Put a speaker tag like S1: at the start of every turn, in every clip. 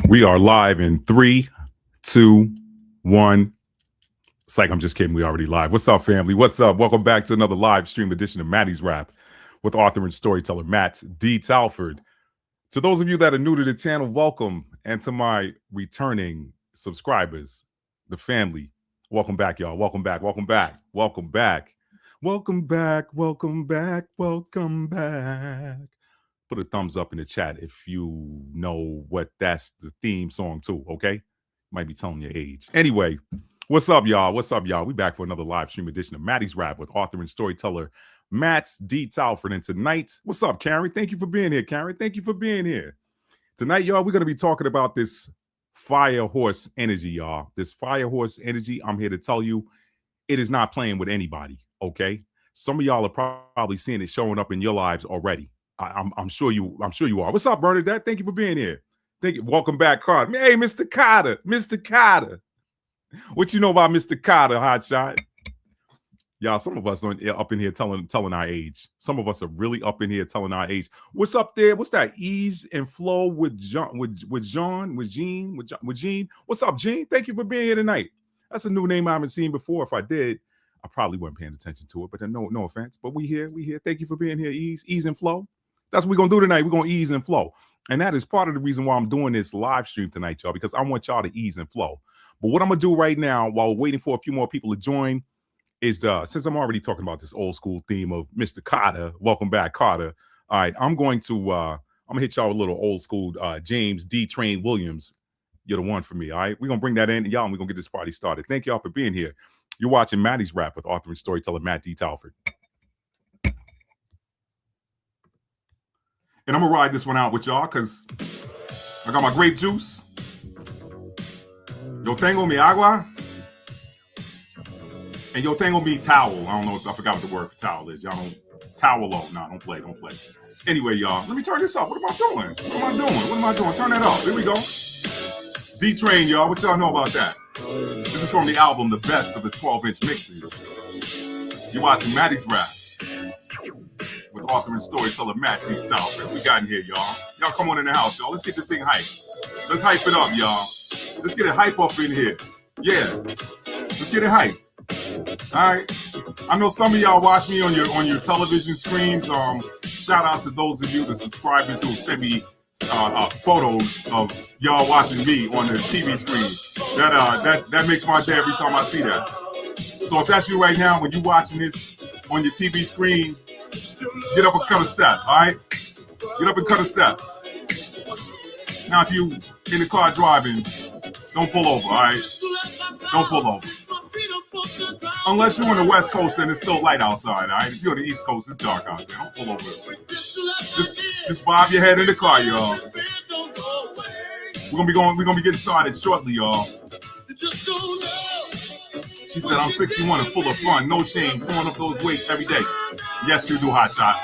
S1: We are live in 3, 2, 1. It's like I'm just kidding. We already live. What's up, family? What's up? Welcome back to another live stream edition of Maddie's Rap with author and storyteller Matt D. Talford. To those of you that are new to the channel, welcome. And to my returning subscribers, the family, welcome back, y'all. Welcome back. Welcome back. Welcome back. Welcome back. Welcome back. Welcome back. Put a thumbs up in the chat if you know what that's the theme song to, okay? Might be telling your age. Anyway, what's up, y'all? What's up, y'all? We back for another live stream edition of Maddie's Rap with author and storyteller Matt D. Talford. And tonight, what's up, Karen? Thank you for being here, Karen. Thank you for being here. Tonight, y'all, we're going to be talking about this Firehorse energy, y'all. This Firehorse energy, I'm here to tell you, it is not playing with anybody, okay? Some of y'all are probably seeing it showing up in your lives already. I'm sure you are. What's up, Bernadette? Thank you for being here. Thank you. Welcome back, Carter. Hey, Mr. Carter. Mr. Carter. What you know about Mr. Carter, hotshot? Y'all, some of us are up in here telling our age. Some of us are really up in here telling our age. What's up there? What's that? Ease and flow with John, with Gene. What's up, Gene? Thank you for being here tonight. That's a new name I haven't seen before. If I did, I probably wasn't paying attention to it. But then no offense. But we here. Thank you for being here. Ease and flow. That's what we're going to do tonight. We're going to ease and flow. And that is part of the reason why I'm doing this live stream tonight, y'all, because I want y'all to ease and flow. But what I'm going to do right now while we're waiting for a few more people to join is, since I'm already talking about this old school theme of Mr. Carter, welcome back, Carter. All right, I'm going to hit y'all a little old school James D. Train Williams. You're the one for me, all right? We're going to bring that in, y'all, and we're going to get this party started. Thank y'all for being here. You're watching Maddie's Rap with author and storyteller Matt D. Talford. And I'm going to ride this one out with y'all because I got my grape juice. Yo tengo mi agua. And yo tengo mi towel. I don't know. I forgot what the word for towel is. Y'all don't. Towel-o. Nah, don't play. Anyway, y'all, let me turn this up. What am I doing? Turn that up. Here we go. D-Train, y'all. What y'all know about that? This is from the album, The Best of the 12-Inch Mixes. You're watching Maddie's Rap with author and storyteller Matt D. Talford. We got in here, y'all. Y'all come on in the house, y'all. Let's get this thing hyped. Let's hype it up, y'all. Let's get it hype up in here. Yeah. Let's get it hyped. All right. I know some of y'all watch me on your television screens. Shout out to those of you, the subscribers who send me photos of y'all watching me on the TV screen. That makes my day every time I see that. So if that's you right now, when you're watching this on your TV screen, get up and cut a step, all right? Get up and cut a step. Now, if you in the car driving, don't pull over, all right? Don't pull over. Unless you're on the West Coast and it's still light outside, all right? If you're on the East Coast, it's dark out there. Don't pull over. Just bob your head in the car, y'all. We're gonna be getting started shortly, y'all. She said, I'm 61 and full of fun. No shame. Pulling up those weights every day. Yes, you do, hot shot.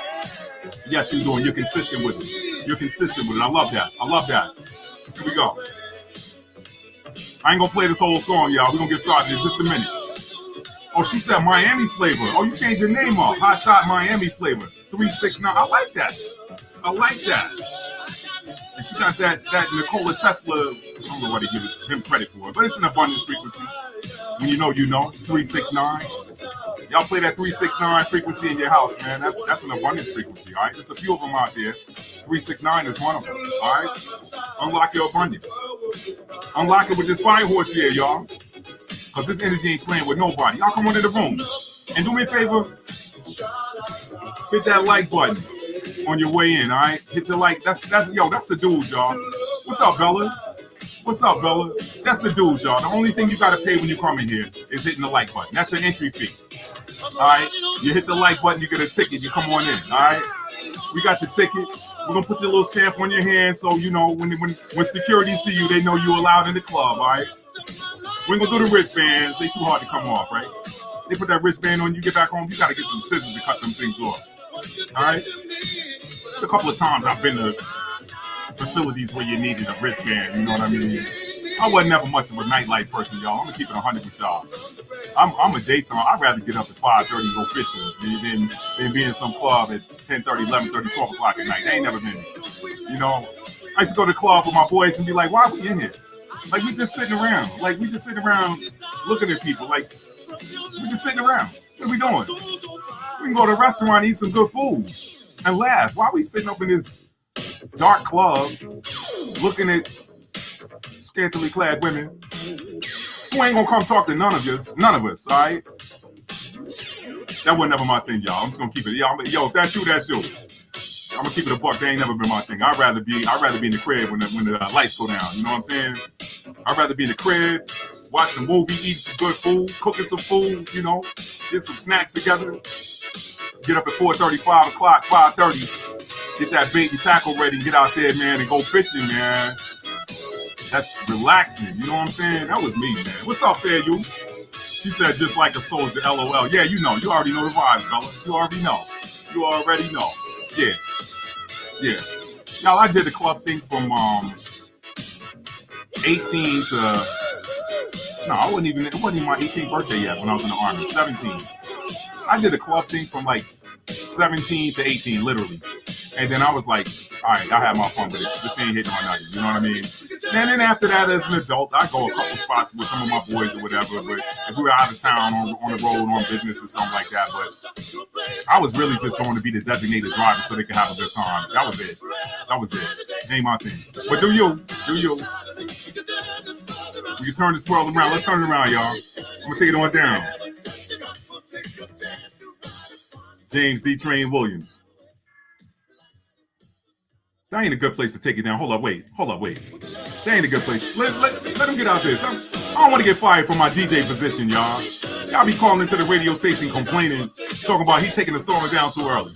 S1: Yes, you do. And you're consistent with it. I love that. Here we go. I ain't gonna play this whole song, y'all. We're gonna get started in just a minute. Oh, she said Miami flavor. Oh, you changed your name up. Hot shot Miami flavor. 369. I like that. And she got that Nikola Tesla. I don't know why they give him credit for it, but it's an abundance frequency. When you know, 369. Y'all play that 369 frequency in your house, man. That's an abundance frequency, all right? There's a few of them out there. 369 is one of them, all right? Unlock your abundance. Unlock it with this Firehorse here, y'all. Because this energy ain't playing with nobody. Y'all come on in the room. And do me a favor. Hit that like button on your way in, all right? Hit your like. That's the dudes, y'all. What's up, Bella? That's the dudes, y'all. The only thing you got to pay when you come in here is hitting the like button. That's your entry fee. All right? You hit the like button, you get a ticket, you come on in, all right? We got your ticket. We're going to put your little stamp on your hand so, you know, when security see you, they know you're allowed in the club, all right? We ain't going to do the wristbands. They too hard to come off, right? They put that wristband on, you get back home, you got to get some scissors to cut them things off, all right? A couple of times I've been to facilities where you needed a wristband, you know what I mean? I wasn't never much of a nightlife person, y'all. I'm gonna keep it 100 with y'all. I'm a daytime. I'd rather get up at 5:30 and go fishing than be in some club at 10:30, 11:30, 12 o'clock at night. They ain't never been me. You know, I used to go to the club with my boys and be like, why are we in here? Like, we just sitting around. Like, we just sitting around looking at people. Like, we just sitting around. What are we doing? We can go to a restaurant and eat some good food and laugh. Why are we sitting up in this dark club looking at scantily clad women who ain't gonna come talk to none of us, all right? That was never my thing, y'all. I'm just gonna keep it. Yo, if that's you, that's you. I'm gonna keep it a buck. That ain't never been my thing. I'd rather be in the crib when the lights go down. You know what I'm saying? I'd rather be in the crib, watching a movie, eating some good food, cooking some food, you know, get some snacks together. Get up at 4:30, 5 o'clock, 5:30. Get that bait and tackle ready and get out there, man, and go fishing, man. That's relaxing. You know what I'm saying? That was me, man. What's up, fair youth? She said, just like a soldier, LOL. Yeah, you know. You already know the vibes, fellas. You already know. Yeah. Yeah. Y'all, I did the club thing from 18 to... No, it wasn't even my 18th birthday yet when I was in the Army. 17. I did the club thing from like 17 to 18, literally. And then I was like, all right, I had my fun with it. This ain't hitting on nothing. You know what I mean? And then after that, as an adult, I go a couple spots with some of my boys or whatever. But if we were out of town on the road on business or something like that, but I was really just going to be the designated driver so they could have a good time. That was it. It ain't my thing. But do you? We can turn this world around. Let's turn it around, y'all. I'm gonna take it on down. James D. Train Williams. That ain't a good place to take it down. Hold up, wait. That ain't a good place. Let him get out this. I don't want to get fired from my DJ position, y'all. Y'all be calling into the radio station complaining, talking about he taking the song down too early.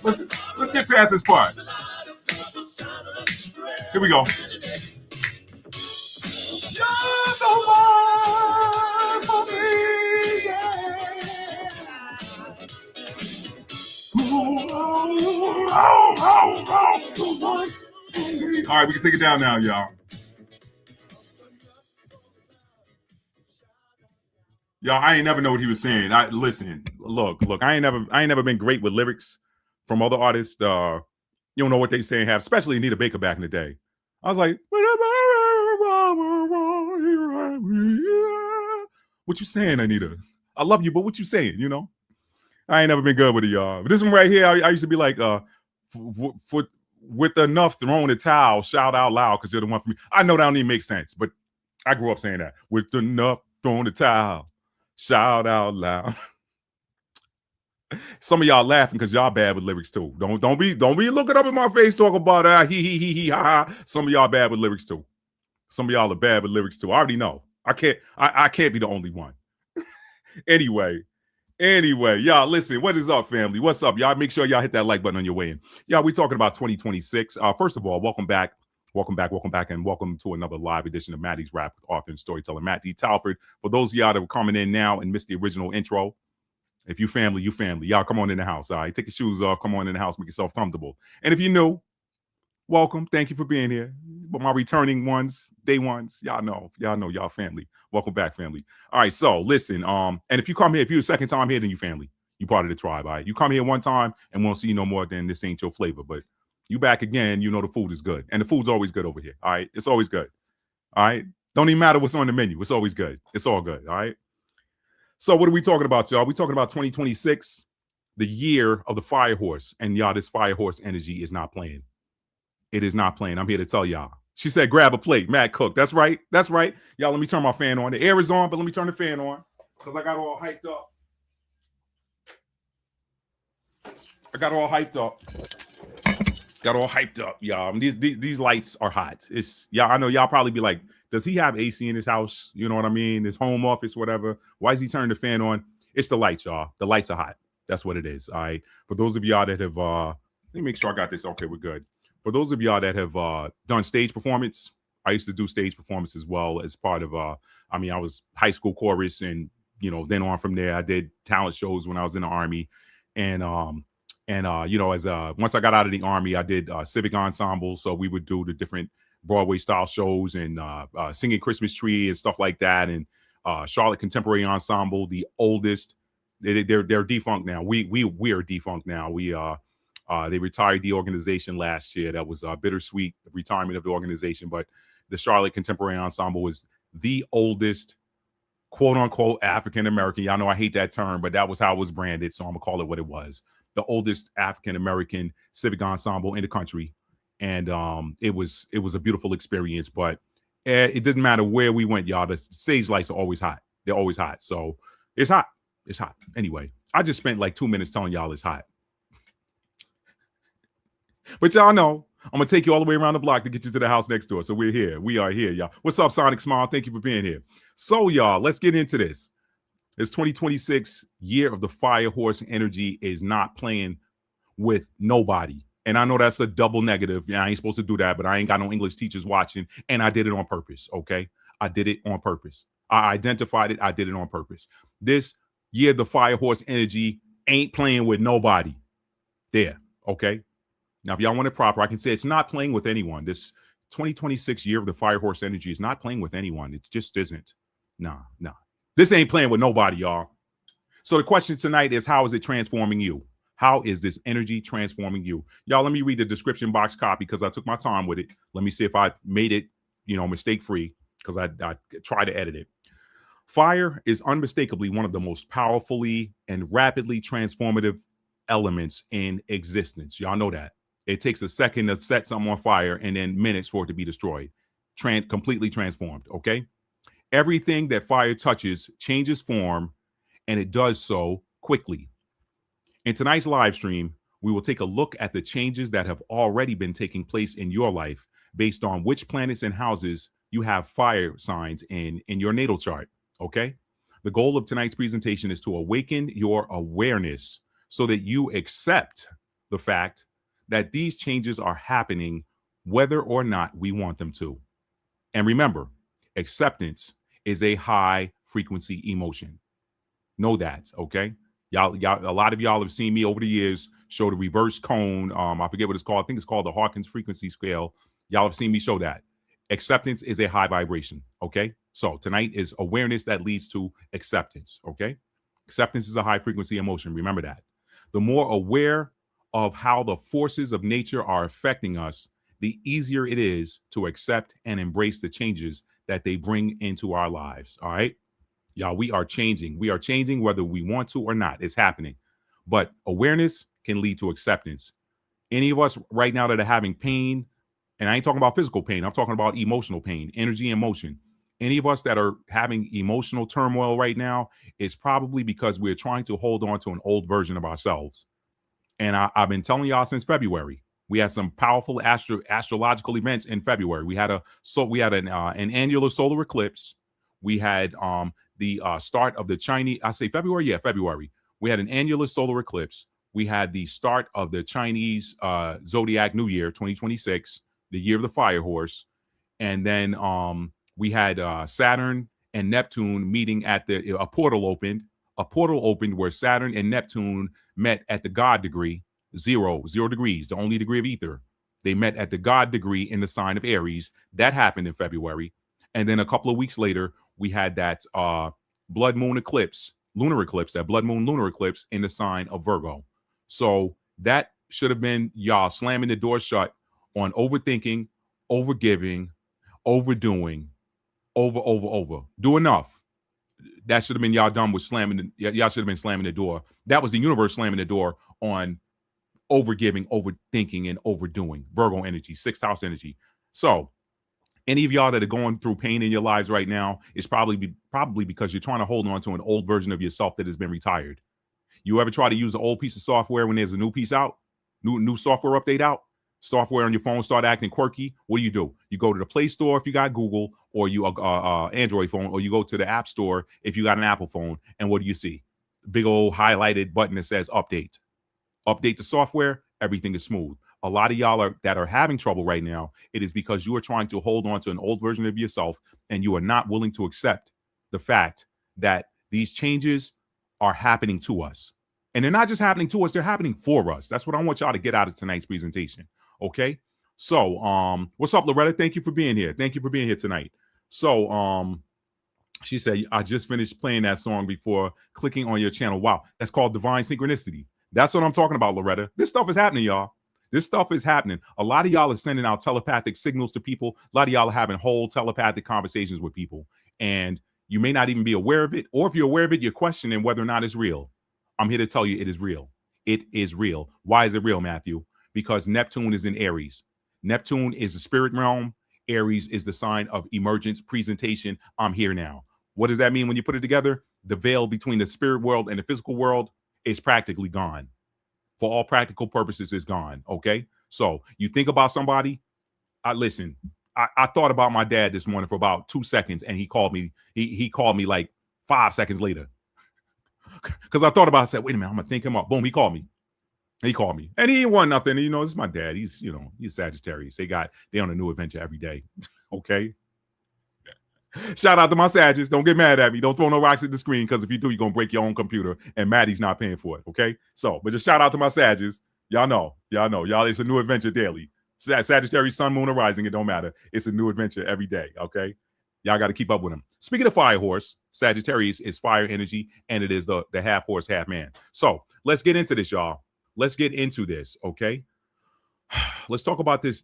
S1: Let's get past this part. Here we go. You're the one for me, yeah. All right, we can take it down now, y'all. Y'all, I ain't never know what he was saying. Look. I ain't never been great with lyrics from other artists. You don't know what they saying have, especially Anita Baker back in the day. I was like, what you saying, Anita? I love you, but what you saying? You know, I ain't never been good with it, y'all. But this one right here, I used to be like, with enough thrown a towel, shout out loud because you're the one for me. I know that don't even make sense, but I grew up saying that. With enough thrown a towel, shout out loud. Some of y'all laughing because y'all bad with lyrics too. Don't be looking up in my face talking about he ha ha. Some of y'all bad with lyrics too. Some of y'all are bad with lyrics too. I already know. I can't be the only one. Anyway, y'all listen. What is up, family? What's up, y'all? Make sure y'all hit that like button on your way in. Y'all, we talking about 2026. First of all, welcome back, and welcome to another live edition of Maddie's Rap with author and storyteller Matt D. Talford. For those of y'all that are coming in now and missed the original intro, if you family, you family. Y'all come on in the house. All right, take your shoes off. Come on in the house. Make yourself comfortable. And if you're new, welcome. Thank you for being here. But my returning ones, day ones, y'all know y'all family. Welcome back, family. All right, so listen. And if you come here, if you're a second time here, then you family. You part of the tribe. All right. You come here one time and won't see you no more. Then this ain't your flavor. But you back again. You know the food is good, and the food's always good over here. All right, it's always good. All right. Don't even matter what's on the menu. It's always good. It's all good. All right. So what are we talking about, y'all? We're talking about 2026, the year of the Firehorse. And y'all, this Firehorse energy is not playing. It is not playing. I'm here to tell y'all. She said, grab a plate, Matt Cook. That's right. Y'all, let me turn my fan on. The air is on, but let me turn the fan on because I got all hyped up. Y'all. These lights are hot. I know y'all probably be like, does he have AC in his house? You know what I mean? His home office, whatever. Why is he turning the fan on? It's the lights, y'all. The lights are hot. That's what it is. All right. For those of y'all that have, let me make sure I got this. Okay, we're good. For those of y'all that have done stage performance, I used to do stage performance as well as part of, I was high school chorus and, then on from there, I did talent shows when I was in the Army. And once I got out of the Army, I did civic ensemble. So we would do the different Broadway style shows and singing Christmas Tree and stuff like that. And Charlotte Contemporary Ensemble, the oldest, they're defunct now. We are defunct now. They retired the organization last year. That was a bittersweet retirement of the organization. But the Charlotte Contemporary Ensemble was the oldest, quote unquote, African American. Y'all know I hate that term, but that was how it was branded. So I'm going to call it what it was. The oldest African American civic ensemble in the country. And it was a beautiful experience. But it doesn't matter where we went, y'all. The stage lights are always hot. They're always hot. So it's hot. It's hot. Anyway, I just spent like 2 minutes telling y'all it's hot. But y'all know, I'm going to take you all the way around the block to get you to the house next door. So we're here. We are here, y'all. What's up, Sonic Smile? Thank you for being here. So, y'all, let's get into this. This 2026 year of the Firehorse energy is not playing with nobody. And I know that's a double negative. Yeah, I ain't supposed to do that, but I ain't got no English teachers watching. And I did it on purpose, okay? I did it on purpose. I identified it. I did it on purpose. This year, the Firehorse energy ain't playing with nobody. There, okay? Now, if y'all want it proper, I can say it's not playing with anyone. This 2026 year of the Firehorse energy is not playing with anyone. It just isn't. Nah. This ain't playing with nobody, y'all. So the question tonight is, how is it transforming you? How is this energy transforming you? Y'all, let me read the description box copy because I took my time with it. Let me see if I made it, mistake-free, because I tried to edit it. Fire is unmistakably one of the most powerfully and rapidly transformative elements in existence. Y'all know that. It takes a second to set something on fire and then minutes for it to be destroyed. Completely transformed, okay? Everything that fire touches changes form, and it does so quickly. In tonight's live stream, we will take a look at the changes that have already been taking place in your life based on which planets and houses you have fire signs in your natal chart, okay? The goal of tonight's presentation is to awaken your awareness so that you accept the fact that these changes are happening whether or not we want them to. And remember, acceptance is a high frequency emotion. Know that, okay? Y'all, a lot of y'all have seen me over the years show the reverse cone. I forget what it's called. I think it's called the Hawkins frequency scale. Y'all have seen me show that. Acceptance is a high vibration, okay? So tonight is awareness that leads to acceptance, okay? Acceptance is a high frequency emotion. Remember that. The more aware of how the forces of nature are affecting us, the easier it is to accept and embrace the changes that they bring into our lives, all right? Y'all, we are changing. We are changing whether we want to or not. It's happening. But awareness can lead to acceptance. Any of us right now that are having pain, and I ain't talking about physical pain, I'm talking about emotional pain, energy and motion. Any of us that are having emotional turmoil right now, it's probably because we're trying to hold on to an old version of ourselves. And I've been telling y'all since February, we had some powerful astrological events in February. We had an annular solar eclipse. We had the start of the Chinese, February. We had an annular solar eclipse. We had the start of the Chinese Zodiac New Year, 2026, the year of the Firehorse. And then we had Saturn and Neptune meeting at a portal opened where Saturn and Neptune met at the God degree, 0 degrees, the only degree of ether. They met at the God degree in the sign of Aries. That happened in February. And then a couple of weeks later, we had that blood moon eclipse, lunar eclipse, that blood moon lunar eclipse in the sign of Virgo. So that should have been y'all slamming the door shut on overthinking, overgiving, overdoing, over. Do enough. That should have been y'all done with slamming. Y'all should have been slamming the door. That was the universe slamming the door on overgiving, overthinking, and overdoing. Virgo energy, 6th house energy. So any of y'all that are going through pain in your lives right now is probably because you're trying to hold on to an old version of yourself that has been retired. You ever try to use an old piece of software when there's a new piece out, new software update out? Software on your phone start acting quirky. What do? You go to the Play Store if you got Google, or you Android phone, or you go to the App Store if you got an Apple phone. And what do you see? Big old highlighted button that says update. Update the software. Everything is smooth. A lot of y'all that are having trouble right now, it is because you are trying to hold on to an old version of yourself, and you are not willing to accept the fact that these changes are happening to us. And they're not just happening to us, they're happening for us. That's what I want y'all to get out of tonight's presentation. Okay. So, what's up, Loretta? Thank you for being here. Thank you for being here tonight. So, she said, I just finished playing that song before clicking on your channel. Wow. That's called Divine Synchronicity. That's what I'm talking about, Loretta. This stuff is happening, y'all. This stuff is happening. A lot of y'all are sending out telepathic signals to people. A lot of y'all are having whole telepathic conversations with people. And you may not even be aware of it. Or if you're aware of it, you're questioning whether or not it's real. I'm here to tell you it is real. It is real. Why is it real, Matthew? Because Neptune is in Aries. Neptune is the spirit realm. Aries is the sign of emergence, presentation. I'm here now. What does that mean when you put it together? The veil between the spirit world and the physical world is practically gone. For all practical purposes, it's gone. Okay. So you think about somebody. Listen, I thought about my dad this morning for about 2 seconds, and he called me. He called me like 5 seconds later. Because I thought about it, I said, wait a minute, I'm gonna think him up. Boom, he called me. And he ain't want nothing. You know, this is my dad. He's Sagittarius. They on a new adventure every day. Okay. Shout out to my Sagittarius. Don't get mad at me. Don't throw no rocks at the screen, because if you do, you're gonna break your own computer, and Maddie's not paying for it. Okay. So, but just shout out to my Sagittarius. Y'all know. Y'all, it's a new adventure daily. Sagittarius, sun, moon, or rising, it don't matter. It's a new adventure every day. Okay. Y'all got to keep up with them. Speaking of Firehorse, Sagittarius is fire energy, and it is the half horse, half man. So let's get into this, y'all. Let's get into this, okay? Let's talk about this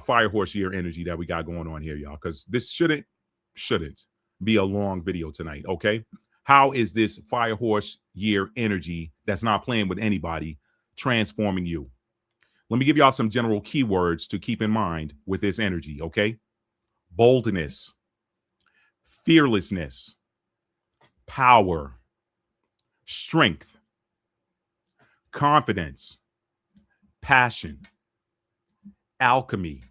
S1: Firehorse year energy that we got going on here, y'all, because this shouldn't be a long video tonight, okay? How is this Firehorse year energy that's not playing with anybody transforming you? Let me give y'all some general keywords to keep in mind with this energy, okay? Boldness, fearlessness, power, strength, confidence, passion, alchemy,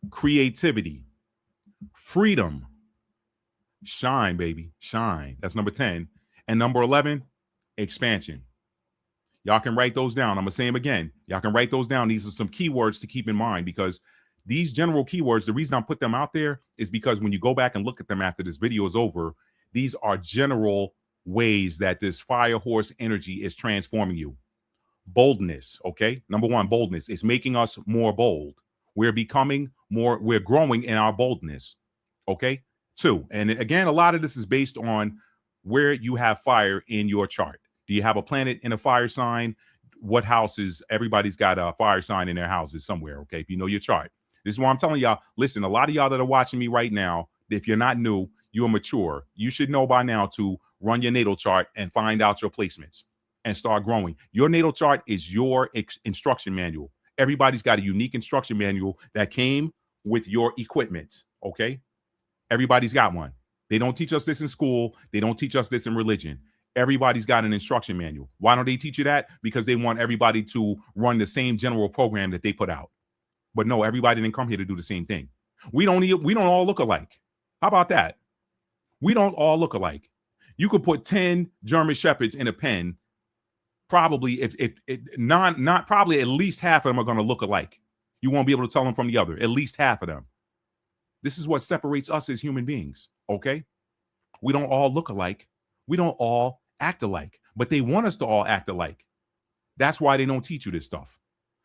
S1: creativity, freedom, shine, baby, shine. That's number 10. And number 11, expansion. Y'all can write those down. I'm going to say them again. Y'all can write those down. These are some keywords to keep in mind, because these general keywords, the reason I put them out there is because when you go back and look at them after this video is over, these are general ways that this Firehorse energy is transforming you. Boldness, okay? Number 1, boldness is making us more bold. We're becoming more, we're growing in our boldness, okay? 2, and again, a lot of this is based on where you have fire in your chart. Do you have a planet in a fire sign? What houses? Everybody's got a fire sign in their houses somewhere, okay? If you know your chart. This is why I'm telling y'all, listen, a lot of y'all that are watching me right now, if you're not new, you're mature. You should know by now to run your natal chart and find out your placements and start growing. Your natal chart is your instruction manual. Everybody's got a unique instruction manual that came with your equipment, okay? Everybody's got one. They don't teach us this in school. They don't teach us this in religion. Everybody's got an instruction manual. Why don't they teach you that? Because they want everybody to run the same general program that they put out. But no, everybody didn't come here to do the same thing. We don't all look alike. How about that? We don't all look alike. You could put 10 German Shepherds in a pen. Probably, not probably, at least half of them are going to look alike. You won't be able to tell them from the other. At least half of them. This is what separates us as human beings. Okay, we don't all look alike. We don't all act alike. But they want us to all act alike. That's why they don't teach you this stuff.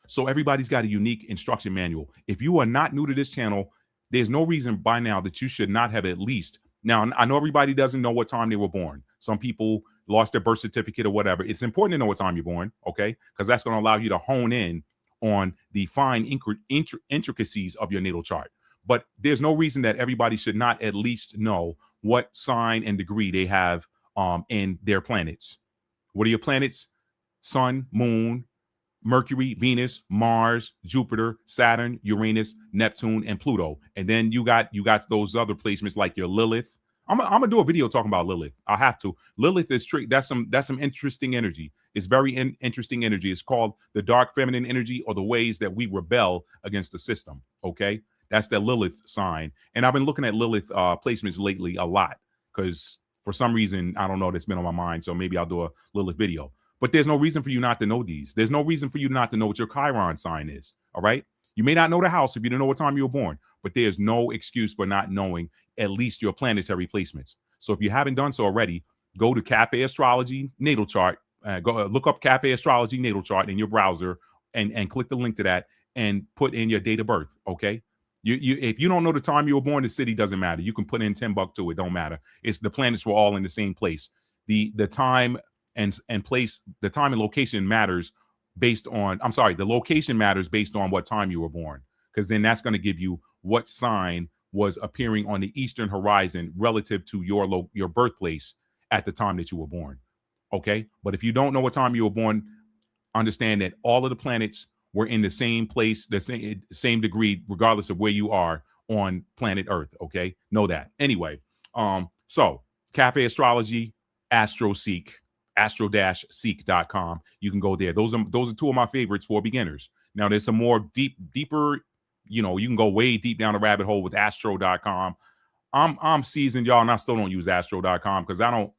S1: So everybody's got a unique instruction manual. If you are not new to this channel, there's no reason by now that you should not have at least. Now, I know everybody doesn't know what time they were born. Some people lost their birth certificate or whatever. It's important to know what time you're born, okay? Because that's going to allow you to hone in on the fine intricacies of your natal chart. But there's no reason that everybody should not at least know what sign and degree they have in their planets. What are your planets? Sun, moon, Mercury, Venus, Mars, Jupiter, Saturn, Uranus, Neptune, and Pluto. And then you got those other placements like your Lilith. I'm gonna do a video talking about Lilith. I have to. Lilith is trick. That's some interesting energy. It's very interesting energy. It's called the dark feminine energy, or the ways that we rebel against the system. Okay, that's the Lilith sign. And I've been looking at Lilith placements lately a lot, because for some reason, I don't know, that's been on my mind. So maybe I'll do a Lilith video. But there's no reason for you not to know these. There's no reason for you not to know what your Chiron sign is. All right. You may not know the house if you don't know what time you were born, but there's no excuse for not knowing at least your planetary placements. So if you haven't done so already, go to Cafe Astrology Natal Chart. Go look up Cafe Astrology Natal Chart in your browser and click the link to that and put in your date of birth. Okay. If you don't know the time you were born, the city doesn't matter. You can put in $10 to it. Don't matter. It's the planets were all in the same place. The time and place. The time and location matters based on, I'm sorry, the location matters based on what time you were born, because then that's going to give you what sign was appearing on the eastern horizon relative to your birthplace at the time that you were born. Okay, but if you don't know what time you were born, understand that all of the planets were in the same place, the same degree, regardless of where you are on planet Earth. Okay, know that. Anyway, so Cafe Astrology, AstroSeek, astro-seek.com. You can go there. Those are two of my favorites for beginners. Now there's some more deeper, you can go way deep down the rabbit hole with astro.com. I'm seasoned, y'all, and I still don't use astro.com because I don't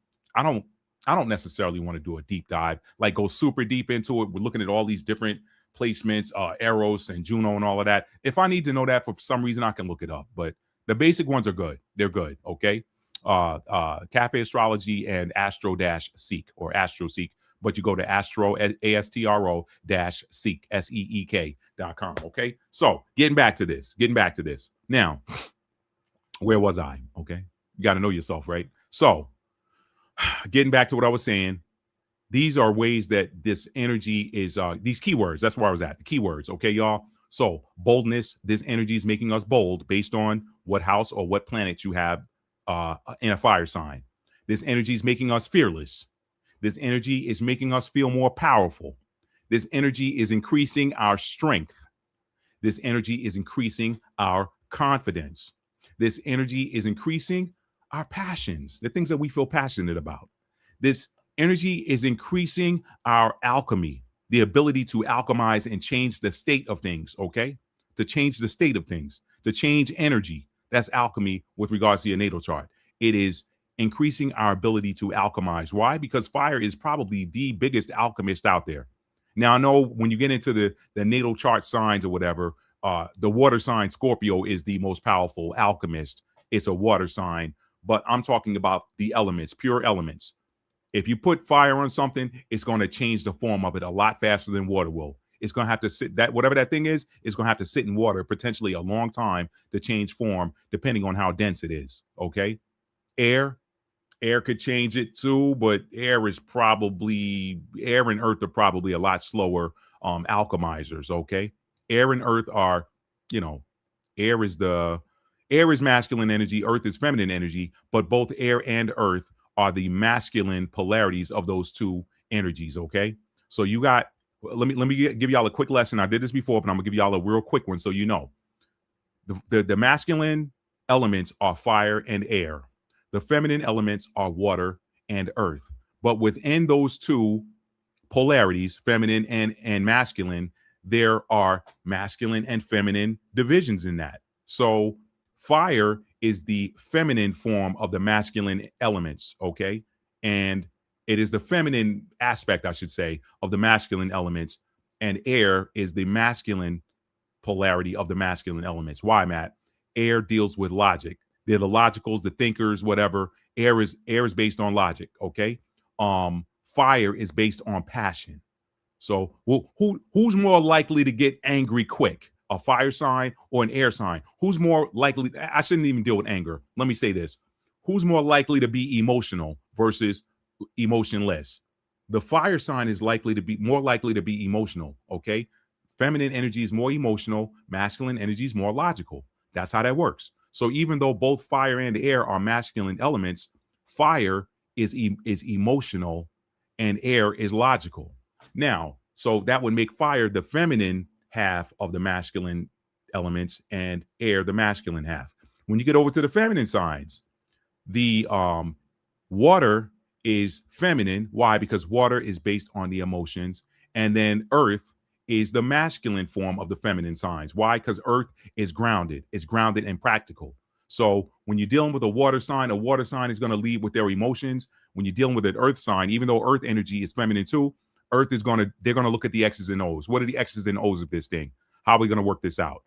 S1: necessarily want to do a deep dive, like go super deep into it. We're looking at all these different placements, Eros and Juno and all of that. If I need to know that for some reason, I can look it up. But the basic ones are good. They're good. Okay. Cafe Astrology and Astro-Seek or AstroSeek. But you go to Astro, ASTRO-Seek, SEEK.com. Okay. So getting back to this. Now, where was I? Okay. You got to know yourself, right? So getting back to what I was saying, these are ways that this energy is, these keywords, that's where I was at, the keywords, okay, y'all? So boldness, this energy is making us bold based on what house or what planet you have in a fire sign. This energy is making us fearless. This energy is making us feel more powerful. This energy is increasing our strength. This energy is increasing our confidence. This energy is increasing our passions, the things that we feel passionate about. This energy is increasing our alchemy, the ability to alchemize and change the state of things, okay? To change the state of things, to change energy. That's alchemy with regards to your natal chart. It is increasing our ability to alchemize. Why? Because fire is probably the biggest alchemist out there. Now, I know when you get into the natal chart signs or whatever, the water sign Scorpio is the most powerful alchemist. It's a water sign, but I'm talking about the elements, pure elements. If you put fire on something, it's going to change the form of it a lot faster than water will. It's going to have to sit, that whatever that thing is going to have to sit in water potentially a long time to change form, depending on how dense it is. Okay. Air could change it too, but air and earth are probably a lot slower alchemizers. Okay. Air and earth are, air is masculine energy, earth is feminine energy, but both air and earth are the masculine polarities of those two energies. Okay. So you got, let me give y'all a quick lesson. I did this before, but I'm gonna give y'all a real quick one. So, the masculine elements are fire and air. The feminine elements are water and earth. But within those two polarities, feminine and masculine, there are masculine and feminine divisions in that. So fire is the feminine form of the masculine elements, okay? And it is the feminine aspect, I should say, of the masculine elements, and air is the masculine polarity of the masculine elements. Why, Matt? Air deals with logic. They're the logicals, the thinkers, whatever. Air is based on logic, okay? Fire is based on passion. So who's more likely to get angry quick? A fire sign or an air sign? Who's more likely? I shouldn't even deal with anger. Let me say this. Who's more likely to be emotional versus emotionless? The fire sign is more likely to be emotional, okay? Feminine energy is more emotional. Masculine energy is more logical. That's how that works. So even though both fire and air are masculine elements, fire is emotional and air is logical. Now, so that would make fire the feminine half of the masculine elements and air the masculine half. When you get over to the feminine signs, the water is feminine. Why? Because water is based on the emotions, and then earth is the masculine form of the feminine signs. Why? Because earth is grounded. It's grounded and practical. So when you're dealing with a water sign is going to lead with their emotions. When you're dealing with an earth sign, even though earth energy is feminine too, they're going to look at the X's and O's. What are the X's and O's of this thing? How are we going to work this out?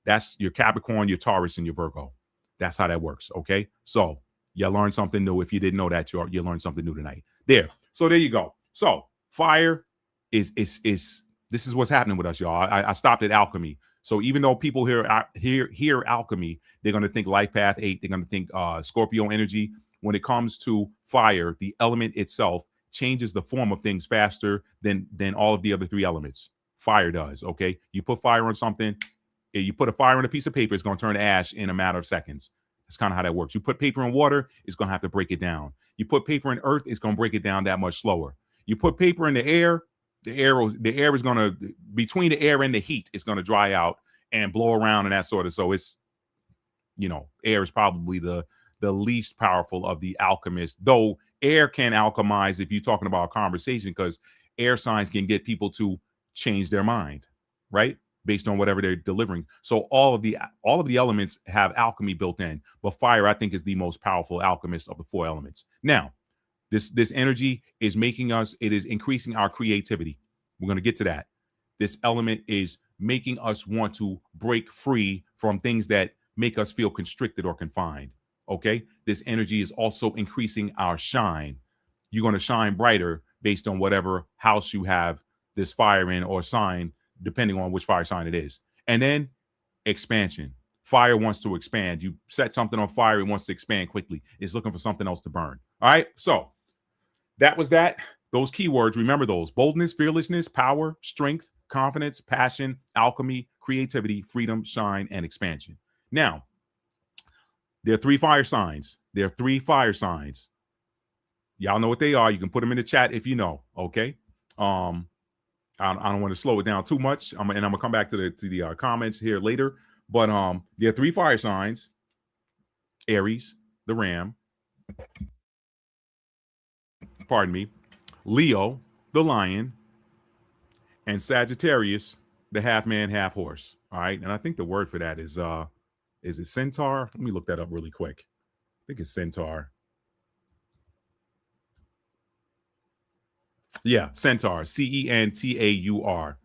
S1: That's your Capricorn, your Taurus, and your Virgo. That's how that works. Okay. So you learned something new. If you didn't know that, you learned something new tonight. There. So there you go. So fire is this is what's happening with us, y'all. I stopped at alchemy. So even though people hear alchemy, they're going to think life path 8. They're going to think Scorpio energy. When it comes to fire, the element itself changes the form of things faster than all of the other three elements. Fire does, okay? You put fire on something, you put a fire on a piece of paper, it's going to turn to ash in a matter of seconds. That's kind of how that works. You put paper in water, it's going to have to break it down. You put paper in earth, it's going to break it down that much slower. You put paper in the air is going to, between the air and the heat, it's going to dry out and blow around and that sort of. So it's, air is probably the least powerful of the alchemists, though air can alchemize if you're talking about a conversation, because air signs can get people to change their mind, right? Based on whatever they're delivering. So all of the elements have alchemy built in, but fire, I think, is the most powerful alchemist of the four elements. Now, this energy is it is increasing our creativity. We're going to get to that. This element is making us want to break free from things that make us feel constricted or confined. Okay. This energy is also increasing our shine. You're going to shine brighter based on whatever house you have this fire in, or sign, depending on which fire sign it is. And then expansion. Fire wants to expand. You set something on fire, it wants to expand quickly. It's looking for something else to burn. All right. So that was that. Those keywords, remember those: boldness, fearlessness, power, strength, confidence, passion, alchemy, creativity, freedom, shine, and expansion. Now, there are three fire signs. Y'all know what they are. You can put them in the chat if you know. Okay. I don't want to slow it down too much. I'm gonna come back to the comments here later. But there are three fire signs: Aries, the ram, Leo, the lion, and Sagittarius, the half man, half horse. All right. And I think the word for that is it centaur? Let me look that up really quick. I think it's centaur. Yeah, centaur. Centaur.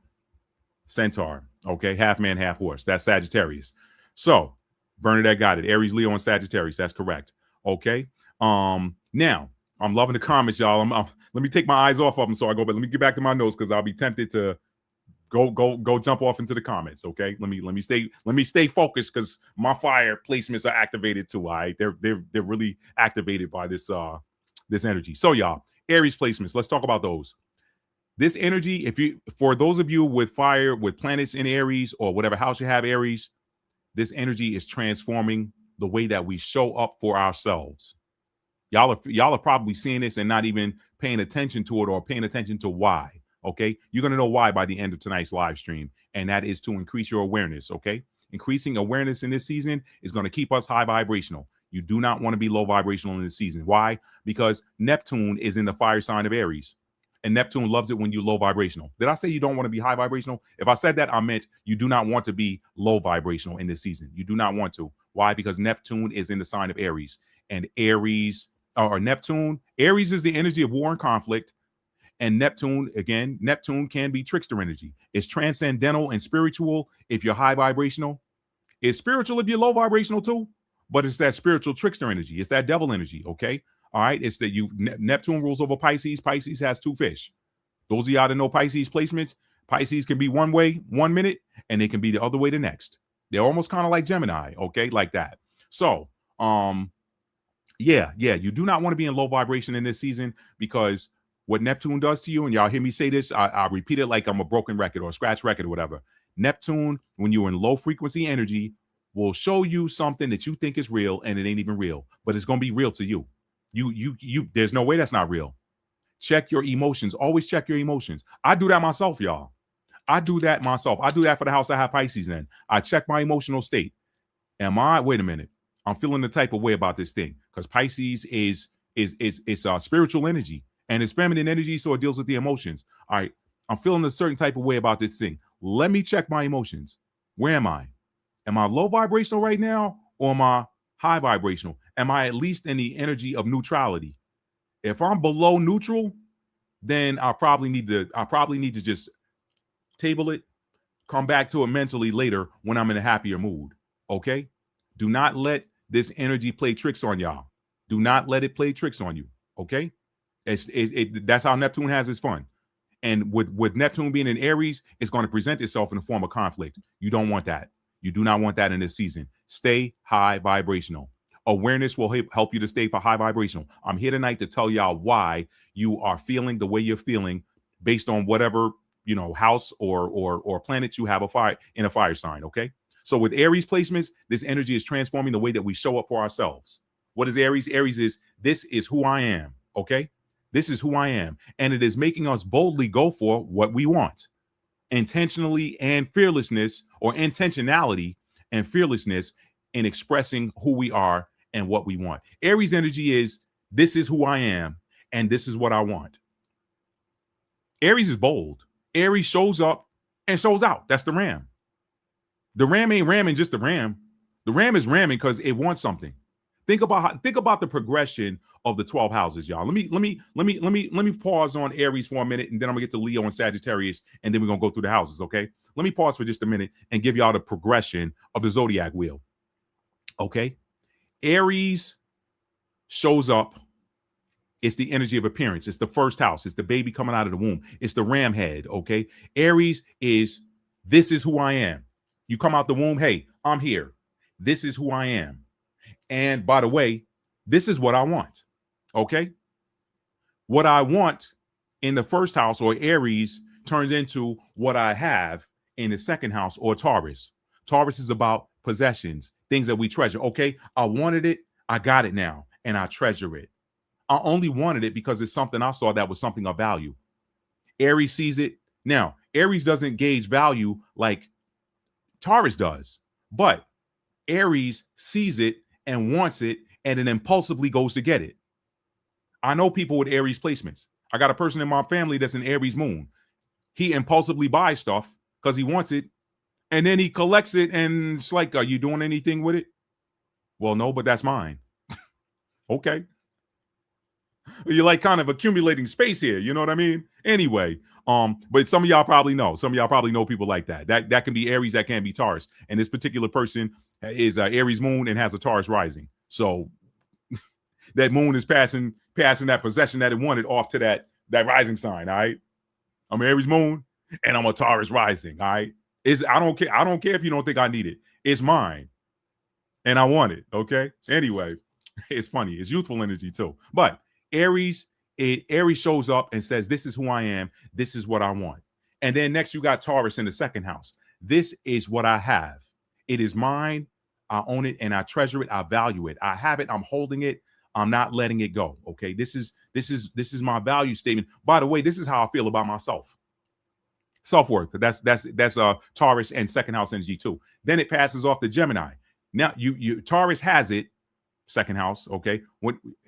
S1: Centaur. Okay, half man, half horse. That's Sagittarius. So Bernadette got it. Aries, Leo, and Sagittarius. That's correct. Okay. Now I'm loving the comments, y'all. Let me take my eyes off of them so I go, but let me get back to my notes, because I'll be tempted to go jump off into the comments. Okay. Let me stay focused, because my fire placements are activated too. All right. They're really activated by this energy. So y'all, Aries placements, let's talk about those. This energy, for those of you with fire, with planets in Aries, or whatever house you have Aries, this energy is transforming the way that we show up for ourselves. Y'all are probably seeing this and not even paying attention to it, or paying attention to why. Okay. You're going to know why by the end of tonight's live stream. And that is to increase your awareness. Okay. Increasing awareness in this season is going to keep us high vibrational. You do not want to be low vibrational in this season. Why? Because Neptune is in the fire sign of Aries, and Neptune loves it when you're low vibrational. Did I say you don't want to be high vibrational? If I said that, I meant you do not want to be low vibrational in this season. You do not want to. Why? Because Neptune is in the sign of Aries, and Aries is the energy of war and conflict. And Neptune can be trickster energy. It's transcendental and spiritual if you're high vibrational. It's spiritual if you're low vibrational too. But it's that spiritual trickster energy. It's that devil energy. Okay. All right. It's that Neptune rules over Pisces. Pisces has two fish. Those of y'all that know Pisces placements, Pisces can be one way 1 minute, and they can be the other way the next. They're almost kind of like Gemini. Okay. Like that. So, yeah. You do not want to be in low vibration in this season, because what Neptune does to you, and y'all hear me say this, I repeat it like I'm a broken record or a scratch record or whatever. Neptune, when you're in low frequency energy, will show you something that you think is real, and it ain't even real, but it's going to be real to you. There's no way that's not real. Check your emotions. Always check your emotions. I do that myself, y'all. I do that for the house I have Pisces in. I check my emotional state. Wait a minute. I'm feeling the type of way about this thing, because Pisces is spiritual energy, and it's feminine energy, so it deals with the emotions. All right. I'm feeling a certain type of way about this thing. Let me check my emotions. Where am I? Am I low vibrational right now, or am I high vibrational? Am I at least in the energy of neutrality? If I'm below neutral, then I probably need to just table it, come back to it mentally later when I'm in a happier mood. Okay? Do not let this energy play tricks on y'all. Do not let it play tricks on you. Okay? That's how Neptune has its fun. And with Neptune being in Aries, it's going to present itself in the form of conflict. You don't want that. You do not want that in this season. Stay high vibrational. Awareness will help you to stay for high vibrational. I'm here tonight to tell y'all why you are feeling the way you're feeling based on whatever, house or planet you have a fire sign, okay? So with Aries placements, this energy is transforming the way that we show up for ourselves. What is Aries? Aries is, this is who I am, okay? This is who I am. And it is making us boldly go for what we want. Intentionally and fearlessness, or intentionality and fearlessness in expressing who we are and what we want. Aries energy is, this is who I am and this is what I want. Aries is bold. Aries shows up and shows out. That's the ram. The ram ain't ramming just the ram. The ram is ramming because it wants something. Think about the progression of the 12 houses, y'all. Let me pause on Aries for a minute, and then I'm gonna get to Leo and Sagittarius, and then we're gonna go through the houses, okay? Let me pause for just a minute and give y'all the progression of the zodiac wheel. Okay. Aries shows up. It's the energy of appearance. It's the first house. It's the baby coming out of the womb. It's the ram head. Okay. Aries is, this is who I am. You come out the womb. Hey, I'm here. This is who I am. And by the way, this is what I want. Okay. What I want in the first house, or Aries, turns into what I have in the second house, or Taurus. Taurus is about possessions, things that we treasure. Okay, I wanted it, I got it now, and I treasure it. I only wanted it because it's something I saw that was something of value. Aries sees it. Now, Aries doesn't gauge value like Taurus does, but Aries sees it and wants it, and then impulsively goes to get it. I know people with Aries placements. I got a person in my family that's an Aries moon. He impulsively buys stuff because he wants it, and then he collects it, and it's like, are you doing anything with it? Well, no, but that's mine. Okay. You're like kind of accumulating space here. You know what I mean? Anyway, but some of y'all probably know. Some of y'all probably know people like that. That can be Aries, that can be Taurus. And this particular person is Aries moon and has a Taurus rising. So that moon is passing that possession that it wanted off to that rising sign. All right. I'm Aries moon and I'm a Taurus rising. All right. I don't care. I don't care if you don't think I need it. It's mine. And I want it. Okay. Anyway, it's funny. It's youthful energy too. But Aries shows up and says, this is who I am. This is what I want. And then next you got Taurus in the second house. This is what I have. It is mine. I own it and I treasure it. I value it. I have it. I'm holding it. I'm not letting it go. Okay. This is my value statement. By the way, this is how I feel about myself. Self-worth. That's Taurus and second house energy too. Then it passes off to Gemini. Now you Taurus has it, second house, okay?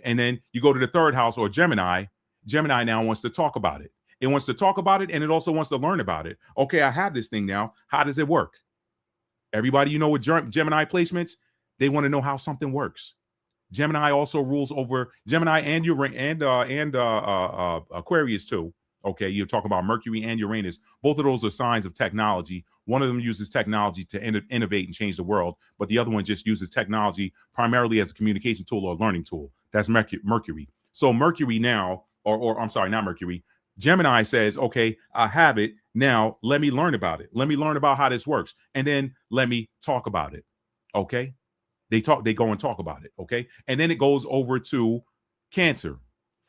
S1: And then you go to the third house, or Gemini. Gemini now wants to talk about it. It wants to talk about it, and it also wants to learn about it. Okay, I have this thing now. How does it work? Everybody, with Gemini placements, they want to know how something works. Gemini also rules over Gemini and Aquarius too. Okay, you're talking about Mercury and Uranus. Both of those are signs of technology. One of them uses technology to innovate and change the world, but the other one just uses technology primarily as a communication tool or a learning tool. That's Mercury. So Mercury now, or I'm sorry, not Mercury. Gemini says, okay, I have it. Now let me learn about it. Let me learn about how this works. And then let me talk about it. Okay. They go and talk about it. Okay. And then it goes over to Cancer,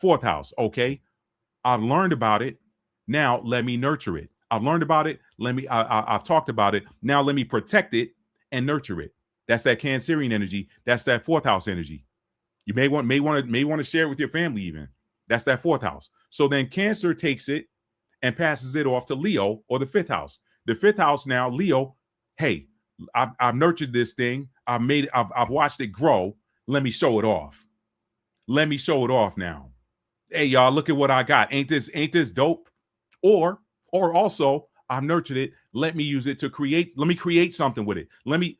S1: fourth house. Okay. I've learned about it. Now let me nurture it. I've learned about it. I've talked about it. Now let me protect it and nurture it. That's that Cancerian energy. That's that fourth house energy. You may want to share it with your family even. That's that fourth house. So then Cancer takes it and passes it off to Leo, or the fifth house. The fifth house now, Leo, hey, I've nurtured this thing. I've watched it grow. Let me show it off. Let me show it off now. Hey, y'all, look at what I got. Ain't this dope? Or also, I've nurtured it. Let me use it to create. Let me create something with it. Let me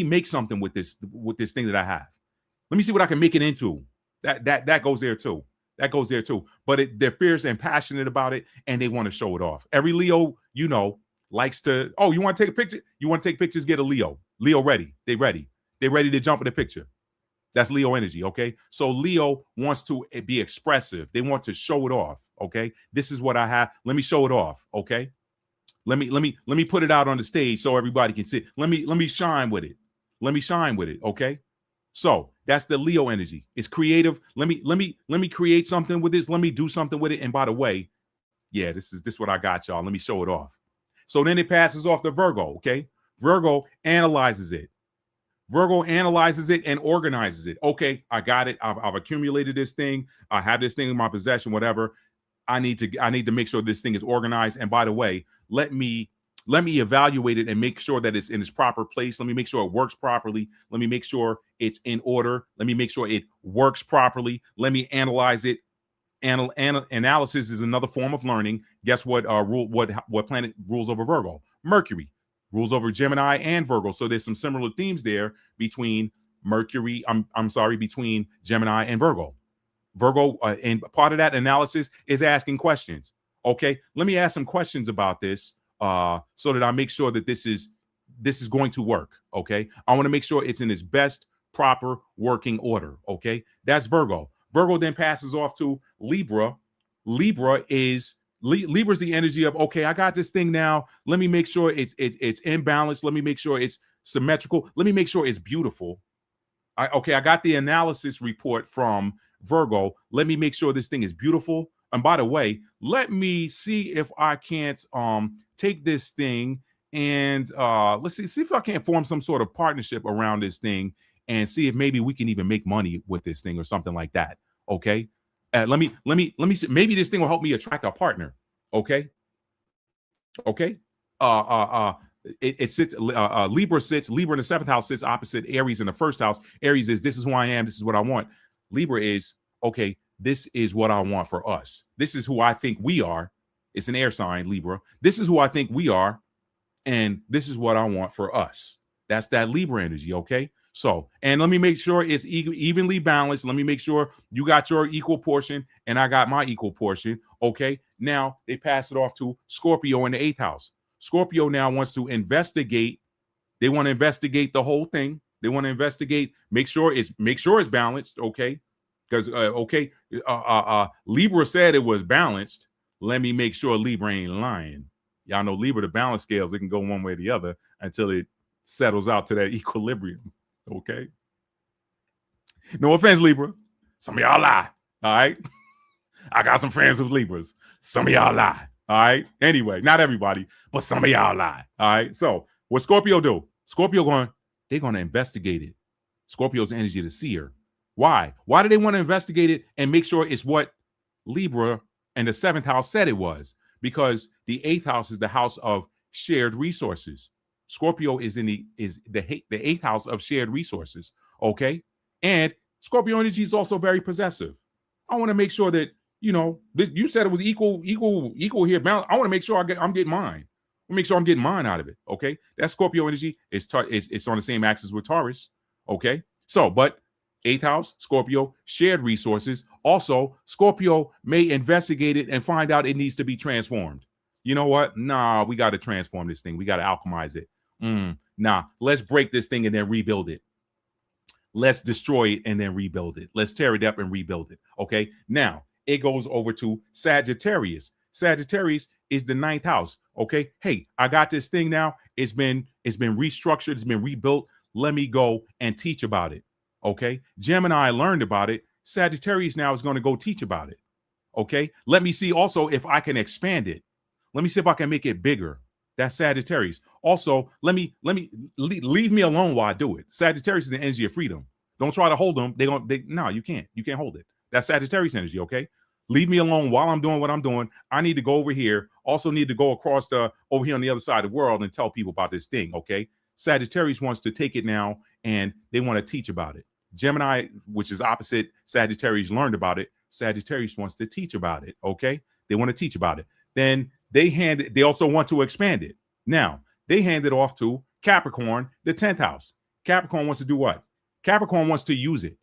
S1: make something with this thing that I have. Let me see what I can make it into. That goes there too. That goes there too. But they're fierce and passionate about it, and they want to show it off. Every Leo, likes to. Oh, you want to take a picture? You want to take pictures? Get a Leo. Leo ready. They ready. They ready to jump in the picture. That's Leo energy, okay? So Leo wants to be expressive. They want to show it off, okay? This is what I have. Let me show it off, okay? Let me put it out on the stage so everybody can see. Let me shine with it. Let me shine with it, okay? So That's the Leo energy. It's creative. Let me create something with this. Let me do something with it. And by the way, yeah, this is what I got, y'all. Let me show it off. So then it passes off to Virgo. Okay. Virgo analyzes it. Virgo analyzes it and organizes it. Okay, I got it. I've accumulated this thing. I have this thing in my possession, whatever. I need to make sure this thing is organized. And by the way, let me evaluate it and make sure that it's in its proper place. Let me make sure it works properly. Let me make sure it's in order. Let me make sure it works properly. Let me analyze it. Analysis is another form of learning. Guess what? What planet rules over Virgo? Mercury rules over Gemini and Virgo. So there's some similar themes there between Mercury. Between Gemini and Virgo. And part of that analysis is asking questions. Okay, let me ask some questions about this so that I make sure that this is going to work. Okay, I want to make sure it's in its best proper working order. Okay, that's Virgo. Virgo then passes off to Libra. Libra's the energy of, okay, I got this thing now. Let me make sure it's in balance. Let me make sure it's symmetrical. Let me make sure it's beautiful. I got the analysis report from Virgo. Let me make sure this thing is beautiful. And by the way, let me see if I can't take this thing and let's see if I can't form some sort of partnership around this thing and see if maybe we can even make money with this thing or something like that. Okay. Let me see. Maybe this thing will help me attract a partner. Okay. Okay. It sits. Libra in the seventh house sits opposite Aries in the first house. Aries is, this is who I am. This is what I want. Libra is, okay, this is what I want for us. This is who I think we are. It's an air sign, Libra. This is who I think we are. And this is what I want for us. That's that Libra energy. Okay. So, and let me make sure it's evenly balanced. Let me make sure you got your equal portion and I got my equal portion. Okay. Now they pass it off to Scorpio in the eighth house. Scorpio now wants to investigate. They want to investigate the whole thing. They want to investigate, make sure it's balanced. Okay. Because, Libra said it was balanced. Let me make sure Libra ain't lying. Y'all know Libra, the balance scales, it can go one way or the other until it settles out to that equilibrium. Okay. No offense, Libra. Some of y'all lie. All right. I got some friends with Libras. Some of y'all lie. All right. Anyway, not everybody, but some of y'all lie. All right. So what Scorpio do? They're going to investigate it. Scorpio's energy to seer. Why? Why do they want to investigate it and make sure it's what Libra and the seventh house said it was? Because the eighth house is the house of shared resources. Scorpio is the eighth house of shared resources. Okay. And Scorpio energy is also very possessive. I want to make sure that, you said it was equal here. I want to make sure I'm getting mine. Make sure I'm getting mine out of it. Okay. That Scorpio energy is it's on the same axis with Taurus. Okay. So, but eighth house, Scorpio, shared resources. Also, Scorpio may investigate it and find out it needs to be transformed. You know what? Nah, we got to transform this thing. We got to alchemize it. Nah, let's break this thing and then rebuild it. Let's destroy it and then rebuild it. Let's tear it up and rebuild it. Okay. Now it goes over to Sagittarius. Sagittarius is the ninth house. Okay. Hey, I got this thing now. It's been restructured. It's been rebuilt. Let me go and teach about it. Okay. Gemini learned about it. Sagittarius now is going to go teach about it. Okay. Let me see also if I can expand it. Let me see if I can make it bigger. That's Sagittarius. Also, leave me alone while I do it. Sagittarius is the energy of freedom. Don't try to hold them. No, you can't. You can't hold it. That's Sagittarius energy. Okay. Leave me alone while I'm doing what I'm doing. I need to go over here. Also need to go across over here on the other side of the world and tell people about this thing. Okay. Sagittarius wants to take it now and they want to teach about it. Gemini, which is opposite Sagittarius, learned about it. Sagittarius wants to teach about it. Okay. They want to teach about it. Then they also want to expand it. Now they hand it off to Capricorn, the 10th house. Capricorn wants to do what? Capricorn wants to use it.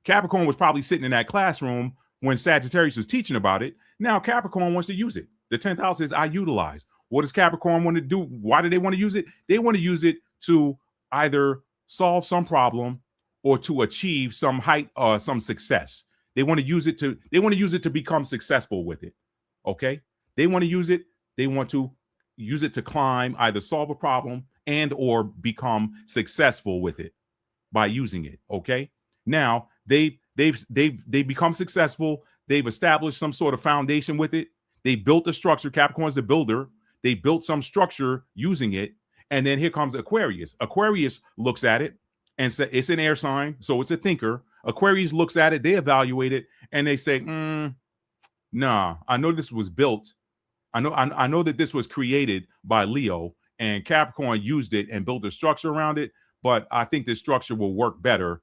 S1: Capricorn was probably sitting in that classroom when Sagittarius was teaching about it. Now Capricorn wants to use it. The 10th house is I utilize. What does Capricorn want to do? Why do they want to use it? They want to use it to either solve some problem or to achieve some height or some success. They want to use it to become successful with it. Okay. They want to use it. They want to use it to climb, either solve a problem and or become successful with it by using it. Okay. Now they've become successful. They've established some sort of foundation with it. They built a structure. Capricorn's the builder. They built some structure using it. And then here comes Aquarius. Aquarius looks at it and says it's an air sign, so it's a thinker. Aquarius looks at it, they evaluate it, and they say, nah, I know this was built. I know that this was created by Leo, and Capricorn used it and built a structure around it, but I think this structure will work better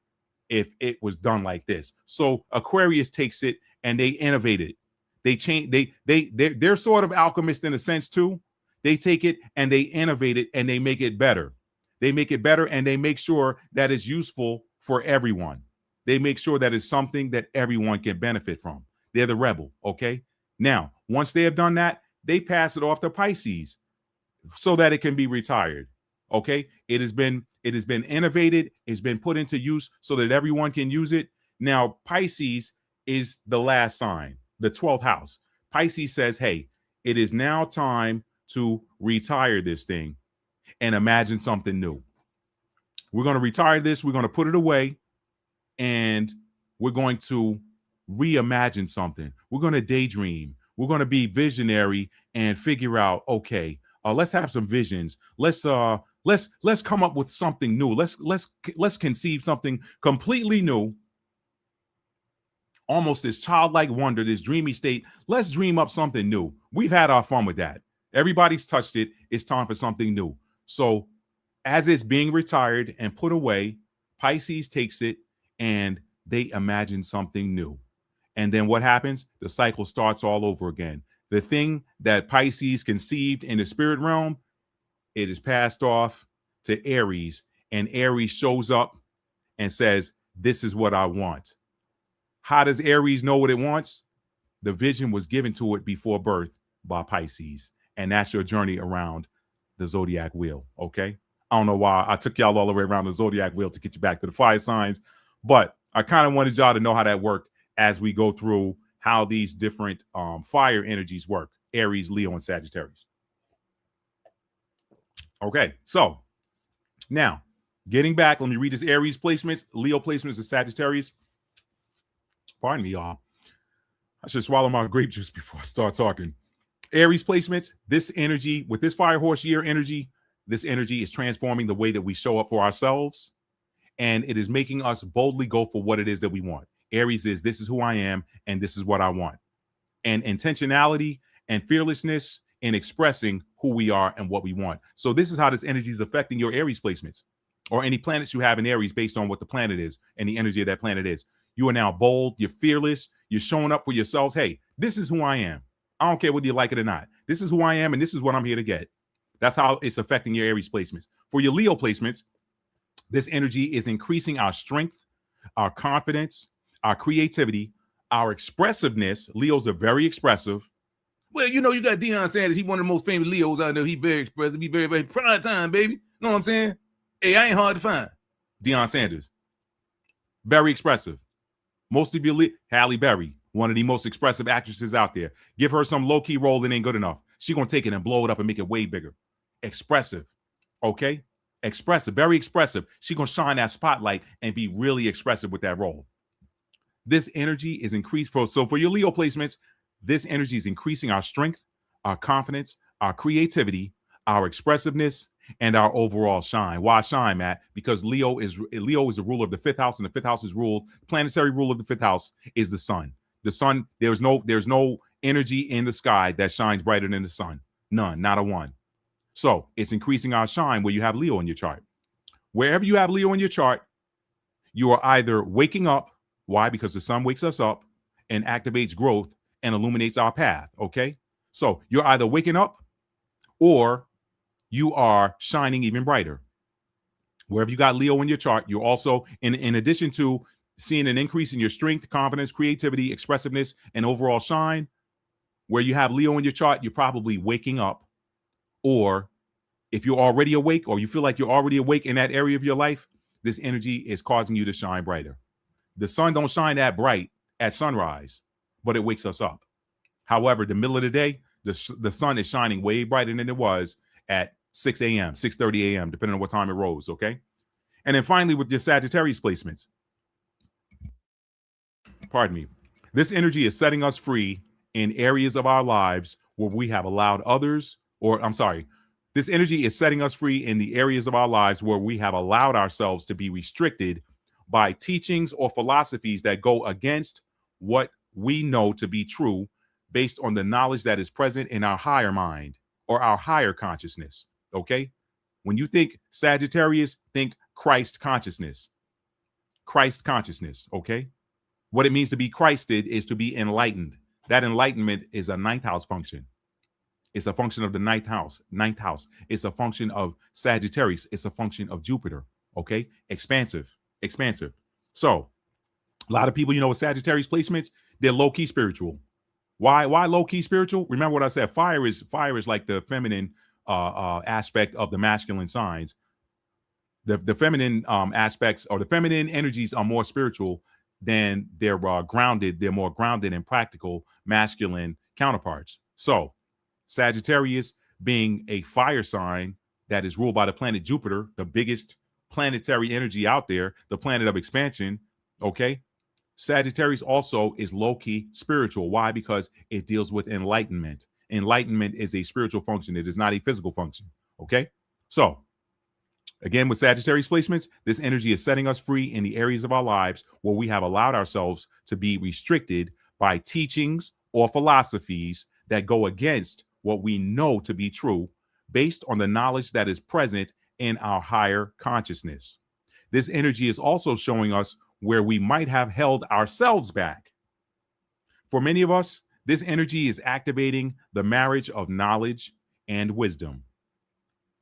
S1: if it was done like this. So Aquarius takes it and they innovate it. They change, they're sort of alchemists in a sense too. They take it and they innovate it and they make it better. They make it better and they make sure that it's useful for everyone. They make sure that it's something that everyone can benefit from. They're the rebel, okay? Now, once they have done that, they pass it off to Pisces so that it can be retired, okay? It has been innovated, it's been put into use so that everyone can use it. Now, Pisces is the last sign, the 12th house. Pisces says, hey, it is now time to retire this thing and imagine something new. We're going to retire this. We're going to put it away and we're going to reimagine something. We're going to daydream. We're going to be visionary and figure out, okay, let's have some visions. Let's come up with something new. Let's conceive something completely new. Almost this childlike wonder, this dreamy state. Let's dream up something new. We've had our fun with that. Everybody's touched it. It's time for something new. So as it's being retired and put away, Pisces takes it and they imagine something new. And then what happens? The cycle starts all over again. The thing that Pisces conceived in the spirit realm, it is passed off to Aries, and Aries shows up and says, this is what I want. How does Aries know what it wants? The vision was given to it before birth by Pisces. And that's your journey around the zodiac wheel, okay? I don't know why I took y'all all the way around the zodiac wheel to get you back to the fire signs, but I kind of wanted y'all to know how that worked as we go through how these different fire energies work. Aries, Leo, and Sagittarius. Okay, so now getting back, let me read this Aries placements, Leo placements, and Sagittarius. Pardon me, y'all. I should swallow my grape juice before I start talking. Aries placements, this energy, with this Firehorse year energy, this energy is transforming the way that we show up for ourselves, and it is making us boldly go for what it is that we want. Aries is, this is who I am, and this is what I want. And intentionality and fearlessness in expressing who we are and what we want. So this is how this energy is affecting your Aries placements or any planets you have in Aries based on what the planet is and the energy of that planet is. You are now bold, you're fearless, you're showing up for yourselves. Hey, this is who I am. I don't care whether you like it or not. This is who I am, and this is what I'm here to get. That's how it's affecting your Aries placements. For your Leo placements, this energy is increasing our strength, our confidence, our creativity, our expressiveness. Leos are very expressive. Well, you know, you got Deion Sanders. He's one of the most famous Leos out there. He's very expressive. He's very, very prime time, baby. You know what I'm saying? Hey, I ain't hard to find. Deion Sanders. Very expressive. Most of you, Halle Berry, one of the most expressive actresses out there. Give her some low-key role that ain't good enough. She's going to take it and blow it up and make it way bigger. Expressive. Okay? Expressive. Very expressive. She's going to shine that spotlight and be really expressive with that role. This energy is increased. So for your Leo placements, this energy is increasing our strength, our confidence, our creativity, our expressiveness, and our overall shine. Why shine, Matt? Because Leo is a ruler of the fifth house, and the fifth house is ruled. Planetary rule of the fifth house is the sun. The sun, there's no energy in the sky that shines brighter than the sun. None, not a one. So it's increasing our shine where you have Leo in your chart. Wherever you have Leo in your chart, you are either waking up. Why? Because the sun wakes us up and activates growth and illuminates our path. Okay. So you're either waking up or you are shining even brighter. Wherever you got Leo in your chart, you're also, in addition to seeing an increase in your strength, confidence, creativity, expressiveness, and overall shine, where you have Leo in your chart, you're probably waking up. Or if you're already awake or you feel like you're already awake in that area of your life, this energy is causing you to shine brighter. The sun don't shine that bright at sunrise, but it wakes us up. However, the middle of the day, the sun is shining way brighter than it was at 6 a.m., 6:30 a.m., depending on what time it rose, okay? And then finally, with your Sagittarius placements, pardon me, this energy is setting us free in areas of our lives where we have allowed others, or I'm sorry, this energy is setting us free in the areas of our lives where we have allowed ourselves to be restricted by teachings or philosophies that go against what we know to be true based on the knowledge that is present in our higher mind or our higher consciousness. Okay? When you think Sagittarius, think Christ consciousness. Christ consciousness. Okay? What it means to be Christed is to be enlightened. That enlightenment is a ninth house function. It's a function of the ninth house. Ninth house. It's a function of Sagittarius. It's a function of Jupiter. Okay? Expansive. Expansive. So, a lot of people, with Sagittarius placements, they're low-key spiritual. Why low-key spiritual? Remember what I said. Fire is like the feminine aspect of the masculine signs. The feminine aspects or the feminine energies are more spiritual than their grounded. They're more grounded and practical masculine counterparts. So Sagittarius being a fire sign that is ruled by the planet Jupiter, the biggest planetary energy out there, the planet of expansion. Okay. Sagittarius also is low-key spiritual. Why? Because it deals with enlightenment. Enlightenment is a spiritual function. It is not a physical function. Okay. So again, with Sagittarius placements, this energy is setting us free in the areas of our lives where we have allowed ourselves to be restricted by teachings or philosophies that go against what we know to be true based on the knowledge that is present in our higher consciousness. This energy is also showing us where we might have held ourselves back. For many of us, this energy is activating the marriage of knowledge and wisdom.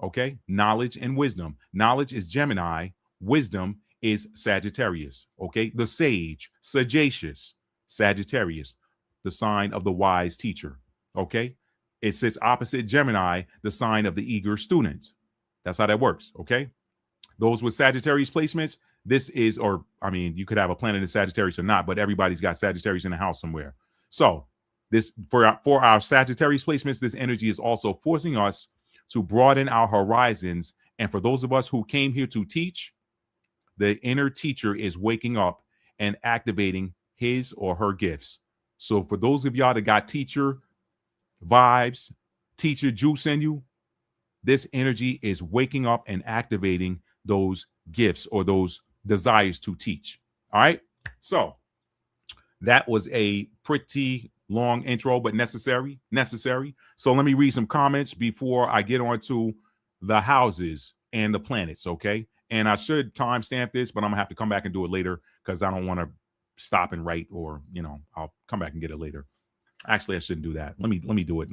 S1: Okay, knowledge and wisdom. Knowledge is Gemini, wisdom is Sagittarius. Okay, the sage, sagacious, Sagittarius, the sign of the wise teacher. Okay, it sits opposite Gemini, the sign of the eager student. That's how that works. Okay, those with Sagittarius placements, this is, or I mean, you could have a planet in Sagittarius or not, but everybody's got Sagittarius in the house somewhere. So this for our Sagittarius placements, this energy is also forcing us to broaden our horizons. And for those of us who came here to teach, the inner teacher is waking up and activating his or her gifts. So for those of y'all that got teacher vibes, teacher juice in you, this energy is waking up and activating those gifts or those desires to teach. All right. So that was a pretty long intro, but necessary. So let me read some comments before I get on to the houses and the planets. Okay. And I should timestamp this, but I'm gonna have to come back and do it later because I don't want to stop and write, or I'll come back and get it later. Actually, I shouldn't do that. Let me do it.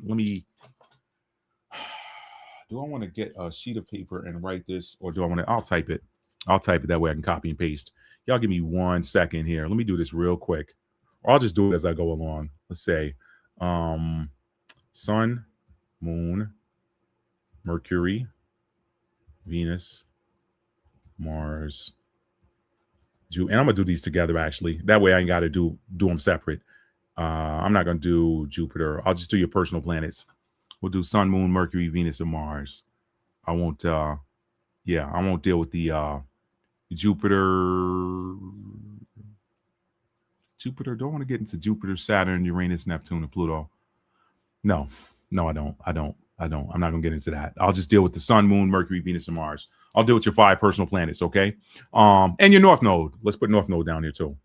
S1: Do I want to get a sheet of paper and write this, or do I want to? I'll type it. That way I can copy and paste. Y'all give me 1 second here. Let me do this real quick. Or I'll just do it as I go along. Let's say Sun, Moon, Mercury, Venus, Mars, and I'm gonna do these together actually. That way I ain't got to do them separate. I'm not gonna do Jupiter. I'll just do your personal planets. We'll do Sun, Moon, Mercury, Venus, and Mars. I won't I won't deal with the Jupiter. Don't want to get into Jupiter, Saturn, Uranus, Neptune, and Pluto. No, I don't. I'm not gonna get into that. I'll just deal with the Sun, Moon, Mercury, Venus, and Mars. I'll deal with your 5 personal planets, okay? And your North Node. Let's put North Node down here too.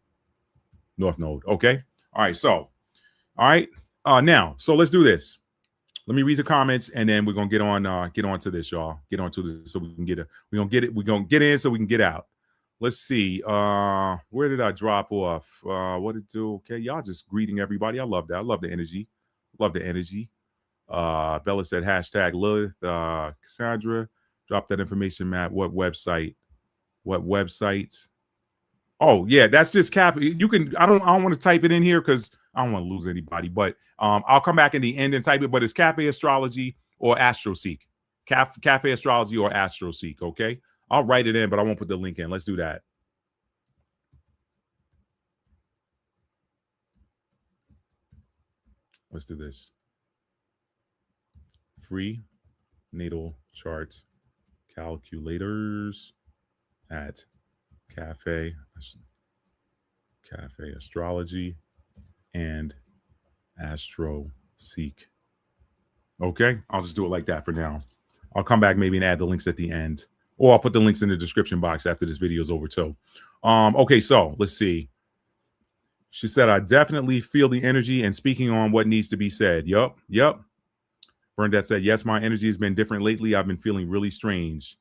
S1: North Node, okay? All right, so, all right. Now, so let's do this. Let me read the comments, and then we're gonna get on to this, y'all. Get on to this so we can get it. We're gonna get in so we can get out. Let's see. Where did I drop off? What did it do? Okay, y'all just greeting everybody. I love that. I love the energy. Bella said hashtag Lilith. Cassandra, drop that information, Matt. What website? Oh, yeah, that's just cafe. You can, I don't want to type it in here because I don't want to lose anybody, but I'll come back in the end and type it, but it's Cafe Astrology or AstroSeek. Cafe Astrology or AstroSeek, okay? I'll write it in, but I won't put the link in. Let's do that. Let's do this. Free natal charts calculators at Cafe Cafe Astrology and Astro Seek. Okay, I'll just do it like that for now. I'll come back maybe and add the links at the end, or I'll put the links in the description box after this video is over too. Okay, so let's see. She said, I definitely feel the energy and speaking on what needs to be said. Yup. Bernadette said, yes, my energy has been different lately. I've been feeling really strange.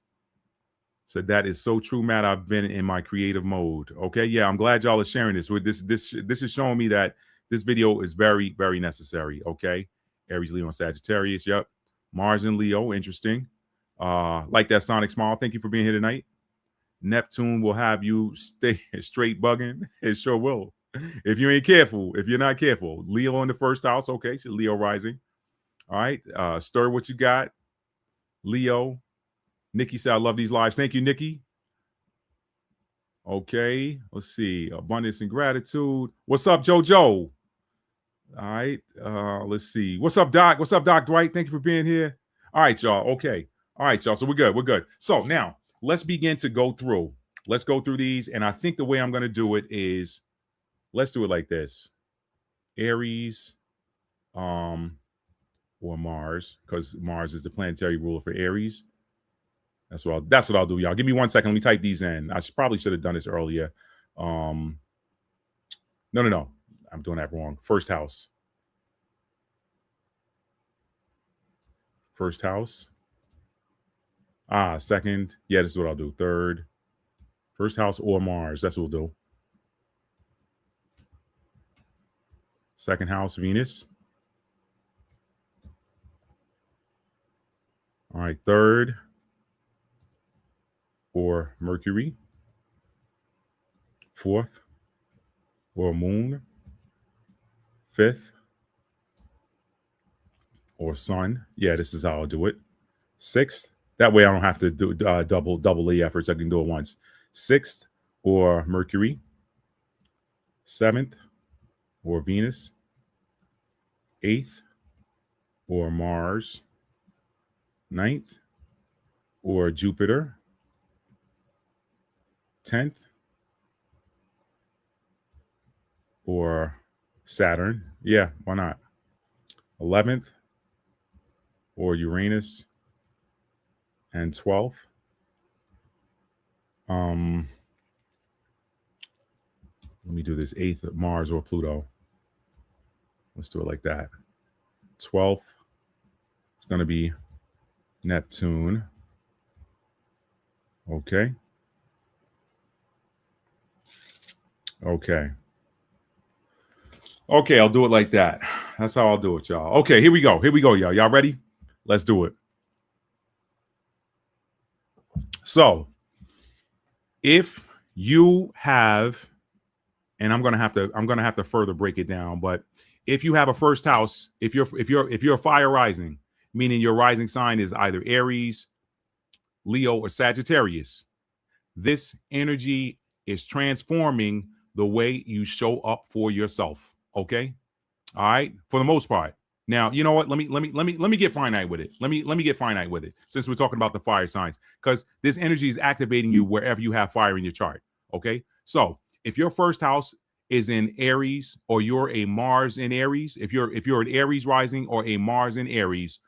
S1: Said, that is so true, Matt. I've been in my creative mode. Okay, yeah, I'm glad y'all are sharing this. With this is showing me that this video is very, very necessary. Okay, Aries, Leo, and Sagittarius. Yep, Mars and Leo. Interesting. Like that sonic smile. Thank you for being here tonight. Neptune will have you stay straight bugging. It sure will. If you ain't careful, if you're not careful. Leo in the first house. Okay, so Leo rising. All right, stir what you got. Leo. Nikki said, I love these lives. Thank you, Nikki. Okay, let's see. Abundance and gratitude. What's up, JoJo? All right, let's see. What's up, Doc? What's up, Doc Dwight? Thank you for being here. All right, y'all. Okay. All right, y'all. So we're good. We're good. So now let's begin to go through. Let's go through these. And I think the way I'm going to do it is, let's do it like this. Aries, or Mars, because Mars is the planetary ruler for Aries. That's what I'll do, y'all. Give me 1 second. Let me type these in. I probably should have done this earlier. No. I'm doing that wrong. First house. First house. Second. Yeah, this is what I'll do. Third. First house or Mars. That's what we'll do. Second house, Venus. All right. Third or Mercury. Fourth or Moon. Fifth or Sun. Yeah, this is how I'll do it. Sixth. That way I don't have to do double the efforts. I can do it once. Sixth or Mercury. Seventh or Venus. Eighth or Mars. Ninth or Jupiter. 10th or Saturn. Yeah, why not? 11th or Uranus. And 12th. Let me do this. 8th, Mars or Pluto. Let's do it like that. 12th. It's going to be Neptune. Okay. Okay, I'll do it like that. That's how I'll do it, y'all. Okay, here we go, y'all. Y'all ready? Let's do it. So, if you have, and I'm gonna have to further break it down, but if you have a first house, if you're a fire rising, meaning your rising sign is either Aries, Leo, or Sagittarius, this energy is transforming the way you show up for yourself. Okay. All right. For the most part. Now, you know what? Let me get finite with it. Let me get finite with it, since we're talking about the fire signs, because this energy is activating you wherever you have fire in your chart. Okay. So if your first house is in Aries, or you're a Mars in Aries, if you're an Aries rising or a Mars in Aries,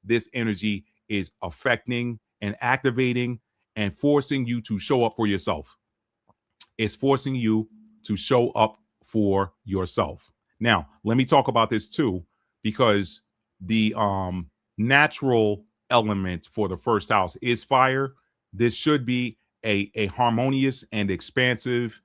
S1: this energy is affecting and activating and forcing you to show up for yourself. It's forcing you to show up for yourself. Now, let me talk about this too, because the natural element for the first house is fire. This should be a harmonious and expansive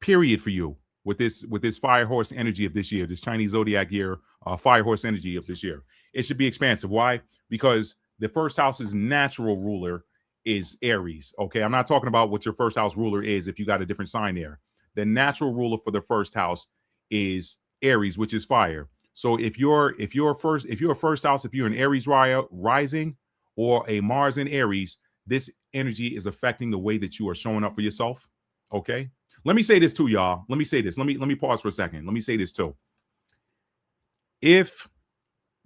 S1: period for you with this Firehorse energy of this year, this Chinese Zodiac year, Firehorse energy of this year. It should be expansive. Why? Because the first house's natural ruler is Aries. Okay, I'm not talking about what your first house ruler is if you got a different sign there. The natural ruler for the first house is Aries, which is fire. So if you're a first house, if you're an Aries rising or a Mars in Aries, this energy is affecting the way that you are showing up for yourself. Okay. Let me say this too, y'all. Let me say this. Let me pause for a second. Let me say this too. If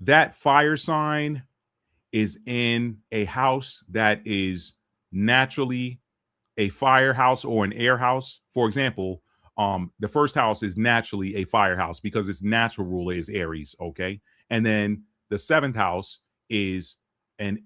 S1: that fire sign is in a house that is naturally a fire house or an air house, for example, The first house is naturally a fire house because its natural ruler is Aries. Okay. And then the seventh house is an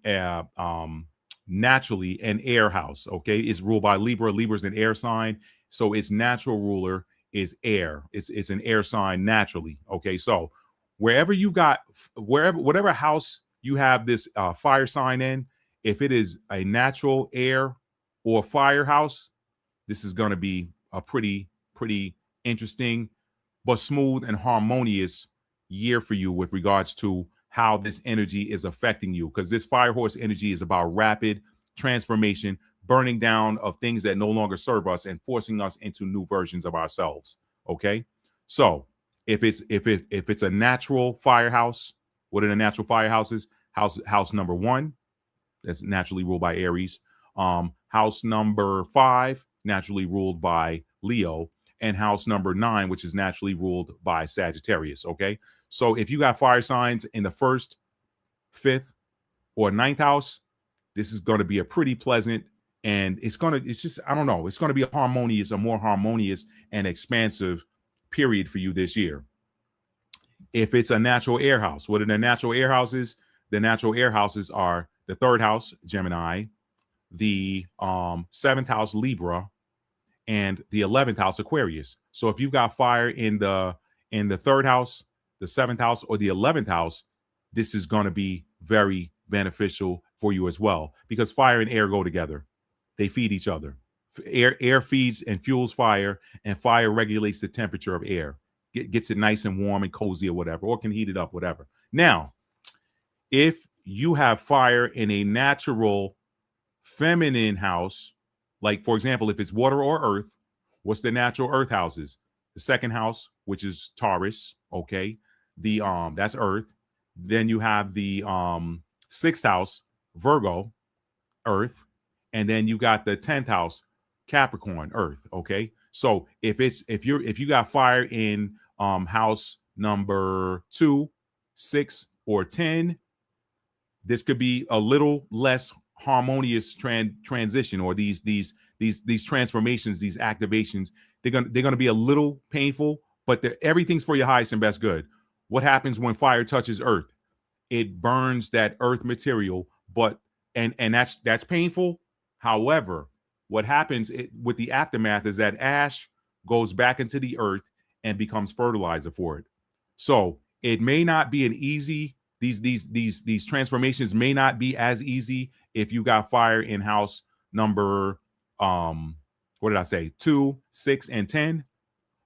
S1: naturally an air house. Okay. It's ruled by Libra. Libra is an air sign. So its natural ruler is air. It's an air sign naturally. Okay. So wherever you got, whatever house you have this fire sign in, if it is a natural air or fire house, this is going to be a pretty interesting but smooth and harmonious year for you with regards to how this energy is affecting you, because this Firehorse energy is about rapid transformation, burning down of things that no longer serve us and forcing us into new versions of ourselves. Okay, so if it's a natural firehouse, what are the natural firehouses? House number 1, that's naturally ruled by Aries. House number 5, naturally ruled by Leo, and house number 9, which is naturally ruled by Sagittarius. Okay, so if you got fire signs in the 1st, 5th, or 9th house, this is going to be a pretty pleasant, and it's just, I don't know, it's going to be a more harmonious and expansive period for you this year. If it's a natural air house, what are the natural air houses? The natural air houses are the 3rd house, Gemini, the 7th house, Libra, and the 11th house, Aquarius. So if you've got fire in the 3rd house, the 7th house, or the 11th house, this is going to be very beneficial for you as well, because fire and air go together. They feed each other. Air feeds and fuels fire, and fire regulates the temperature of air. Gets it nice and warm and cozy or whatever, or can heat it up, whatever. Now, if you have fire in a natural feminine house, like for example, if it's water or earth, what's the natural earth houses? The 2nd house, which is Taurus, okay, that's earth. Then you have the 6th house, Virgo, earth, and then you got the 10th house, Capricorn, earth. Okay, so if you got fire in house number 2, 6, or 10, this could be a little less harmonious transition, or these transformations, these activations. They're gonna be a little painful, but everything's for your highest and best good. What happens when fire touches earth? It burns that earth material, but and that's painful. However, what happens with the aftermath is that ash goes back into the earth and becomes fertilizer for it. So it may not be an easy, these transformations may not be as easy if you got fire in house number what did I say, 2, 6, and 10,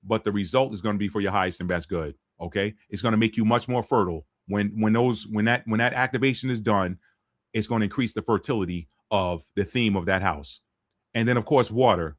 S1: but the result is going to be for your highest and best good. Okay, it's going to make you much more fertile. When that activation is done, it's going to increase the fertility of the theme of that house. And then of course water.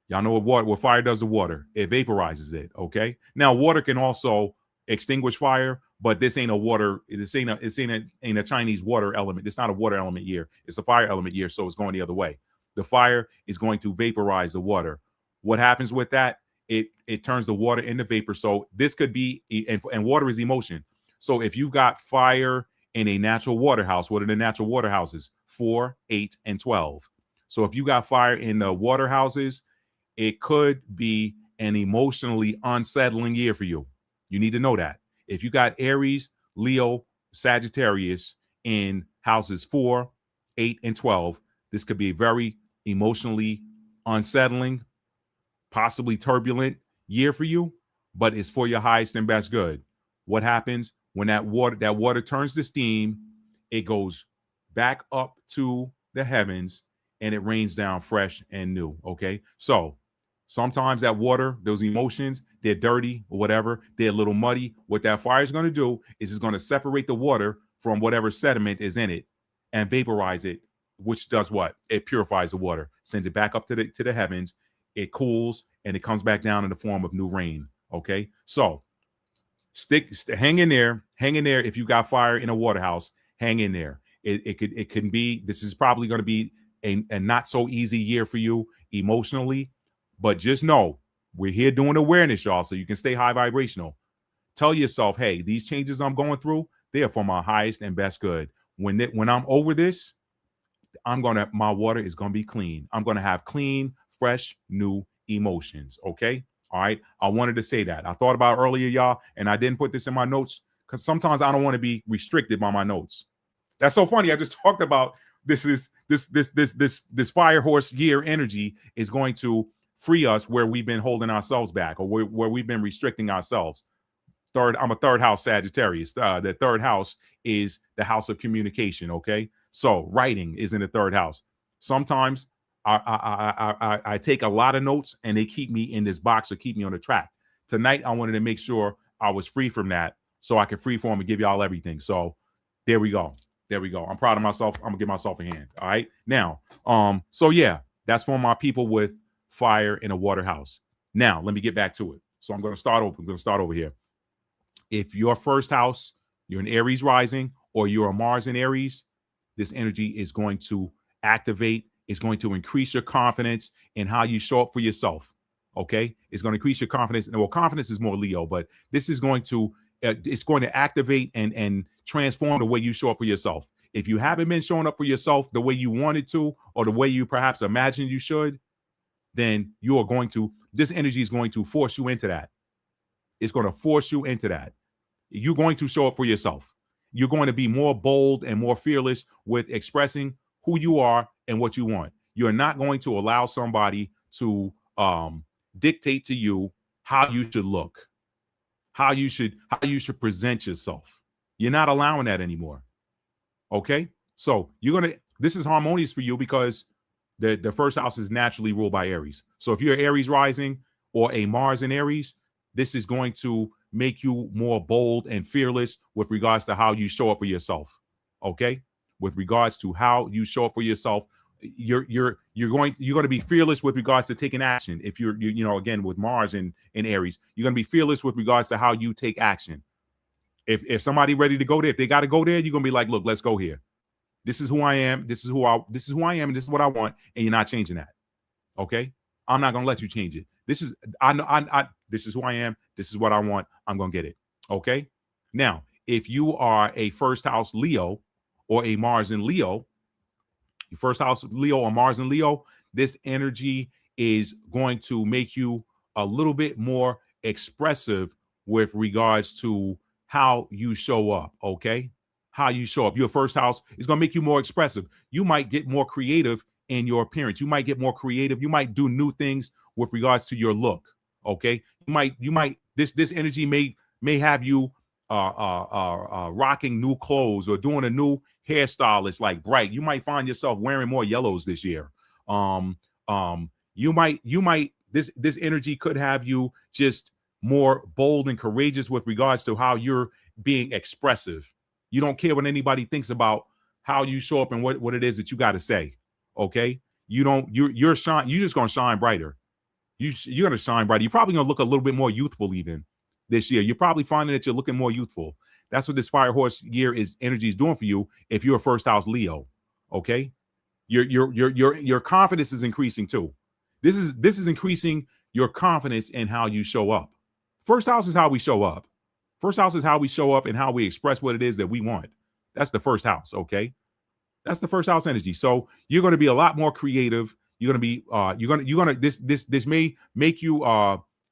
S1: Y'all know what fire does to water. It vaporizes it. Okay, now water can also extinguish fire, but this ain't a water. This ain't a Chinese water element. It's not a water element year. It's a fire element year, so it's going the other way. The fire is going to vaporize the water. What happens with that? It turns the water into vapor. So this could be, and water is emotion. So if you got fire in a natural water house, what are the natural water houses? 4, 8, and 12. So if you got fire in the water houses, it could be an emotionally unsettling year for you. You need to know that. If you got Aries, Leo, Sagittarius in houses 4, 8, and 12, this could be a very emotionally unsettling, possibly turbulent year for you, but it's for your highest and best good. What happens when that water turns to steam? It goes back up to the heavens and it rains down fresh and new. Okay, so sometimes that water, those emotions, they're dirty or whatever, they're a little muddy. What that fire is going to do is it's going to separate the water from whatever sediment is in it and vaporize it, which does what? It purifies the water, sends it back up to the heavens. It cools and it comes back down in the form of new rain. Okay, so hang in there. If you got fire in a water house, hang in there. It can be. This is probably going to be a not so easy year for you emotionally, but just know we're here doing awareness, y'all, so you can stay high vibrational. Tell yourself, hey, these changes I'm going through, they are for my highest and best good. When I'm over this, my water is gonna be clean. I'm gonna have clean, fresh, new emotions. Okay. All right. I wanted to say that. I thought about it earlier, y'all, and I didn't put this in my notes because sometimes I don't want to be restricted by my notes. That's so funny. I just talked about this Firehorse year energy is going to free us where we've been holding ourselves back or where we've been restricting ourselves. I'm a third house Sagittarius. The third house is the house of communication. Okay, so writing is in the third house. Sometimes I take a lot of notes and they keep me in this box or keep me on the track. Tonight I wanted to make sure I was free from that so I can freeform and give y'all everything. So there we go. There we go. I'm proud of myself. I'm gonna give myself a hand. All right. Now, so yeah, that's for my people with fire in a water house. Now, let me get back to it. So I'm gonna start over here. If your first house, you're an Aries rising, or you're a Mars in Aries, this energy is going to activate. It's going to increase your confidence in how you show up for yourself. Okay, it's going to increase your confidence. Well, confidence is more Leo, but this is going to it's going to activate and transform the way you show up for yourself. If you haven't been showing up for yourself the way you wanted to, or the way you perhaps imagined you should, then you are going to. This energy is going to force you into that. It's going to force you into that. You're going to show up for yourself. You're going to be more bold and more fearless with expressing who you are and what you want. You're not going to allow somebody to dictate to you how you should look, how you should present yourself. You're not allowing that anymore. Okay? So this is harmonious for you because the first house is naturally ruled by Aries. So if you're Aries rising or a Mars in Aries, this is going to make you more bold and fearless with regards to how you show up for yourself. Okay? With regards to how you show up for yourself, you're going to be fearless with regards to taking action. If you're again with Mars in Aries, you're going to be fearless with regards to how you take action. If somebody ready to go there, if they got to go there, you're going to be like, look, let's go here. This is who I am. This is who I am, and this is what I want, and you're not changing that. Okay? I'm not going to let you change it. This is this is who I am. This is what I want. I'm going to get it. Okay? Now, if you are a first house Leo or a Mars in Leo, your first house Leo or Mars in Leo, this energy is going to make you a little bit more expressive with regards to how you show up. Okay? How you show up. Your first house is going to make you more expressive. You might get more creative in your appearance. You might get more creative. You might do new things with regards to your look. Okay. You might this energy may have you rocking new clothes or doing a new hairstyle. It's like bright. You might find yourself wearing more yellows this year. You might this energy could have you just more bold and courageous with regards to how you're being expressive. You don't care what anybody thinks about how you show up and what it is that you got to say. Okay. You're just going to shine brighter. You're going to shine brighter. You're probably going to look a little bit more youthful even this year. You're probably finding that you're looking more youthful. That's what this Firehorse year energy is doing for you. If you're a first house Leo, okay, your confidence is increasing too. This is increasing your confidence in how you show up. First house is how we show up. First house is how we show up and how we express what it is that we want. That's the first house, okay? That's the first house energy. So you're going to be a lot more creative. You're going to be this may make you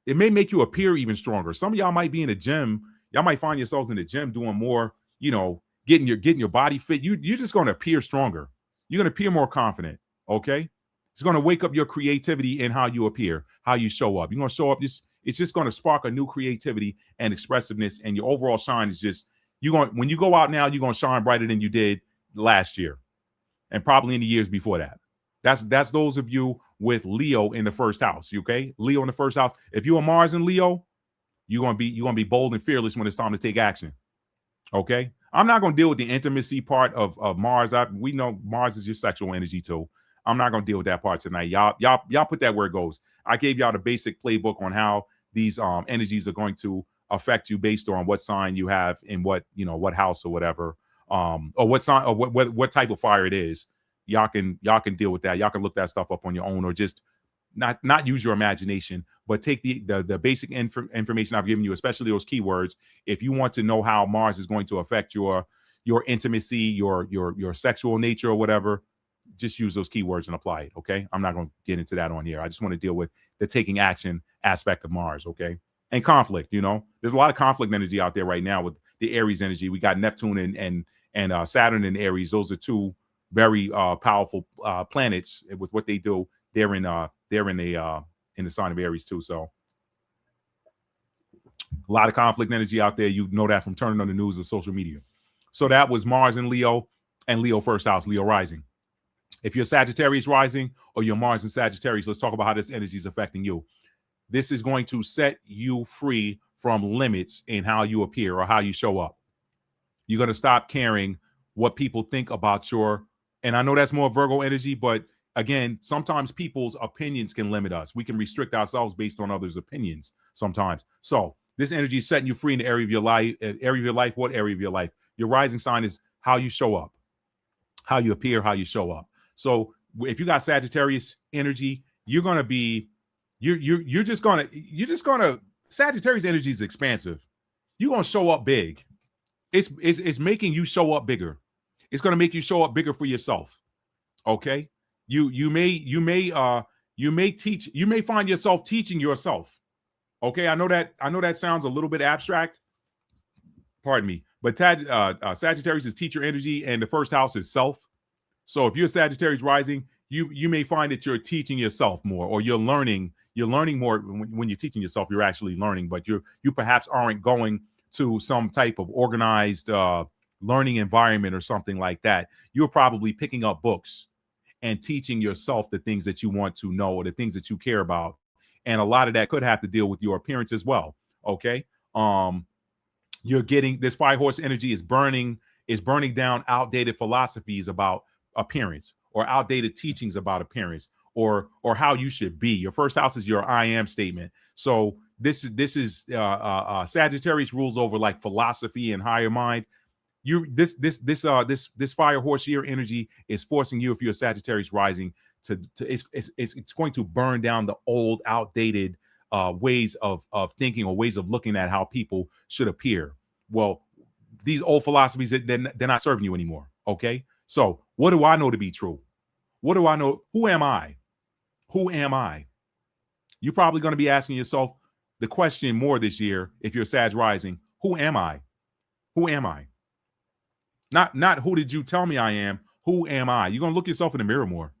S1: it may make you appear even stronger. Some of y'all might be in the gym. Y'all might find yourselves in the gym doing more, getting your body fit. You're just going to appear stronger. You're going to appear more confident, okay? It's going to wake up your creativity in how you appear, how you show up. You're going to show up it's just going to spark a new creativity and expressiveness, and your overall shine is just when you go out now, you're going to shine brighter than you did last year and probably in the years before that. That's those of you with Leo in the first house. Okay, Leo in the first house. If you're a Mars in Leo, you're gonna be bold and fearless when it's time to take action. Okay, I'm not gonna deal with the intimacy part of Mars. We know Mars is your sexual energy too. I'm not gonna deal with that part tonight. Y'all put that where it goes. I gave y'all the basic playbook on how these energies are going to affect you based on what sign you have in what house or whatever, or what sign or what type of fire it is. Y'all can deal with that. Y'all can look that stuff up on your own, or just not use your imagination, but take the basic information I've given you, especially those keywords. If you want to know how Mars is going to affect your intimacy, your sexual nature or whatever, just use those keywords and apply it. Okay, I'm not going to get into that on here. I just want to deal with the taking action aspect of Mars. Okay, and conflict. There's a lot of conflict energy out there right now with the Aries energy. We got Neptune and Saturn in Aries. Those are two very powerful planets with what they do. They're in the sign of Aries too. So a lot of conflict energy out there. You know that from turning on the news and social media. So that was Mars and Leo first house, Leo rising. If you're Sagittarius rising or you're Mars and Sagittarius, let's talk about how this energy is affecting you. This is going to set you free from limits in how you appear or how you show up. You're going to stop caring what people think about and I know that's more Virgo energy, but again, sometimes people's opinions can limit us. We can restrict ourselves based on others' opinions sometimes. So this energy is setting you free in the area of your life. What area of your life? Your rising sign is how you show up, how you appear, how you show up. So if you got Sagittarius energy, you're going to be, you're just going to, Sagittarius energy is expansive. You're going to show up big. It's making you show up bigger. It's going to make you show up bigger for yourself. Okay. You may find yourself teaching yourself. Okay. I know that sounds a little bit abstract. Pardon me. But Sagittarius is teacher energy and the first house is self. So if you're Sagittarius rising, you may find that you're teaching yourself more, or you're learning more. When you're teaching yourself, you're actually learning, but you perhaps aren't going to some type of organized learning environment or something like that. You're probably picking up books and teaching yourself the things that you want to know or the things that you care about. And a lot of that could have to deal with your appearance as well. Okay. You're getting this Firehorse energy is burning down outdated philosophies about appearance or outdated teachings about appearance or how you should be. Your first house is your I am statement. So this is Sagittarius rules over like philosophy and higher mind. This Firehorse year energy is forcing you, if you're a Sagittarius rising, it's going to burn down the old outdated ways of thinking or ways of looking at how people should appear. Well, these old philosophies, they're not serving you anymore. Okay. So what do I know to be true? What do I know? Who am I? Who am I? You're probably going to be asking yourself the question more this year. If you're Sag rising, who am I? Who am I? Not who did you tell me I am? Who am I? You're going to look yourself in the mirror more.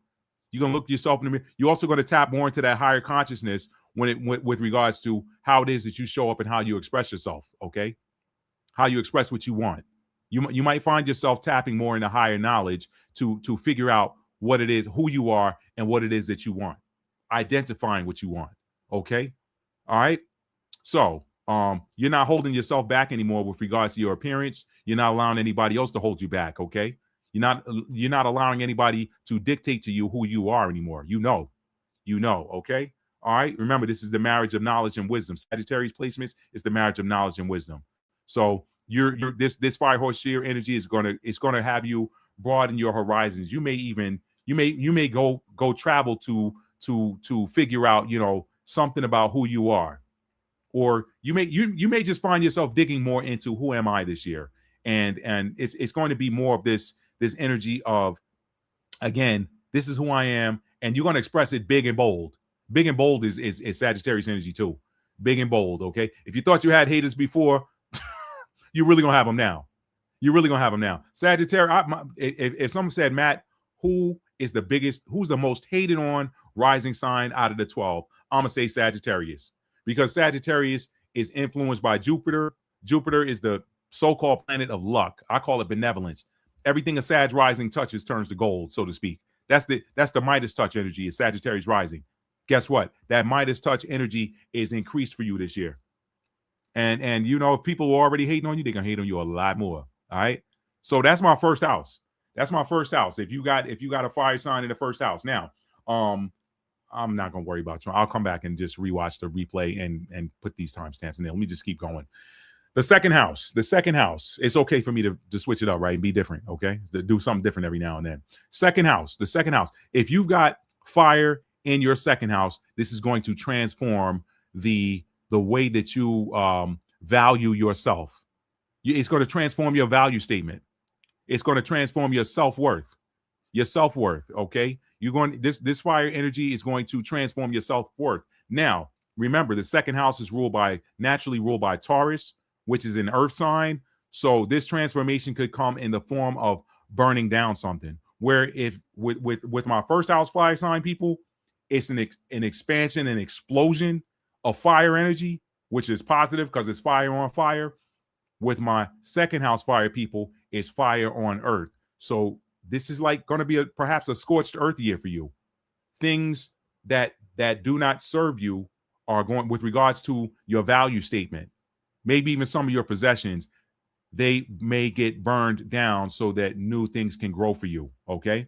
S1: You're going to look yourself in the mirror. You're also going to tap more into that higher consciousness with regards to how it is that you show up and how you express yourself. Okay. How you express what you want. You might find yourself tapping more into higher knowledge to figure out what it is, who you are, and what it is that you want. Identifying what you want. Okay. All right. So you're not holding yourself back anymore with regards to your appearance. You're not allowing anybody else to hold you back. Okay. You're not allowing anybody to dictate to you who you are anymore. You know. Okay. All right. Remember, this is the marriage of knowledge and wisdom. Sagittarius placements is the marriage of knowledge and wisdom. So this Firehorse year energy is gonna have you broaden your horizons. You may go travel to figure out something about who you are, or you may just find yourself digging more into who am I this year, and it's going to be more of this energy of, again, this is who I am, and you're going to express it big and bold. Big and bold is Sagittarius energy too. Big and bold. Okay, if you thought you had haters before, you're really gonna have them now. You're really gonna have them now. Sagittarius. If someone said, Matt, who's the most hated on rising sign out of the 12? I'm gonna say Sagittarius, because Sagittarius is influenced by Jupiter. Jupiter is the so-called planet of luck. I call it benevolence. Everything a Sag rising touches turns to gold, so to speak. That's the Midas touch energy, is Sagittarius rising. Guess what? That Midas touch energy is increased for you this year. And if people were already hating on you, they're gonna hate on you a lot more. All right. So that's my first house. That's my first house. If you got a fire sign in the first house. Now, I'm not gonna worry about you. I'll come back and just rewatch the replay and put these timestamps in there. Let me just keep going. The second house. It's okay for me to switch it up, right? And be different. Okay. To do something different every now and then. The second house. If you've got fire in your second house, this is going to transform the way that you value yourself. It's going to transform your value statement. It's going to transform your self-worth. your self-worth. Okay, you're going, this fire energy is going to transform your self-worth. Now remember, the second house is naturally ruled by Taurus, which is an earth sign. So this transformation could come in the form of burning down something. Where if with my first house fire sign people, it's an expansion, an explosion of fire energy, which is positive because it's fire on fire. With my second house fire people, it's fire on earth. So this is like going to be perhaps a scorched earth year for you. Things that do not serve you are going, with regards to your value statement, maybe even some of your possessions, they may get burned down so that new things can grow for you. Okay,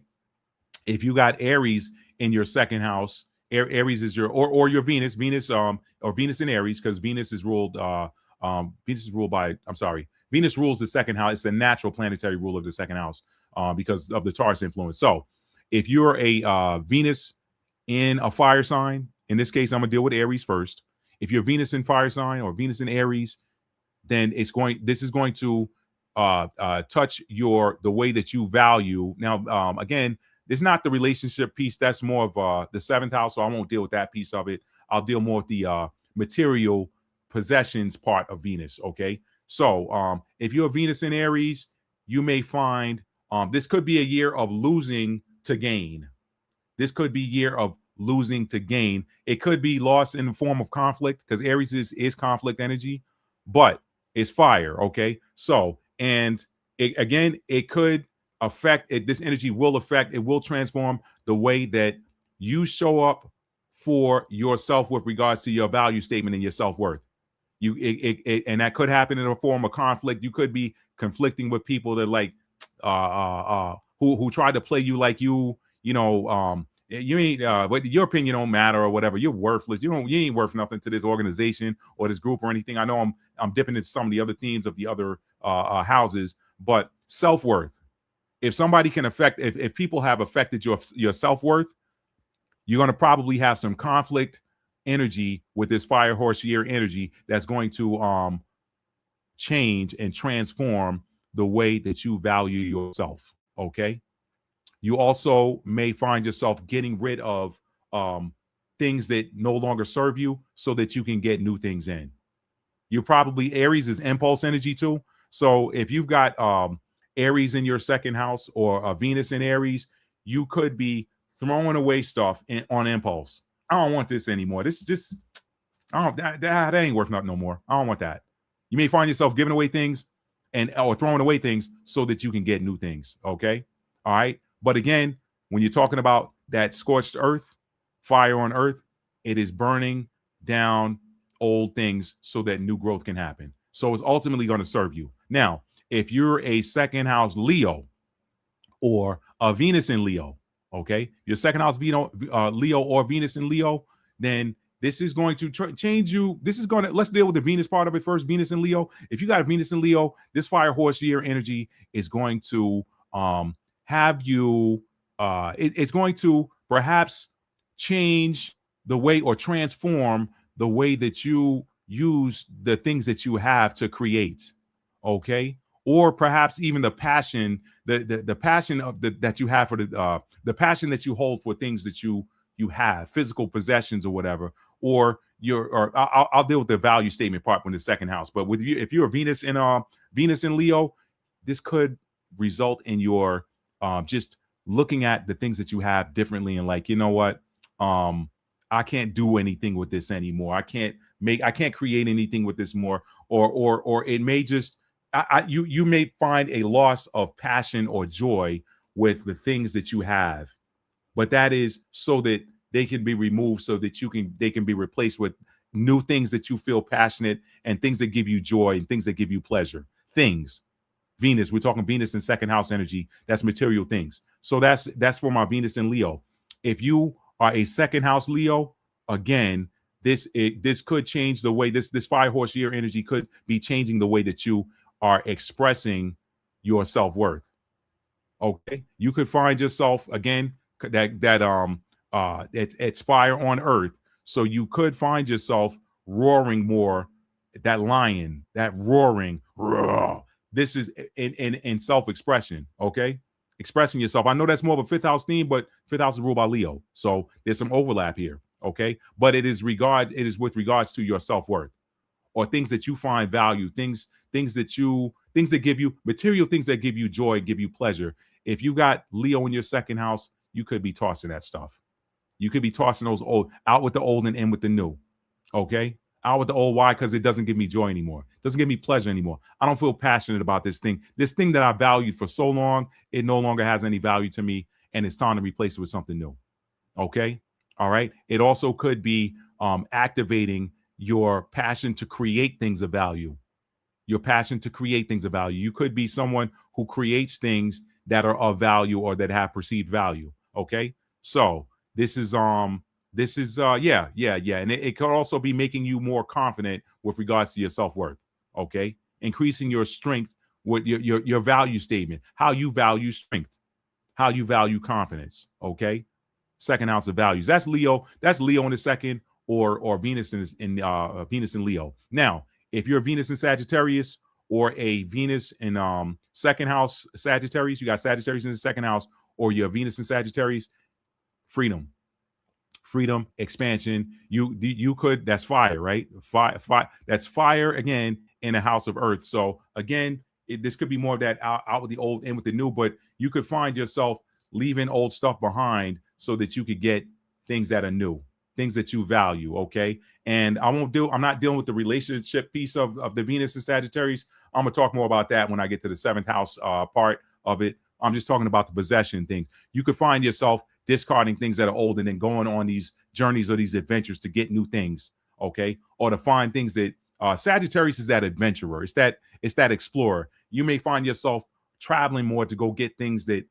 S1: if you got Aries in your second house, Aries is your or your Venus or Venus in Aries, because Venus is ruled by, I'm sorry, Venus rules the second house. It's a natural planetary rule of the second house because of the Taurus influence. So if you're a Venus in a fire sign, in this case, I'm gonna deal with Aries first. If you're Venus in fire sign or Venus in Aries, then this is going to touch the way that you value. Now, again, it's not the relationship piece. That's more of the seventh house, so I won't deal with that piece of it. I'll deal more with the material possessions part of Venus. Okay, so if you're Venus in Aries, you may find this could be a year of losing to gain. This could be a year of losing to gain. It could be lost in the form of conflict, because Aries is conflict energy, but it's fire. Okay, so and it could affect it. This energy will affect, it will transform the way that you show up for yourself with regards to your value statement and your self-worth. And that could happen in a form of conflict. You could be conflicting with people that like who try to play you like you ain't but your opinion don't matter or whatever. You're worthless. You ain't worth nothing to this organization or this group or anything. I know I'm dipping into some of the other themes of the other houses, but self-worth. If somebody can affect, if people have affected your self-worth, you're going to probably have some conflict energy with this Firehorse year energy that's going to change and transform the way that you value yourself. Okay. You also may find yourself getting rid of things that no longer serve you so that you can get new things in. You probably, Aries is impulse energy too. So if you've got Aries in your second house or Venus in Aries, you could be throwing away stuff on impulse. I don't want this anymore. This is just, that ain't worth nothing no more. I don't want that. You may find yourself giving away things or throwing away things so that you can get new things. Okay. All right. But again, when you're talking about that scorched earth, fire on earth, it is burning down old things so that new growth can happen. So it's ultimately going to serve you. Now, if you're a second house Leo or a Venus in Leo, okay, your second house Leo or Venus in Leo, then this is going to change you. This is going to, let's deal with the Venus part of it first. Venus in Leo. If you got a Venus in Leo, this Firehorse year energy is going to have you, it's going to perhaps change the way or transform the way that you use the things that you have to create. Okay. Or perhaps even the passion, the passion of that you have for the passion that you hold for things that you have, physical possessions or whatever, or I'll deal with the value statement part when the second house. But with you, if you're a Venus in Leo, this could result in your just looking at the things that you have differently and like, you know what, I can't do anything with this anymore. I can't create anything with this more, or it may just you may find a loss of passion or joy with the things that you have, but that is so that they can be removed so that they can be replaced with new things that you feel passionate and things that give you joy and things that give you pleasure. Things. Venus, we're talking Venus in second house energy. That's material things. So that's for my Venus in Leo. If you are a second house Leo, again, this could change the way this Firehorse year energy could be changing the way that you are expressing your self-worth. Okay, you could find yourself again it's fire on earth, so you could find yourself roaring more, that lion, that roaring roar. This is in self-expression. Okay, expressing yourself. I know that's more of a fifth house theme, but fifth house is ruled by Leo. So there's some overlap here. Okay. But it is with regards to your self-worth or things that you find value, things that give you material things that give you joy, give you pleasure. If you got Leo in your second house, you could be tossing that stuff. You could be tossing those old out with the old and in with the new. Okay. Out with the old. Why? Because it doesn't give me joy anymore. It doesn't give me pleasure anymore. I don't feel passionate about this thing. This thing that I valued for so long, it no longer has any value to me. And it's time to replace it with something new. Okay. All right. It also could be activating your passion to create things of value. Your passion to create things of value. You could be someone who creates things that are of value or that have perceived value. Okay. So this is and it could also be making you more confident with regards to your self-worth. Okay. Increasing your strength with your value statement, how you value strength, how you value confidence. Okay. Second house of values. That's Leo. That's Leo in the second, or Venus in Venus in Leo. Now, if you're a Venus in Sagittarius or a Venus in second house Sagittarius, you got Sagittarius in the second house, or you're a Venus in Sagittarius, freedom, expansion. You could, that's fire, right? Fire, that's fire again in a house of earth. So again, this could be more of that out with the old, in with the new, but you could find yourself leaving old stuff behind so that you could get things that are new, things that you value. Okay. And I'm not dealing with the relationship piece of the Venus and Sagittarius. I'm going to talk more about that when I get to the seventh house part of it. I'm just talking about the possession things. You could find yourself discarding things that are old and then going on these journeys or these adventures to get new things. Okay. Or to find things that Sagittarius is that adventurer. It's that explorer. You may find yourself traveling more to go get things that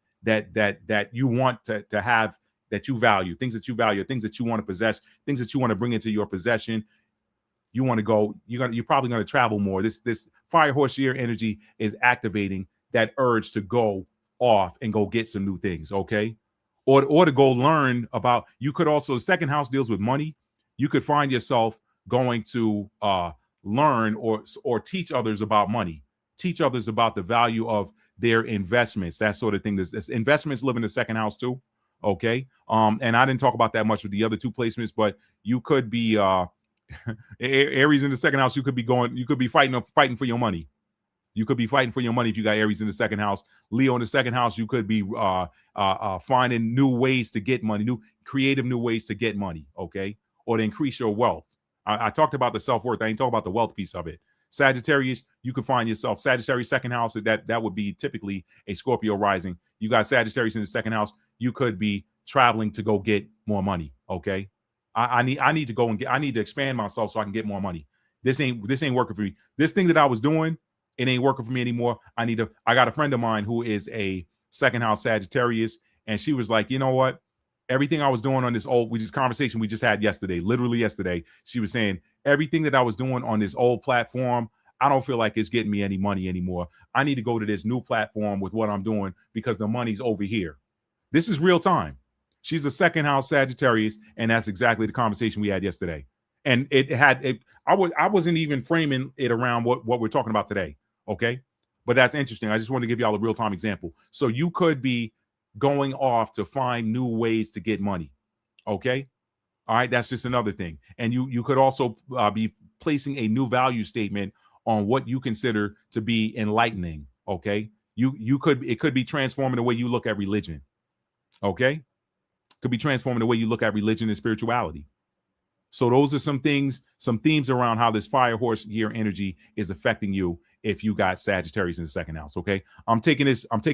S1: you want to have, that you value, things that you value, things that you want to possess, things that you want to bring into your possession. You want to go, you're probably going to travel more. This Firehorse year energy is activating that urge to go off and go get some new things. Okay. Or to go learn about, you could also, second house deals with money. You could find yourself going to learn or teach others about money, teach others about the value of their investments, that sort of thing. This investments live in the second house too. Okay. And I didn't talk about that much with the other two placements, but you could be Aries in the second house. You could be fighting for your money. You could be fighting for your money if you got Aries in the second house. Leo in the second house, you could be finding new ways to get money, creative new ways to get money, okay? Or to increase your wealth. I talked about the self-worth. I ain't talking about the wealth piece of it. Sagittarius, you can find yourself, Sagittarius second house, that would be typically a Scorpio rising. You got Sagittarius in the second house, you could be traveling to go get more money, okay? I need to go and I need to expand myself so I can get more money. This ain't working for me. This thing that I was doing, it ain't working for me anymore. I got a friend of mine who is a second house Sagittarius, and she was like, you know what? Everything I was doing on this conversation we just had yesterday, literally yesterday, she was saying, everything that I was doing on this old platform, I don't feel like it's getting me any money anymore. I need to go to this new platform with what I'm doing because the money's over here. This is real time. She's a second house Sagittarius, and that's exactly the conversation we had yesterday. And I wasn't even framing it around what we're talking about today. Okay. But that's interesting. I just want to give y'all a real time example. So you could be going off to find new ways to get money. Okay. All right. That's just another thing. And you could also be placing a new value statement on what you consider to be enlightening. Okay. It could be transforming the way you look at religion. Okay. Could be transforming the way you look at religion and spirituality. So those are some things, some themes around how this Firehorse year energy is affecting you if you got Sagittarius in the second house. Okay. I'm taking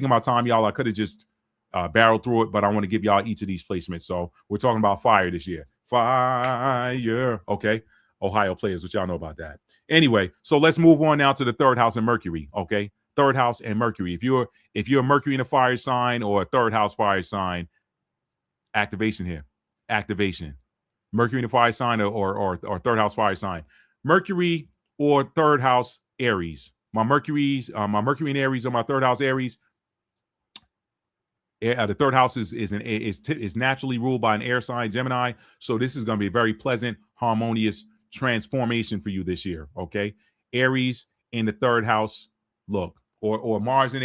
S1: my time, y'all. I could have just barreled through it, but I want to give y'all each of these placements. So we're talking about fire this year. Fire. Okay. Ohio players, which y'all know about that. Anyway, so let's move on now to the third house and Mercury. Okay. Third house and Mercury. If you're Mercury in a fire sign or a third house fire sign, activation here. Activation. Mercury in the fire sign or third house fire sign. Mercury or third house Aries. My Mercury in Aries or my third house Aries. The third house is naturally ruled by an air sign, Gemini. So this is going to be a very pleasant, harmonious transformation for you this year. Okay, Aries in the third house. Look, or Mars in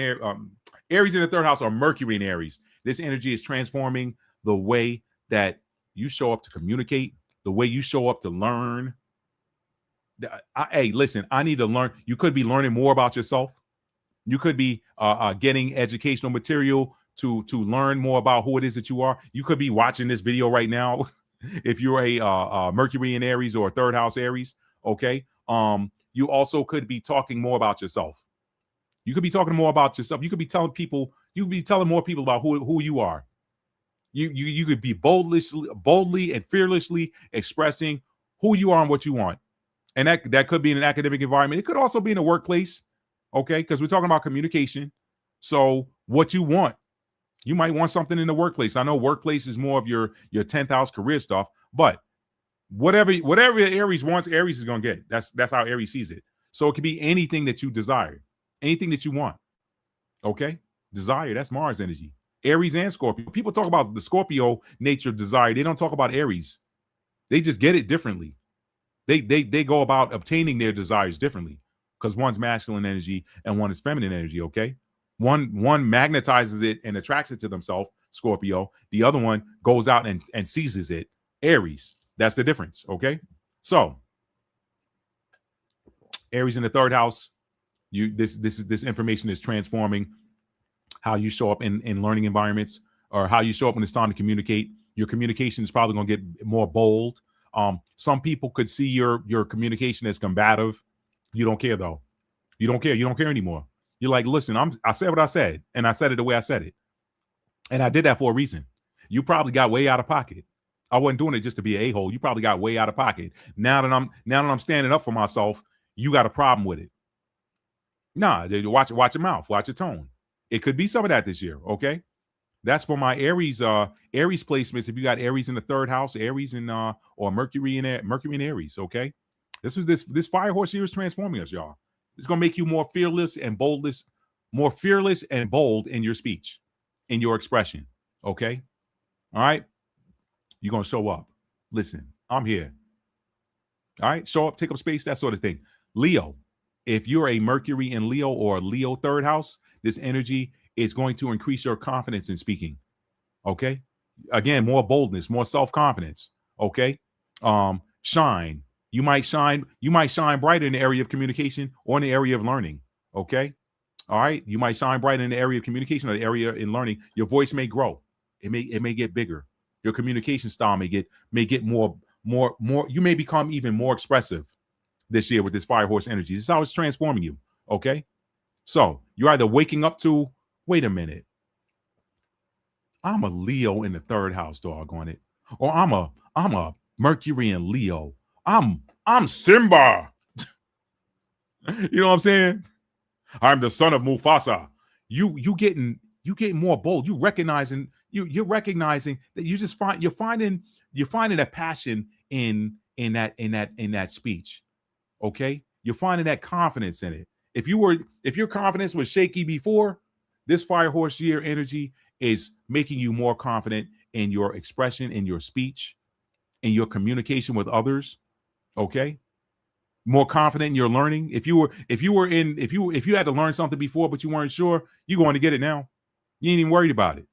S1: Aries in the third house are Mercury in Aries. This energy is transforming the way that you show up to communicate, the way you show up to learn. Hey, listen, I need to learn. You could be learning more about yourself. You could be getting educational material to learn more about who it is that you are. You could be watching this video right now if you're a Mercury in Aries or a third house Aries. Okay. You also could be talking more about yourself. You could be talking more about yourself. You could be telling people. You could be telling more people about who you are. You could be boldly and fearlessly expressing who you are and what you want. And that could be in an academic environment. It could also be in a workplace, okay? Because we're talking about communication. So what you want, you might want something in the workplace. I know workplace is more of your 10th house career stuff, but whatever Aries wants, Aries is gonna get. That's how Aries sees it. So it could be anything that you desire, anything that you want. Okay, desire. That's Mars energy. Aries and Scorpio. People talk about the Scorpio nature of desire. They don't talk about Aries. They just get it differently. They go about obtaining their desires differently because one's masculine energy and one is feminine energy. Okay, one magnetizes it and attracts it to themselves, Scorpio. The other one goes out and seizes it, Aries. That's the difference. Okay, so Aries in the third house. This information is transforming how you show up in learning environments or how you show up when it's time to communicate. Your communication is probably going to get more bold. Some people could see your communication as combative. You don't care though. You don't care. You don't care anymore. You're like, listen, I said what I said, and I said it the way I said it, and I did that for a reason. You probably got way out of pocket. I wasn't doing it just to be an a-hole. You probably got way out of pocket. Now that I'm standing up for myself, you got a problem with it. Nah, watch your mouth, watch your tone. It could be some of that this year. Okay. That's for my Aries placements. If you got Aries in the third house, Aries in or Mercury in Aries, okay? This Firehorse year is transforming us, y'all. It's gonna make you more fearless and bold in your speech, in your expression. Okay. All right. You're gonna show up. Listen, I'm here. All right, show up, take up space, that sort of thing. Leo, if you're a Mercury in Leo or Leo third house, this energy is going to increase your confidence in speaking. Okay. Again, more boldness, more self-confidence. Okay. Shine. You might shine bright in the area of communication or in the area of learning. Okay. All right. You might shine bright in the area of communication or the area in learning. Your voice may grow. It may get bigger. Your communication style may get more. You may become even more expressive this year with this Firehorse energy. This is how it's transforming you. Okay. So you're either waking up to, wait a minute, I'm a Leo in the third house, doggone it. Or I'm a Mercury in Leo. I'm Simba. You know what I'm saying? I'm the son of Mufasa. You getting more bold. You're recognizing that you're finding a passion in that speech. Okay? You're finding that confidence in it. If your confidence was shaky before, this Firehorse year energy is making you more confident in your expression, in your speech, in your communication with others. Okay. More confident in your learning. If you had to learn something before, but you weren't sure, you're going to get it now. You ain't even worried about it.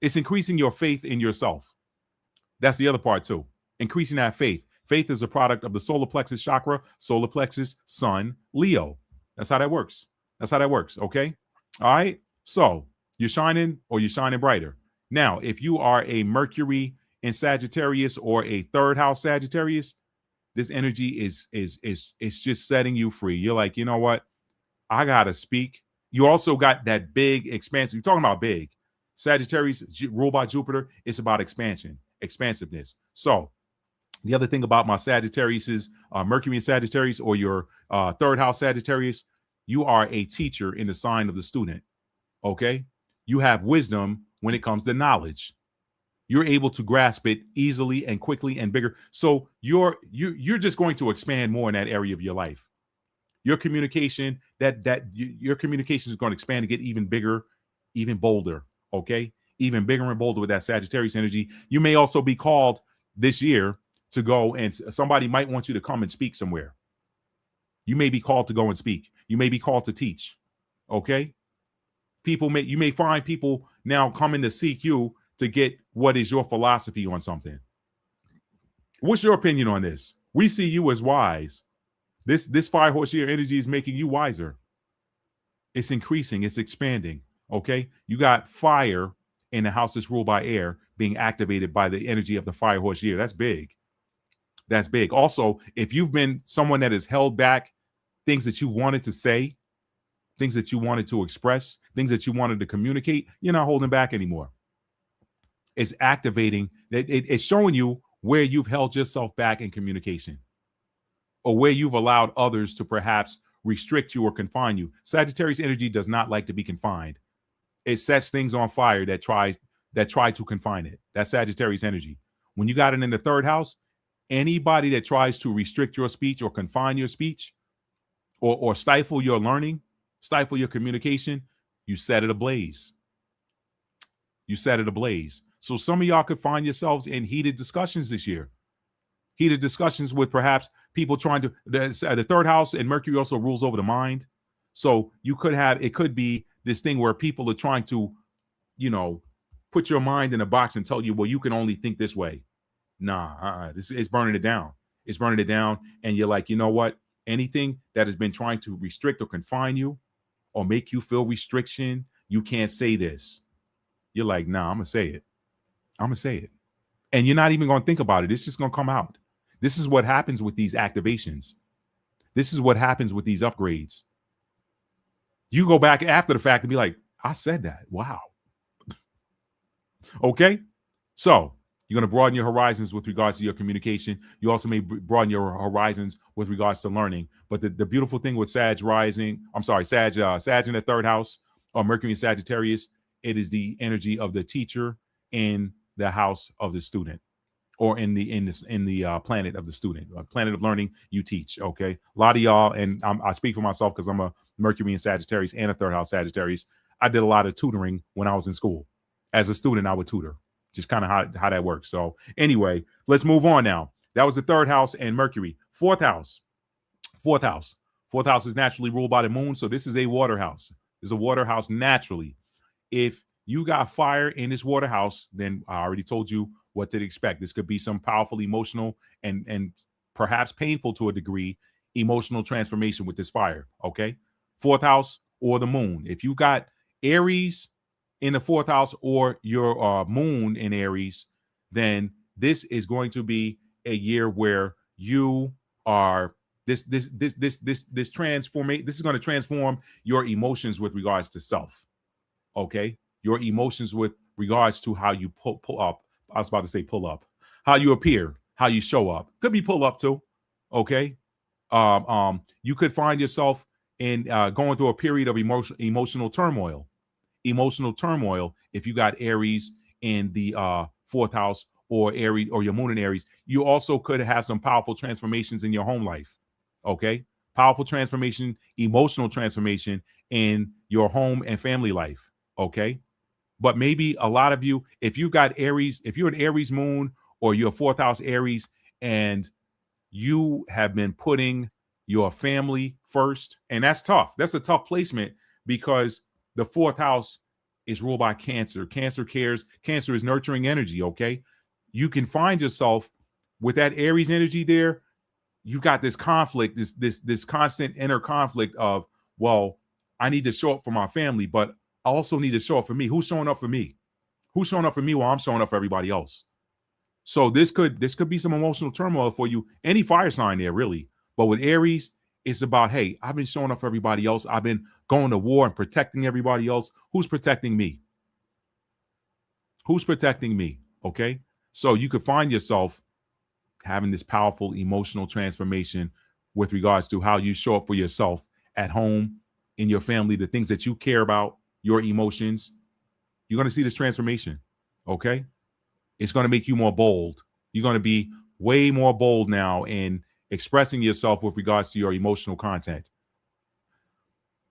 S1: It's increasing your faith in yourself. That's the other part too. Increasing that faith. Faith is a product of the solar plexus chakra, solar plexus, sun, Leo. That's how that works. Okay. All right. So you're shining or you're shining brighter. Now, if you are a Mercury in Sagittarius or a third house Sagittarius, this energy is just setting you free. You're like, you know what? I gotta speak. You also got that big expansion. You're talking about big. Sagittarius, ruled by Jupiter, it's about expansion, expansiveness. So the other thing about my Sagittarius is Mercury in Sagittarius or your third house Sagittarius, you are a teacher in the sign of the student. Okay. You have wisdom when it comes to knowledge. You're able to grasp it easily and quickly and bigger. So you're just going to expand more in that area of your life. Your communication, your communication is going to expand and get even bigger, even bolder. Okay. Even bigger and bolder with that Sagittarius energy. You may also be called this year to go, and somebody might want you to come and speak somewhere. You may be called to go and speak. You may be called to teach. Okay. You may find people now coming to seek you to get what is your philosophy on something. What's your opinion on this? We see you as wise. This Firehorse year energy is making you wiser. It's increasing, it's expanding. Okay. You got fire in the house that's ruled by air being activated by the energy of the Firehorse year. That's big. That's big. Also, if you've been someone that has held back things that you wanted to say, things that you wanted to express, things that you wanted to communicate, you're not holding back anymore. It's activating, it's showing you where you've held yourself back in communication or where you've allowed others to perhaps restrict you or confine you. Sagittarius energy does not like to be confined. It sets things on fire that try to confine it. That's Sagittarius energy. When you got it in the third house, anybody that tries to restrict your speech or confine your speech or stifle your learning, stifle your communication, you set it ablaze. You set it ablaze. So some of y'all could find yourselves in heated discussions this year. Heated discussions with perhaps people trying to, the third house and Mercury also rules over the mind. So you could have, it could be this thing where people are trying to, put your mind in a box and tell you, well, you can only think this way. Nah, it's burning it down. It's burning it down. And you're like, you know what? Anything that has been trying to restrict or confine you or make you feel restriction, you can't say this. You're like, nah, I'm going to say it. I'm going to say it. And you're not even going to think about it. It's just going to come out. This is what happens with these activations. This is what happens with these upgrades. You go back after the fact and be like, I said that. Wow. Okay. So you're going to broaden your horizons with regards to your communication. You also may broaden your horizons with regards to learning. But the beautiful thing with Sag in the third house or Mercury in Sagittarius, it is the energy of the teacher in the house of the student, or in the planet of the student, planet of learning. You teach. Okay, a lot of y'all, and I speak for myself because I'm a Mercury in Sagittarius and a third house Sagittarius. I did a lot of tutoring when I was in school. As a student, I would tutor. Just kind of how that works. So anyway, let's move on now. That was the third house and Mercury. Fourth house is naturally ruled by the moon. So this is a water house. It's a water house naturally. If you got fire in this water house, then I already told you what to expect. This could be some powerful emotional and perhaps painful to a degree emotional transformation with this fire. Okay. Fourth house or the moon. If you got Aries in the fourth house or your moon in Aries, then this is going to be a year where you are this transformation. This is going to transform your emotions with regards to self. Okay. Your emotions with regards to how you pull up. I was about to say pull up. How you appear, how you show up. Could be pull up too. Okay. You could find yourself in going through a period of emotional turmoil. Emotional turmoil. If you got Aries in the fourth house or Aries or your moon in Aries, you also could have some powerful transformations in your home life. Okay. Powerful transformation, emotional transformation in your home and family life. Okay. But maybe a lot of you, if you got Aries, if you're an Aries moon or you're fourth house Aries and you have been putting your family first, and that's tough. That's a tough placement because the fourth house is ruled by Cancer. Cancer cares. Cancer is nurturing energy. Okay. You can find yourself with that Aries energy there. You got this conflict, this constant inner conflict of, well, I need to show up for my family, but I also need to show up for me. Who's showing up for me? Who's showing up for me while I'm showing up for everybody else? So this could be some emotional turmoil for you. Any fire sign there, really. But with Aries, it's about, hey, I've been showing up for everybody else. I've been going to war and protecting everybody else. Who's protecting me? Who's protecting me? Okay. So you could find yourself having this powerful emotional transformation with regards to how you show up for yourself at home, in your family, the things that you care about, your emotions. You're going to see this transformation. Okay. It's going to make you more bold. You're going to be way more bold now in expressing yourself with regards to your emotional content.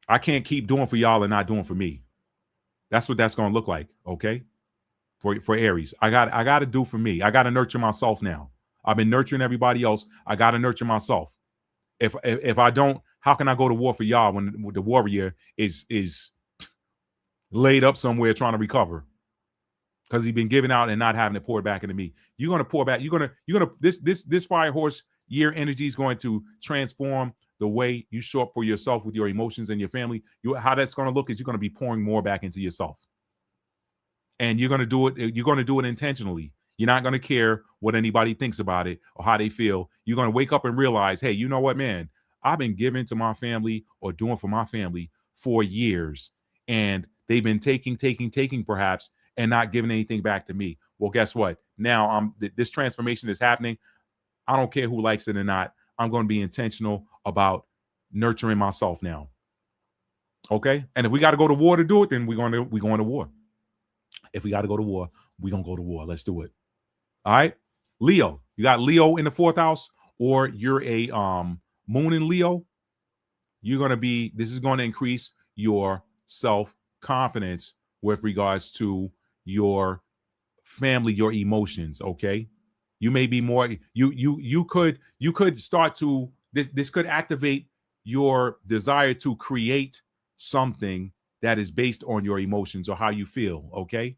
S1: I can't keep doing for y'all and not doing for me. That's what that's going to look like. Okay. For Aries, I got to do for me. I got to nurture myself now. I've been nurturing everybody else. I got to nurture myself. If I don't, how can I go to war for y'all when the warrior is laid up somewhere trying to recover because he's been giving out and not having it poured back into me. You're gonna pour back. You're gonna this Firehorse year energy is going to transform the way you show up for yourself with your emotions and your family. How that's going to look is you're going to be pouring more back into yourself, and you're going to do it. You're going to do it intentionally. You're not going to care what anybody thinks about it or how they feel. You're going to wake up and realize, hey, you know what, man? I've been giving to my family or doing for my family for years, and they've been taking, perhaps, and not giving anything back to me. Well, guess what? Now this transformation is happening. I don't care who likes it or not. I'm going to be intentional about nurturing myself now. Okay? And if we got to go to war to do it, then we're going to war. If we got to go to war, we're going to go to war. Let's do it. All right? Leo. You got Leo in the 4th house, or you're a moon in Leo. You're going to be, this is going to increase your self-confidence with regards to your family, your emotions, okay? You may be more, you could start to, this could activate your desire to create something that is based on your emotions or how you feel, okay?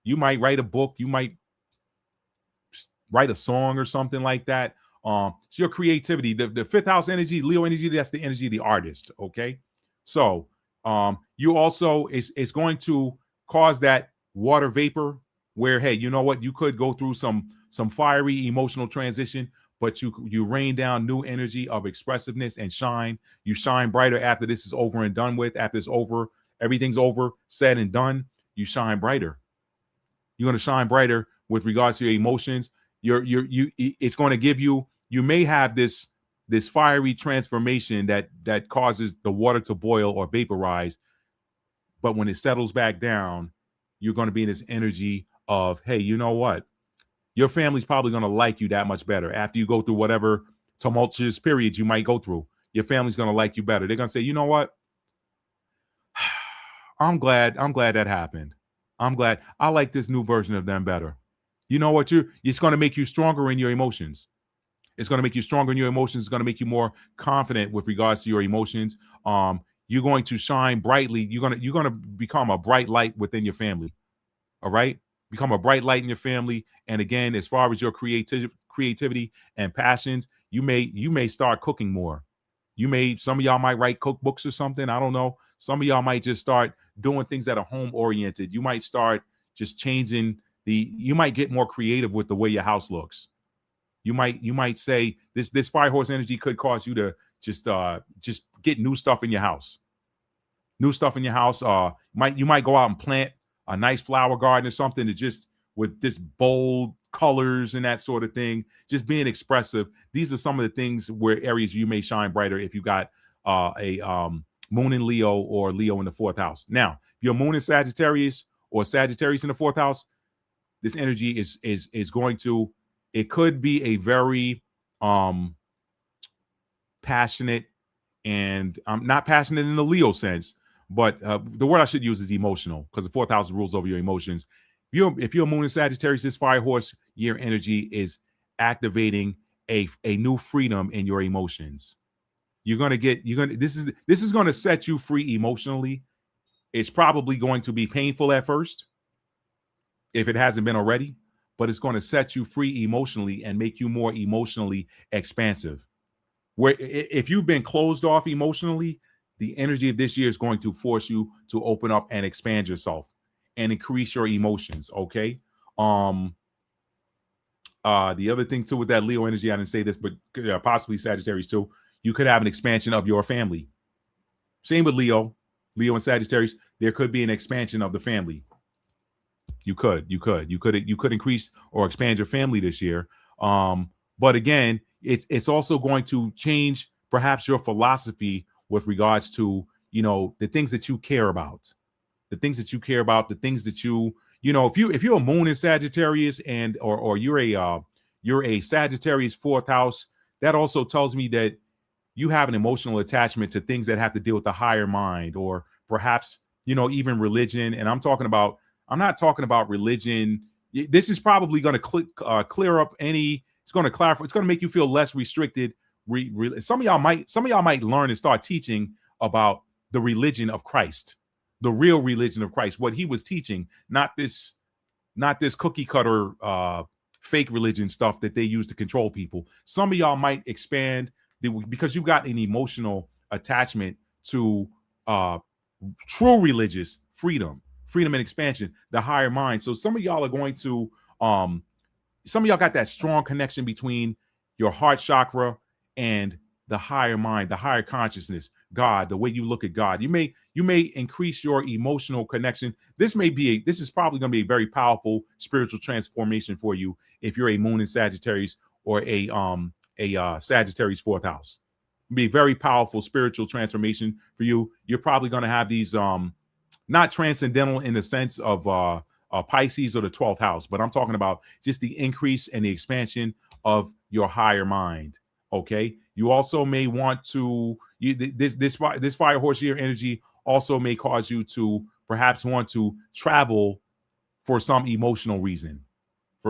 S1: You might write a book, you might write a song or something like that. So your creativity, the 5th house energy, Leo energy, that's the energy of the artist, okay? So you also, it's going to cause that water vapor where, hey, you know what, you could go through some fiery emotional transition, but you rain down new energy of expressiveness and shine. You shine brighter after this is over and done with. After it's over, everything's over, said and done, you shine brighter. You're going to shine brighter with regards to your emotions. It's going to give you, you may have this fiery transformation that causes the water to boil or vaporize, but when it settles back down, you're going to be in this energy of, hey, you know what? Your family's probably going to like you that much better after you go through whatever tumultuous periods you might go through. Your family's going to like you better. They're going to say, you know what? I'm glad that happened. I'm glad. I like this new version of them better. You know what? It's going to make you stronger in your emotions. It's going to make you stronger in your emotions. It's going to make you more confident with regards to your emotions. You're going to shine brightly. You're going to become a bright light within your family. All right? Become a bright light in your family. And again, as far as your creativity and passions, you may start cooking more. Some of y'all might write cookbooks or something. I don't know. Some of y'all might just start doing things that are home oriented. You might start just changing you might get more creative with the way your house looks. You might say this Firehorse energy could cause you to just get new stuff in your house. New stuff in your house. You might go out and plant a nice flower garden or something that just with this bold colors and that sort of thing, just being expressive. These are some of the things where areas you may shine brighter if you got a moon in Leo or Leo in the 4th house. Now, if you're moon in Sagittarius or Sagittarius in the 4th house, this energy is going to, it could be a very passionate, and not passionate in the Leo sense, but the word I should use is emotional, because the 4th house rules over your emotions. If you're moon in Sagittarius, this Firehorse year energy is activating a new freedom in your emotions. This is going to set you free emotionally. It's probably going to be painful at first, if it hasn't been already, but it's going to set you free emotionally and make you more emotionally expansive. Where if you've been closed off emotionally, the energy of this year is going to force you to open up and expand yourself and increase your emotions. Okay. The other thing too with that Leo energy, I didn't say this, but possibly Sagittarius too, you could have an expansion of your family. Same with Leo and Sagittarius. There could be an expansion of the family. You could increase or expand your family this year. But again, it's also going to change perhaps your philosophy with regards to, the things that you care about, the things that you, if you're a moon in Sagittarius or you're a Sagittarius 4th house, that also tells me that you have an emotional attachment to things that have to deal with the higher mind, or perhaps, even religion. And I'm not talking about religion. This is probably going to clear up any. It's going to clarify. It's going to make you feel less restricted. Some of y'all might learn and start teaching about the religion of Christ. the real religion of Christ, what he was teaching, not this cookie cutter fake religion stuff that they use to control people. Some of y'all might expand because you got an emotional attachment to true religious freedom and expansion, the higher mind. So some of y'all are going to some of y'all got that strong connection between your heart chakra and the higher mind, the higher consciousness, God, the way you look at God. You may increase your emotional connection. This is probably going to be a very powerful spiritual transformation for you if you're a moon in Sagittarius or a Sagittarius fourth house. It'll be a very powerful spiritual transformation for you. You're probably going to have these not transcendental in the sense of Pisces or the 12th house, but I'm talking about just the increase and the expansion of your higher mind. Okay, you also may want to this Firehorse year energy also may cause you to perhaps want to travel for some emotional reason.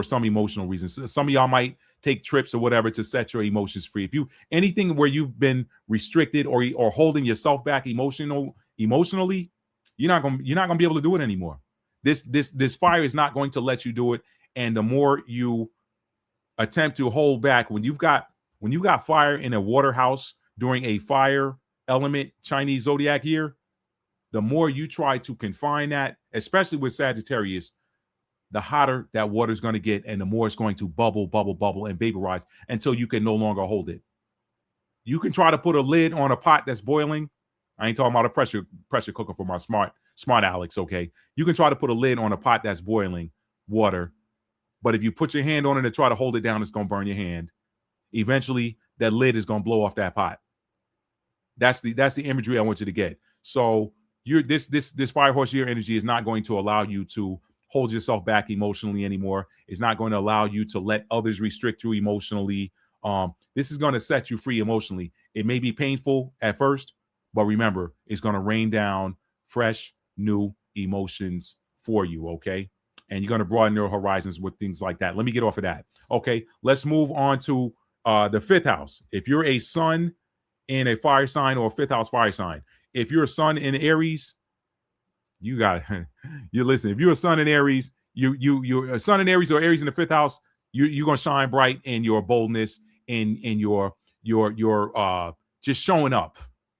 S1: Some of y'all might take trips or whatever to set your emotions free. If you anything where you've been restricted or holding yourself back emotionally, you're not gonna be able to do it anymore. This fire is not going to let you do it, and the more you attempt to hold back, when you've got fire in a water house during a fire element Chinese zodiac year, the more you try to confine that, especially with Sagittarius, the hotter that water is going to get, and the more it's going to bubble, and vaporize until you can no longer hold it. You can try to put a lid on a pot that's boiling. I ain't talking about a pressure cooker for my smart Alex, okay? You can try to put a lid on a pot that's boiling water, but if you put your hand on it and try to hold it down, it's going to burn your hand. Eventually, that lid is going to blow off that pot. That's the imagery I want you to get. So this Firehorse year energy is not going to allow you to hold yourself back emotionally anymore. It's not going to allow you to let others restrict you emotionally. This is going to set you free emotionally. It may be painful at first, but remember, it's going to rain down fresh, new emotions for you, okay? And you're going to broaden your horizons with things like that. Let me get off of that. Okay, let's move on to the fifth house. If you're a sun in a fire sign or a fifth house fire sign, if you're a sun in Aries, you listen. If you're a sun in Aries, you're a sun in Aries or Aries in the fifth house, you're gonna shine bright in your boldness, in your just showing up.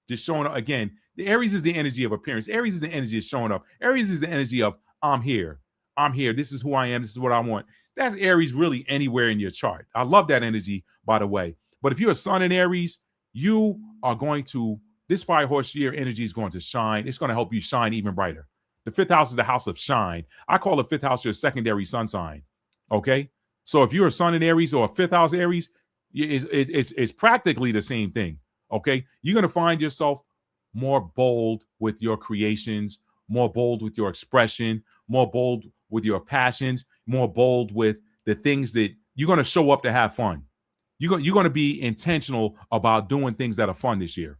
S1: Again, the Aries is the energy of appearance. Aries is the energy of showing up. Aries is the energy of I'm here. This is who I am. This is what I want. That's Aries really anywhere in your chart. I love that energy, by the way. But if you're a sun in Aries, you are going to, this Firehorse year energy is going to shine. It's going to help you shine even brighter. The fifth house is the house of shine. I call the fifth house your secondary sun sign. Okay? So if you're a sun in Aries or a fifth house Aries, it's practically the same thing. Okay? You're going to find yourself more bold with your creations, more bold with your expression, more bold with your passions, more bold with the things that you're going to show up to have fun. You're going to be intentional about doing things that are fun this year.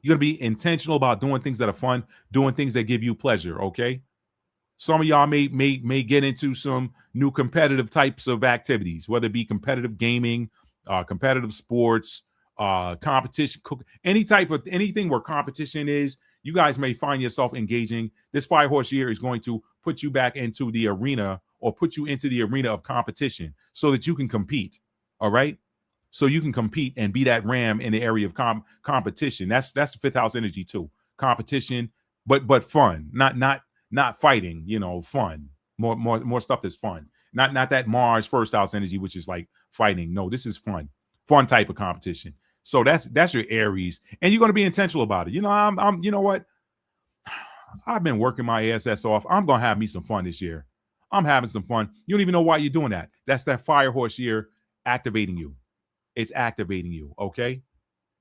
S1: You're going to be intentional about doing things that are fun, doing things that give you pleasure, okay? Some of y'all may get into some new competitive types of activities, whether it be competitive gaming, competitive sports, competition, anything where competition is. You guys may find yourself engaging. This Firehorse year is going to put you back into the arena, or put you into the arena of competition so that you can compete. All right. So you can compete and be that ram in the area of competition. That's the fifth house energy too. Competition, but fun, not fighting, fun. More stuff that's fun. Not that Mars first house energy, which is like fighting. No, this is fun type of competition. So that's your Aries, and you're going to be intentional about it. I'm you know what? I've been working my ass off. I'm going to have me some fun this year. I'm having some fun. You don't even know why you're doing that. That's that Firehorse year activating you. It's activating you, okay?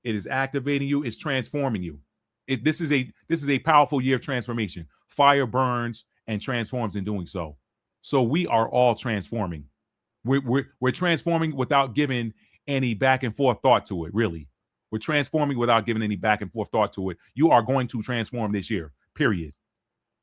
S1: It is activating you. It's transforming you. This is a powerful year of transformation. Fire burns and transforms in doing so. So we are all transforming. We're transforming without giving any back and forth thought to it, really. We're transforming without giving any back and forth thought to it. You are going to transform this year, period.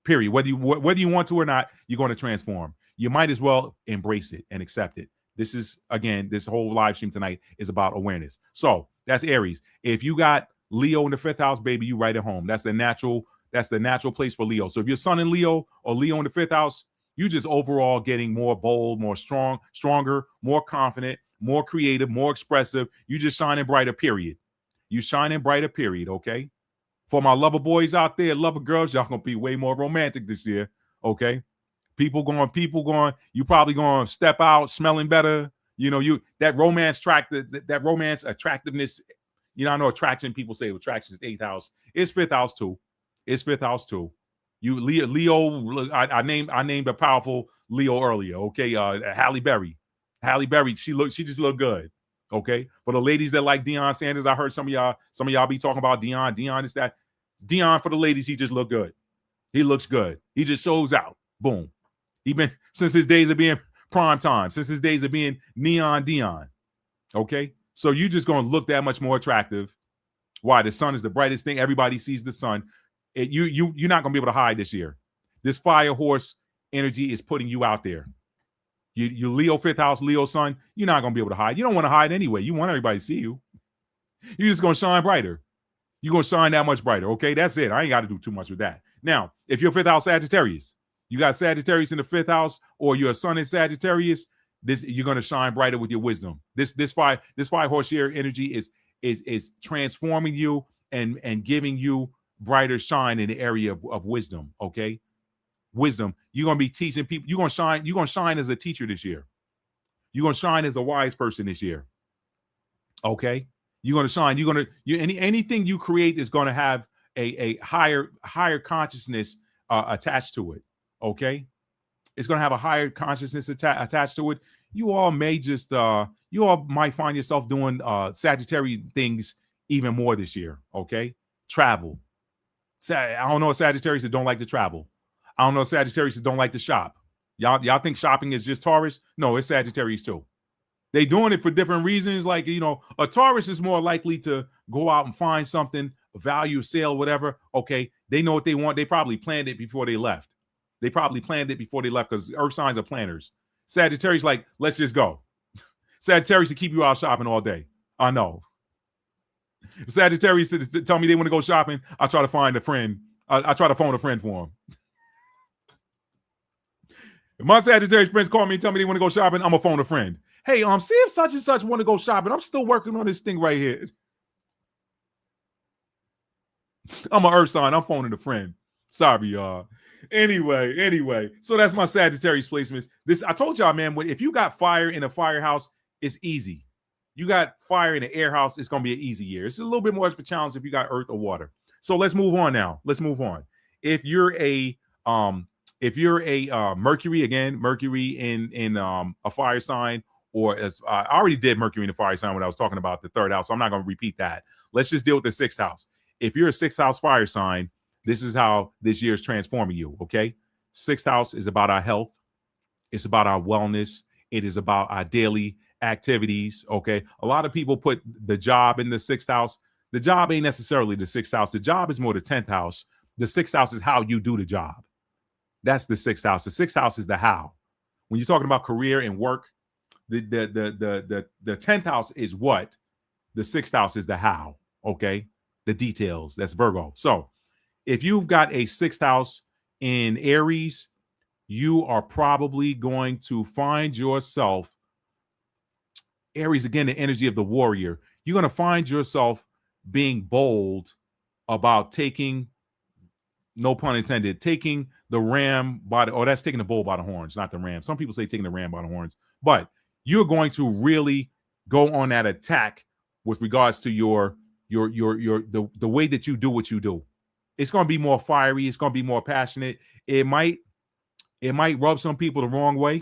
S1: Whether you want to or not, you're going to transform. You might as well embrace it and accept it. This is, again, this whole live stream tonight is about awareness. So that's Aries. If you got Leo in the fifth house, baby, you right at home. That's the natural That's the natural place for Leo. So if you're Sun in Leo or Leo in the 5th house, you just overall getting more bold, more stronger, more confident, more creative, more expressive. You just shining brighter, period. You shining brighter, period, okay? For my lover boys out there, lover girls, y'all gonna be way more romantic this year, okay? People going, you probably gonna step out smelling better. You know, that romance that romance attractiveness. You know, I know attraction, people say attraction is 8th house. It's 5th house too. It's 5th house too. You Leo, I named a powerful Leo earlier. Okay. Halle Berry. Halle Berry, she just looked good. Okay. For the ladies that like Deion Sanders, I heard some of y'all be talking about Deion. Deion is that. Deion, for the ladies, he just looked good. He looks good. He just shows out. Boom. He been since his days of being prime time, since his days of being neon Deion. Okay. So you just gonna look that much more attractive. Why? The sun is the brightest thing. Everybody sees the sun. You're not gonna be able to hide this year. This Firehorse energy is putting you out there. You Leo 5th house, Leo sun. You're not gonna be able to hide. You don't want to hide anyway. You want everybody to see you. You're just gonna shine brighter. You're gonna shine that much brighter. Okay, that's it. I ain't got to do too much with that. Now, if you're 5th house Sagittarius, you got Sagittarius in the 5th house, or you're a sun in Sagittarius, you're gonna shine brighter with your wisdom. This Firehorse year energy is transforming you and giving you brighter shine in the area of wisdom. Okay, wisdom. You're gonna be teaching people. You're gonna shine as a teacher this year. You're gonna shine as a wise person this year. Okay, you're gonna shine. Anything you create is gonna have a higher consciousness attached to it. Okay, it's gonna have a higher consciousness attached to it. You all might find yourself doing Sagittarius things even more this year. Okay, travel. I don't know Sagittarius that don't like to travel. I don't know Sagittarius that don't like to shop. Y'all think shopping is just Taurus? No, it's Sagittarius too. They doing it for different reasons. Like, you know, a Taurus is more likely to go out and find something, a value, sale, whatever. Okay, they know what they want. They probably planned it before they left. Because earth signs are planners. Sagittarius, like, let's just go. Sagittarius to keep you out shopping all day. I know. If Sagittarius tell me they want to go shopping, I try to find a friend. I try to phone a friend for them. If my Sagittarius friends call me and tell me they want to go shopping, I'm gonna phone a friend. Hey, see if such and such want to go shopping. I'm still working on this thing right here. I'm an earth sign. I'm phoning a friend. Sorry, y'all. Anyway. So that's my Sagittarius placements. I told y'all, man, if you got fire in a firehouse, it's easy. You got fire in an air house, it's gonna be an easy year. It's a little bit more of a challenge if you got earth or water. So let's move on now. If you're a Mercury in a fire sign, or as I already did Mercury in the fire sign when I was talking about the 3rd house, so I'm not going to repeat that. Let's just deal with the 6th house. If you're a 6th house fire sign, this is how this year is transforming you. Okay, 6th house is about our health. It's about our wellness. It is about our daily activities. Okay, a lot of people put the job in the 6th house. The job ain't necessarily the 6th house. The job is more the 10th house. The 6th house is how you do the job. That's the 6th house. The 6th house is the how. When you're talking about career and work, the 10th house is what. The 6th house is the how. Okay, the details. That's Virgo. So if you've got a 6th house in Aries, you are probably going to find yourself, Aries, again, the energy of the warrior. You're going to find yourself being bold about taking, no pun intended, taking the ram by the, that's taking the bull by the horns, not the ram. Some people say taking the ram by the horns, but you're going to really go on that attack with regards to the way that you do what you do. It's going to be more fiery. It's going to be more passionate. It might rub some people the wrong way,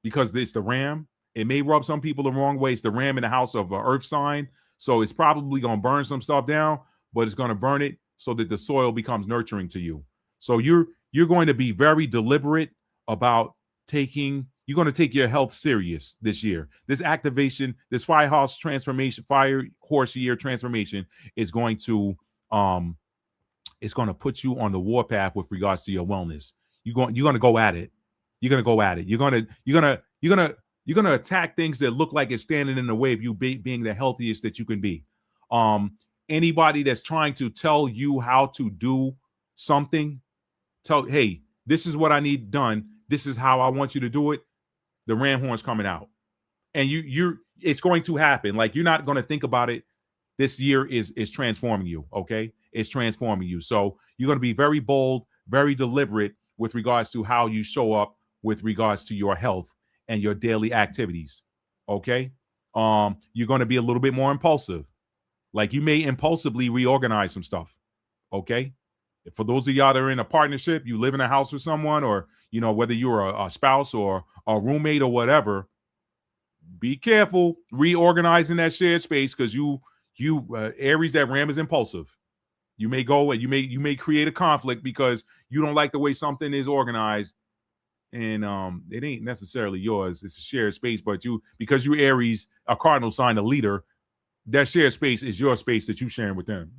S1: because it's the ram. It may rub some people the wrong way. It's the ram in the house of an earth sign, so it's probably going to burn some stuff down, but it's going to burn it so that the soil becomes nurturing to you. So you're going to be very deliberate about you're going to take your health serious this year. This activation, this Firehorse transformation, Firehorse year transformation is going to it's going to put you on the warpath with regards to your wellness. You're going to go at it. You're going to go at it. You're going to attack things that look like it's standing in the way of you being the healthiest that you can be. anybody that's trying to tell you how to do something, hey, this is what I need done. This is how I want you to do it. The ram horn's coming out. And it's going to happen. Like, you're not going to think about it. This year is transforming you, okay? It's transforming you. So you're going to be very bold, very deliberate with regards to how you show up with regards to your health and your daily activities, okay? You're going to be a little bit more impulsive. Like, you may impulsively reorganize some stuff, okay? For those of y'all that are in a partnership, you live in a house with someone, or, you know, whether you're a spouse or a roommate or whatever, be careful reorganizing that shared space, because you Aries, that ram is impulsive. You may go and you may create a conflict because you don't like the way something is organized, and it ain't necessarily yours. It's a shared space, but because you Aries, a cardinal sign, a leader, that shared space is your space that you sharing with them.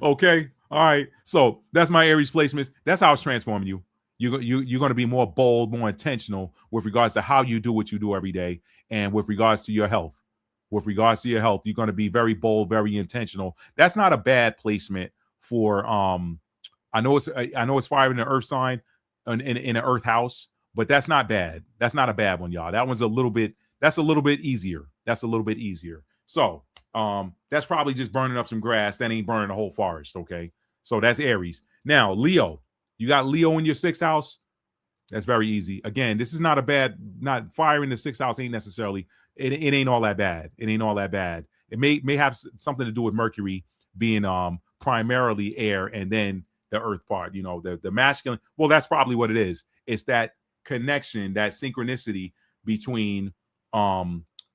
S1: Okay, all right. So that's my Aries placements. That's how it's transforming you. You're going to be more bold, more intentional with regards to how you do what you do every day, and with regards to your health. With regards to your health, you're going to be very bold, very intentional. That's not a bad placement for I know it's fire in the earth sign, in an earth house, but that's not bad. That's not a bad one, y'all. That one's a little bit easier. That's a little bit easier. So that's probably just burning up some grass. That ain't burning the whole forest. Okay. So that's Aries. Now, Leo, you got Leo in your 6th house. That's very easy. Again, this is not fire in the 6th house ain't necessarily, it ain't all that bad. It ain't all that bad. It may have something to do with Mercury being primarily air, and then the earth part, you know, the masculine. Well, that's probably what it is. It's that connection, that synchronicity between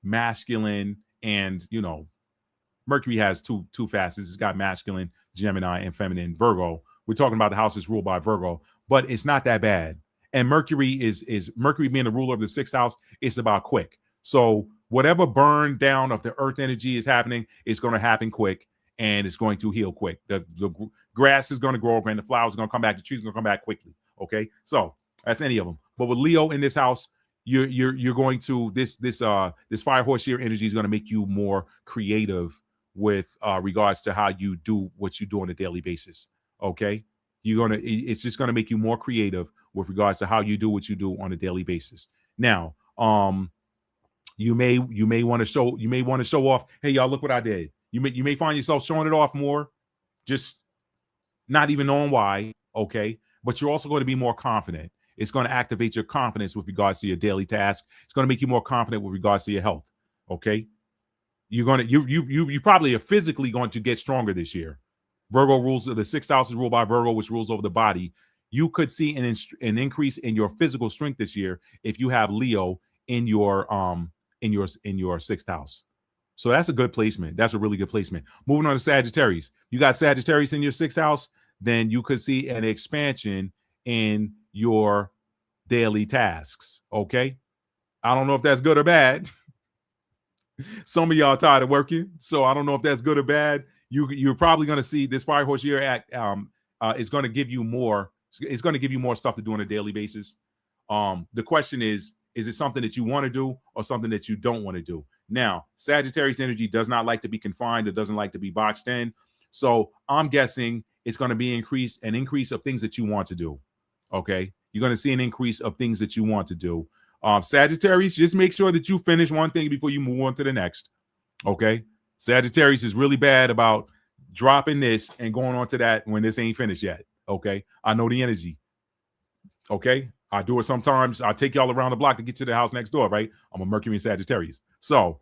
S1: masculine and, you know, Mercury has two facets. It's got masculine, Gemini, and feminine, Virgo. We're talking about the house is ruled by Virgo, but it's not that bad. And Mercury is Mercury being the ruler of the 6th house. It's about quick. So whatever burn down of the earth energy is happening, it's going to happen quick, and it's going to heal quick. The grass is going to grow again. The flowers are going to come back. The trees are going to come back quickly. Okay, so that's any of them. But with Leo in this house, you're going to this Firehorse year energy is going to make you more creative with regards to how you do what you do on a daily basis. Okay, it's just gonna make you more creative with regards to how you do what you do on a daily basis. Now, you may want to show off. Hey, y'all, look what I did. You may find yourself showing it off more, just not even knowing why. Okay, but you're also going to be more confident. It's going to activate your confidence with regards to your daily task. It's going to make you more confident with regards to your health. Okay, you probably are physically going to get stronger this year. Virgo rules, the 6th house is ruled by Virgo, which rules over the body. You could see an increase in your physical strength this year if you have Leo in your 6th house. So that's a good placement. That's a really good placement. Moving on to Sagittarius. You got Sagittarius in your 6th house, then you could see an expansion in your daily tasks. Okay. I don't know if that's good or bad. Some of y'all tired of working, so I don't know if that's good or bad. You're probably going to see this Firehorse year is going to give you more. It's going to give you more stuff to do on a daily basis. The question is it something that you want to do or something that you don't want to do? Now, Sagittarius energy does not like to be confined. It doesn't like to be boxed in. So I'm guessing it's going to be an increase of things that you want to do. Okay. You're going to see an increase of things that you want to do. Sagittarius, just make sure that you finish one thing before you move on to the next. Okay. Sagittarius is really bad about dropping this and going on to that when this ain't finished yet. Okay. I know the energy. Okay. I do it sometimes. I take y'all around the block to get to the house next door, right? I'm a Mercury and Sagittarius. So,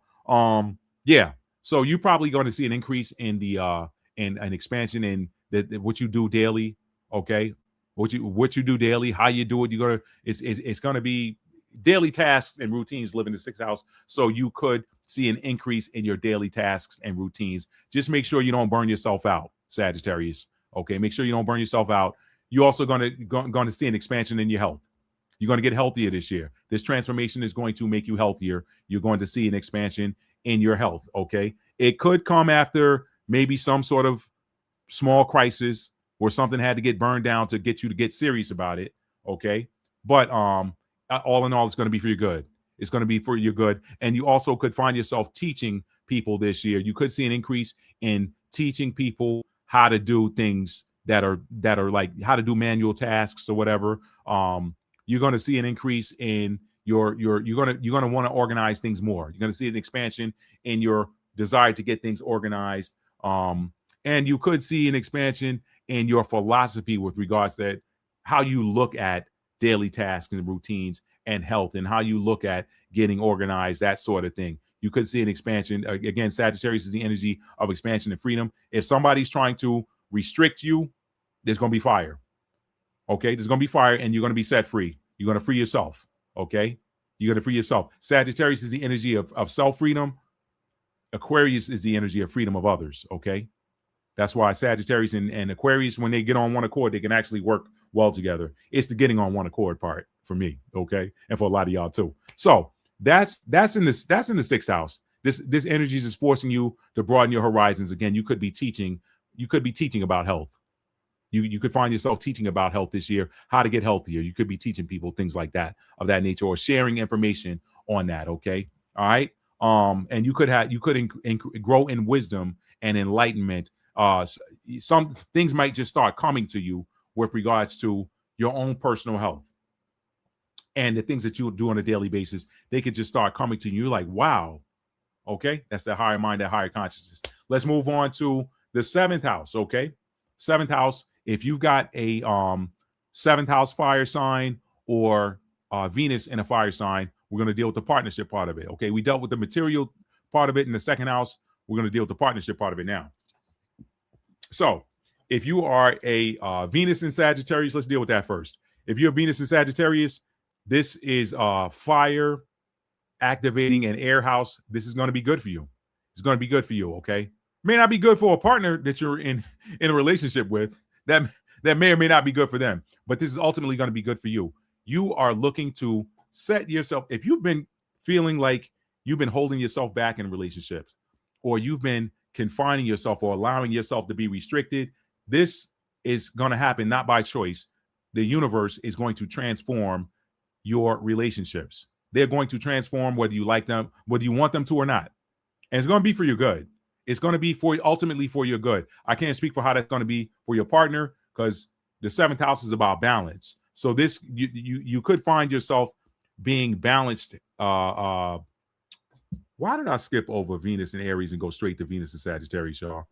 S1: yeah. So you're probably going to see an increase in the and an expansion in what you do daily. Okay. What you do daily, how you do it. It's going to be daily tasks and routines live in the 6th house. So you could see an increase in your daily tasks and routines. Just make sure you don't burn yourself out, Sagittarius. Okay. Make sure you don't burn yourself out. You're also going to see an expansion in your health. You're going to get healthier this year. This transformation is going to make you healthier. You're going to see an expansion in your health. Okay. It could come after maybe some sort of small crisis where something had to get burned down to get you to get serious about it. Okay. But all in all, it's going to be for your good. It's going to be for your good. And you also could find yourself teaching people this year. You could see an increase in teaching people how to do things that are like how to do manual tasks or whatever. You're going to see an increase in you're going to want to organize things more. You're going to see an expansion in your desire to get things organized. And you could see an expansion in your philosophy with regards to that, how you look at daily tasks and routines and health, and how you look at getting organized, that sort of thing. You could see an expansion. Again, Sagittarius is the energy of expansion and freedom. If somebody's trying to restrict you, there's going to be fire. Okay, there's going to be fire, and you're going to be set free. You're going to free yourself. Okay, you're going to free yourself. Sagittarius is the energy of self-freedom. Aquarius is the energy of freedom of others. Okay, that's why Sagittarius and Aquarius, when they get on one accord, they can actually work well together. It's the getting on one accord part for me. Okay, and for a lot of y'all too. So that's in the 6th house. This energy is forcing you to broaden your horizons. Again, you could be teaching. You could be teaching about health. You could find yourself teaching about health this year, how to get healthier. You could be teaching people things like that, of that nature, or sharing information on that. Okay, all right. And you could grow in wisdom and enlightenment. Some things might just start coming to you with regards to your own personal health and the things that you do on a daily basis. They could just start coming to you. You're like, wow. Okay, that's the higher mind, that higher consciousness. Let's move on to the 7th house. Okay, 7th house. If you've got a 7th house fire sign or Venus in a fire sign, we're going to deal with the partnership part of it. Okay, we dealt with the material part of it in the 2nd house. We're going to deal with the partnership part of it now. So if you are a Venus in Sagittarius, let's deal with that first. If you're Venus in Sagittarius, this is fire activating an air house. This is going to be good for you. It's going to be good for you. Okay, may not be good for a partner that you're in a relationship with. That may or may not be good for them, but this is ultimately going to be good for you. You are looking to set yourself, if you've been feeling like you've been holding yourself back in relationships, or you've been confining yourself or allowing yourself to be restricted, this is going to happen not by choice. The universe is going to transform your relationships. They're going to transform whether you like them, whether you want them to or not. And it's going to be for your good. It's going to be ultimately for your good. I can't speak for how that's going to be for your partner, because the 7th house is about balance. So this, you could find yourself being balanced. Why did I skip over Venus and Aries and go straight to Venus and Sagittarius, y'all?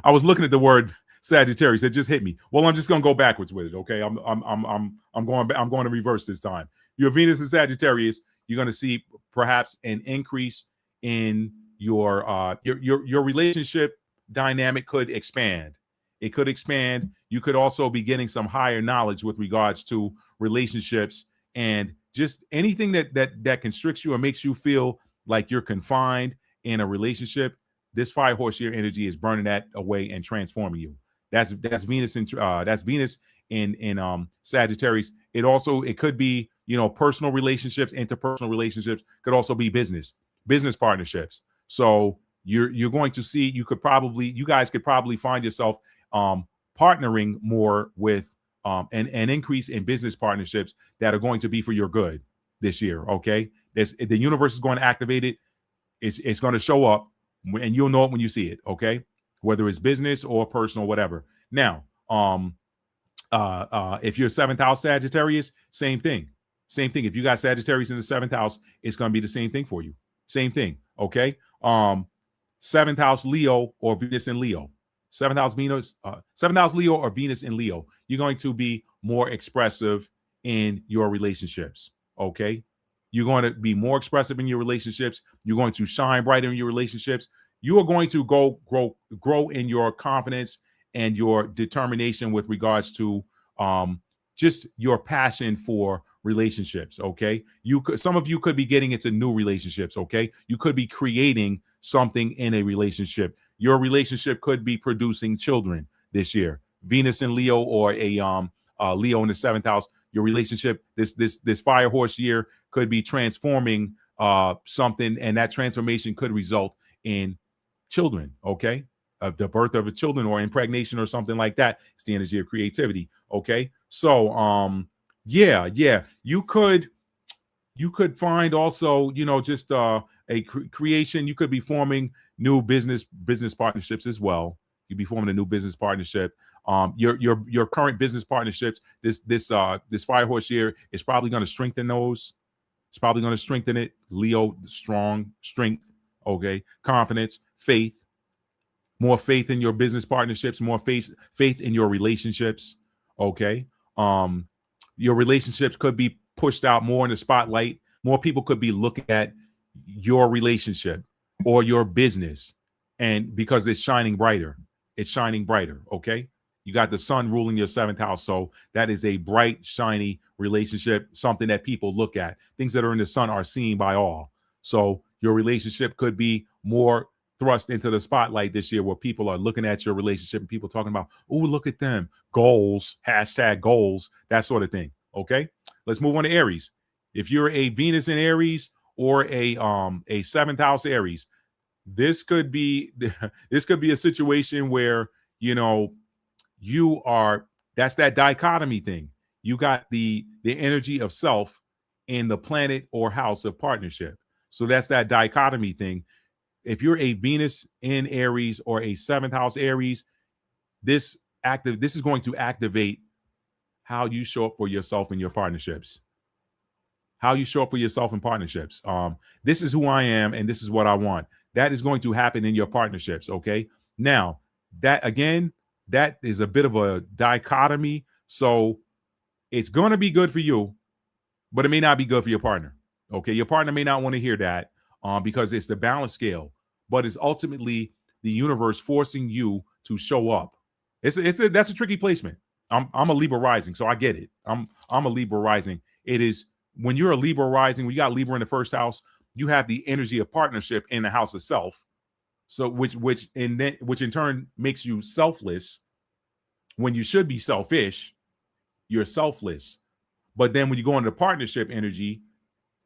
S1: I was looking at the word Sagittarius. It just hit me. Well, I'm just going to go backwards with it. Okay, I'm going to reverse this time. Your Venus and Sagittarius, you're going to see perhaps an increase in your relationship dynamic could expand. It could expand. You could also be getting some higher knowledge with regards to relationships, and just anything that constricts you or makes you feel like you're confined in a relationship. This Firehorse year energy is burning that away and transforming you. That's Venus in Sagittarius. It could be, personal relationships, interpersonal relationships, could also be business partnerships. So you're going to see, you guys could probably find yourself partnering more with an increase in business partnerships that are going to be for your good this year. Okay, the universe is going to activate it. It's going to show up, and you'll know it when you see it. Okay, whether it's business or personal, whatever. Now, if you're 7th house Sagittarius, same thing. If you got Sagittarius in the 7th house, it's going to be the same thing for you. Same thing. Okay. 7th house Leo or Venus in Leo. 7th house Leo or Venus in Leo. You're going to be more expressive in your relationships. Okay. You're going to be more expressive in your relationships. You're going to shine brighter in your relationships. You are going to grow in your confidence and your determination with regards to just your passion for relationships. Okay. Some of you could be getting into new relationships. Okay. You could be creating something in a relationship. Your relationship could be producing children this year. Venus in Leo or a Leo in the 7th house. Your relationship this Firehorse year could be transforming something, and that transformation could result in children. Okay. The birth of a children or impregnation or something like that. It's the energy of creativity. Okay. So, yeah, you could You could find also, just creation. You could be forming new business partnerships as well. You'd be forming a new business partnership. Your current business partnerships, this Firehorse year is probably going to strengthen those. It's probably going to strengthen it. Leo, strong, strength, okay, confidence, faith, more faith in your business partnerships, more faith in your relationships, okay. Your relationships could be pushed out more in the spotlight. More people could be looking at your relationship or your business, and because it's shining brighter, okay. You got the sun ruling your seventh house, so that is a bright, shiny relationship, something that people look at. Things that are in the sun are seen by all. So your relationship could be more thrust into the spotlight this year, where people are looking at your relationship and people talking about, oh, look at them, goals, hashtag goals, that sort of thing. Okay, let's move on to Aries. If you're a Venus in Aries or a seventh house Aries, this could be a situation where you are, that's that dichotomy thing. You got the energy of self in the planet or house of partnership. So that's that dichotomy thing. If you're a Venus in Aries or a seventh house Aries, this is going to activate how you show up for yourself in your partnerships. How you show up for yourself in partnerships. This is who I am and this is what I want. That is going to happen in your partnerships. Okay. Now, that again, that is a bit of a dichotomy. So it's going to be good for you, but it may not be good for your partner. Okay. Your partner may not want to hear that because it's the balance scale, but it's ultimately the universe forcing you to show up. That's a tricky placement. I'm a Libra rising, so I get it. I'm a Libra rising. It is when you're a Libra rising, when you got Libra in the first house, you have the energy of partnership in the house of self. So which in turn makes you selfless. When you should be selfish, you're selfless. But then when you go into partnership energy,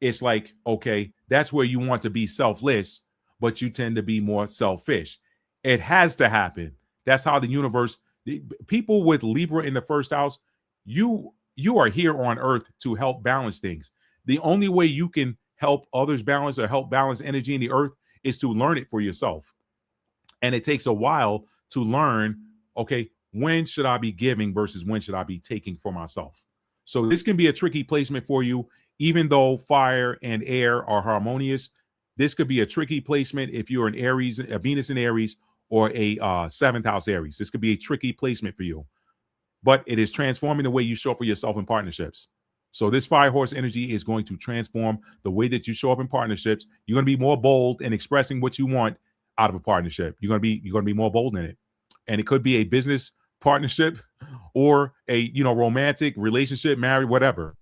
S1: it's like, okay, that's where you want to be selfless, but you tend to be more selfish. It has to happen. That's how the universe, people with Libra in the first house, you are here on earth to help balance things. The only way you can help others balance or help balance energy in the earth is to learn it for yourself. And it takes a while to learn, okay, when should I be giving versus when should I be taking for myself? So this can be a tricky placement for you. Even though fire and air are harmonious, this could be a tricky placement if you're an Aries, a Venus in Aries, or a seventh house Aries. This could be a tricky placement for you, but it is transforming the way you show up for yourself in partnerships. So this Firehorse energy is going to transform the way that you show up in partnerships. You're going to be more bold in expressing what you want out of a partnership. You're going to be more bold in it, and it could be a business partnership or a romantic relationship, married, whatever.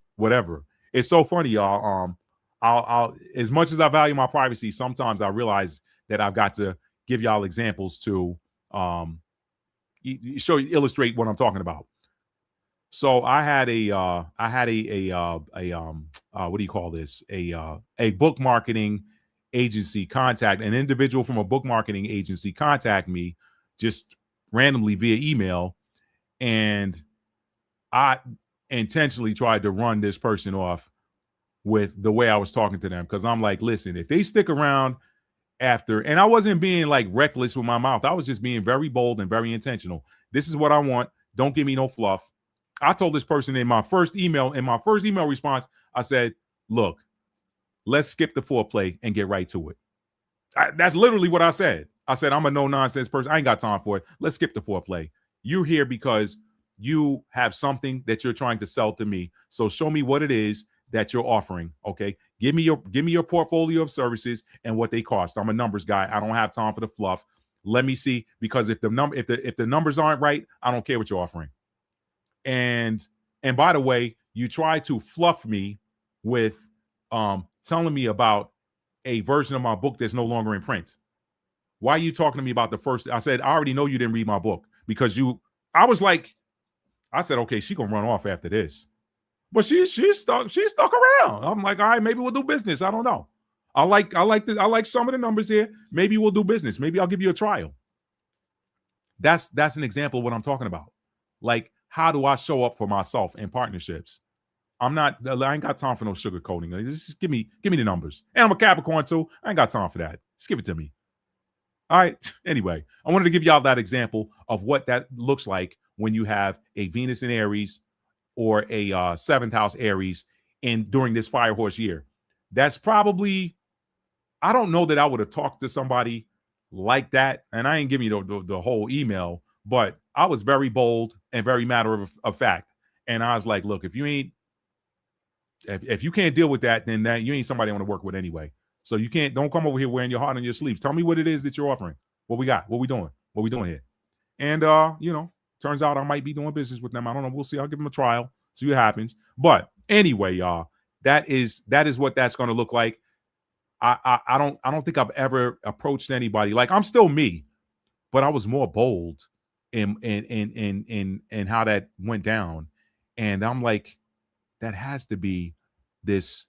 S1: It's so funny, y'all. I'll as much as I value my privacy, sometimes I realize that I've got to give y'all examples to illustrate what I'm talking about. So I had what do you call this? A book marketing agency contact an individual from a book marketing agency contact me just randomly via email, and I intentionally tried to run this person off with the way I was talking to them, because I'm like, listen, if they stick around after, and I wasn't being like reckless with my mouth, I was just being very bold and very intentional. This is what I want. Don't give me no fluff. I told this person in my first email response, I said, look, let's skip the foreplay and get right to it. That's literally what I said. I said, I'm a no nonsense person. I ain't got time for it. Let's skip the foreplay. You're here because you have something that you're trying to sell to me. So show me what it is that you're offering. Okay. Give me your portfolio of services and what they cost. I'm a numbers guy. I don't have time for the fluff. Let me see, because if the numbers aren't right, I don't care what you're offering. And by the way, you try to fluff me with telling me about a version of my book that's no longer in print. Why are you talking to me about the first? I said, I already know you didn't read my book, because I said, okay, she gonna run off after this. But she's stuck around. I'm like, all right, maybe we'll do business. I don't know. I like some of the numbers here. Maybe we'll do business. Maybe I'll give you a trial. That's an example of what I'm talking about. Like, how do I show up for myself in partnerships? I ain't got time for no sugarcoating. Just give me the numbers. And I'm a Capricorn too. I ain't got time for that. Just give it to me. All right. Anyway, I wanted to give y'all that example of what that looks like when you have a Venus in Aries or a seventh house Aries during this Firehorse year. That's probably, I don't know that I would have talked to somebody like that. And I ain't giving you the whole email, but I was very bold and very matter of fact. And I was like, look, if you can't deal with that, then you ain't somebody I want to work with anyway. So don't come over here wearing your heart on your sleeves. Tell me what it is that you're offering. What we got? What we doing? What we doing here? And turns out I might be doing business with them. I don't know. We'll see. I'll give them a trial, see what happens. But anyway, y'all, that is what that's going to look like. I don't think I've ever approached anybody. Like, I'm still me, but I was more bold in how that went down. And I'm like, that has to be this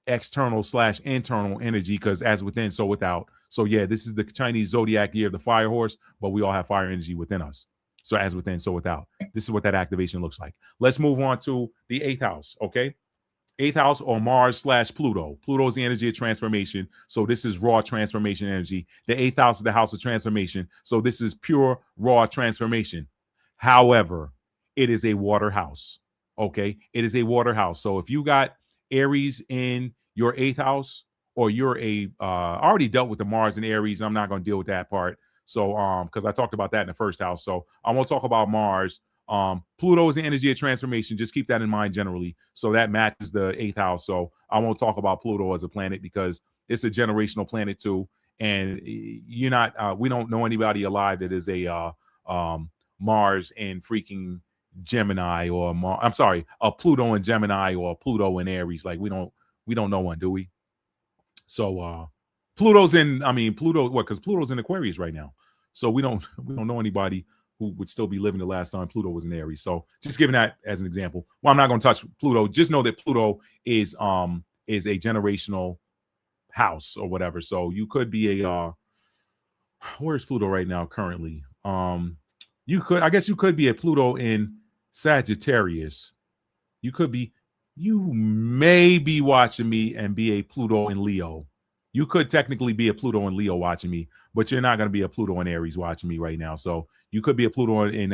S1: external / internal energy, because as within, so without. So yeah, this is the Chinese zodiac year of the fire horse, but we all have fire energy within us. So as within, so without. This is what that activation looks like. Let's move on to the 8th house, okay? 8th house, or Mars / Pluto. Pluto is the energy of transformation. So this is raw transformation energy. The 8th house is the house of transformation. So this is pure raw transformation. However, it is a water house. Okay. It is a water house. So if you got Aries in your 8th house, or you're I already dealt with the Mars and Aries. I'm not going to deal with that part. So, because I talked about that in the 1st house. So I won't talk about Mars. Pluto is the energy of transformation. Just keep that in mind generally. So that matches the 8th house. So I won't talk about Pluto as a planet because it's a generational planet too. And we don't know anybody alive that is a Mars and freaking Gemini, or a Pluto in Gemini, or a Pluto in Aries. Like, we don't know one, do we? So Pluto's in, because Pluto's in Aquarius right now. So we don't know anybody who would still be living the last time Pluto was in Aries. So just giving that as an example. Well, I'm not going to touch Pluto. Just know that Pluto is a generational house or whatever. So you could be where's Pluto right now currently? You could be a Pluto in Sagittarius. You may be watching me and be a Pluto in Leo. You could technically be a Pluto in Leo watching me, but you're not going to be a Pluto in Aries watching me right now. So you could be a Pluto in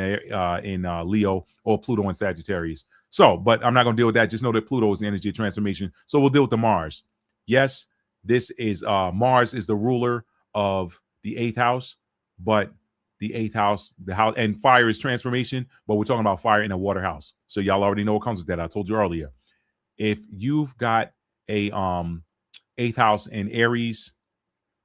S1: Leo, or Pluto in Sagittarius. So, but I'm not going to deal with that. Just know that Pluto is the energy of transformation. So we'll deal with the Mars. Yes, this is Mars is the ruler of the 8th house, but the 8th house, the house, and fire is transformation, but we're talking about fire in a water house. So y'all already know what comes with that. I told you earlier. If you've got a 8th house in Aries,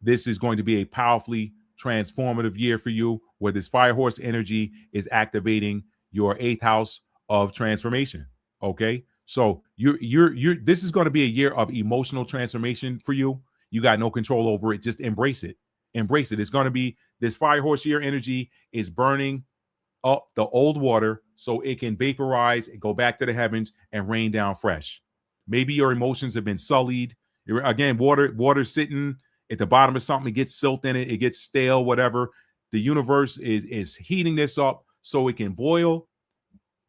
S1: this is going to be a powerfully transformative year for you, where this fire horse energy is activating your 8th house of transformation. Okay, so this is going to be a year of emotional transformation for you. You got no control over it. Just embrace it. Embrace it. It's going to be, this fire horse year energy is burning up the old water so it can vaporize and go back to the heavens and rain down fresh. Maybe your emotions have been sullied. Again, water sitting at the bottom of something, it gets silt in it, it gets stale, whatever. The universe is heating this up so it can boil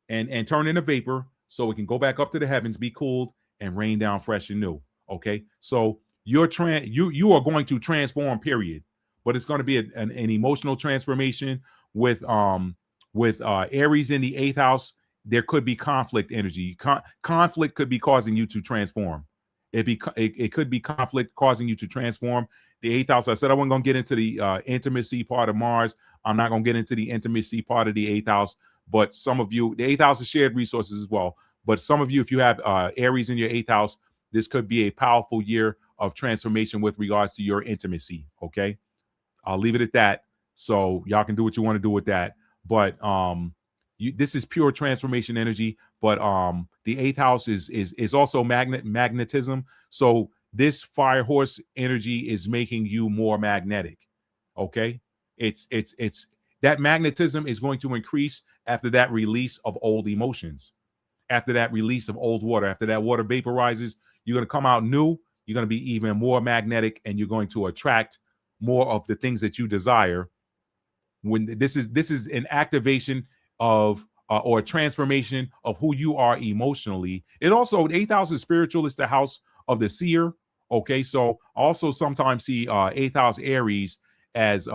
S1: and turn into vapor, so it can go back up to the heavens, be cooled, and rain down fresh and new. Okay, so you are going to transform, period. But it's going to be an emotional transformation with Aries in the 8th house. There could be conflict energy. Conflict could be causing you to transform. It could be conflict causing you to transform. The 8th house, I said I wasn't going to get into the intimacy part of Mars. I'm not going to get into the intimacy part of the 8th house. But some of you, the 8th house is shared resources as well. But some of you, if you have Aries in your 8th house, this could be a powerful year of transformation with regards to your intimacy. Okay, I'll leave it at that. So y'all can do what you want to do with that. But this is pure transformation energy. But the 8th house is also magnetism. So this fire horse energy is making you more magnetic. Okay, it's that magnetism is going to increase after that release of old emotions, after that release of old water, after that water vaporizes. You're going to come out new. You're going to be even more magnetic, and you're going to attract more of the things that you desire. When this is an activation of or a transformation of who you are emotionally. It also, the eighth house is spiritual. It's the house of the seer. Okay, so I also sometimes see eighth house Aries as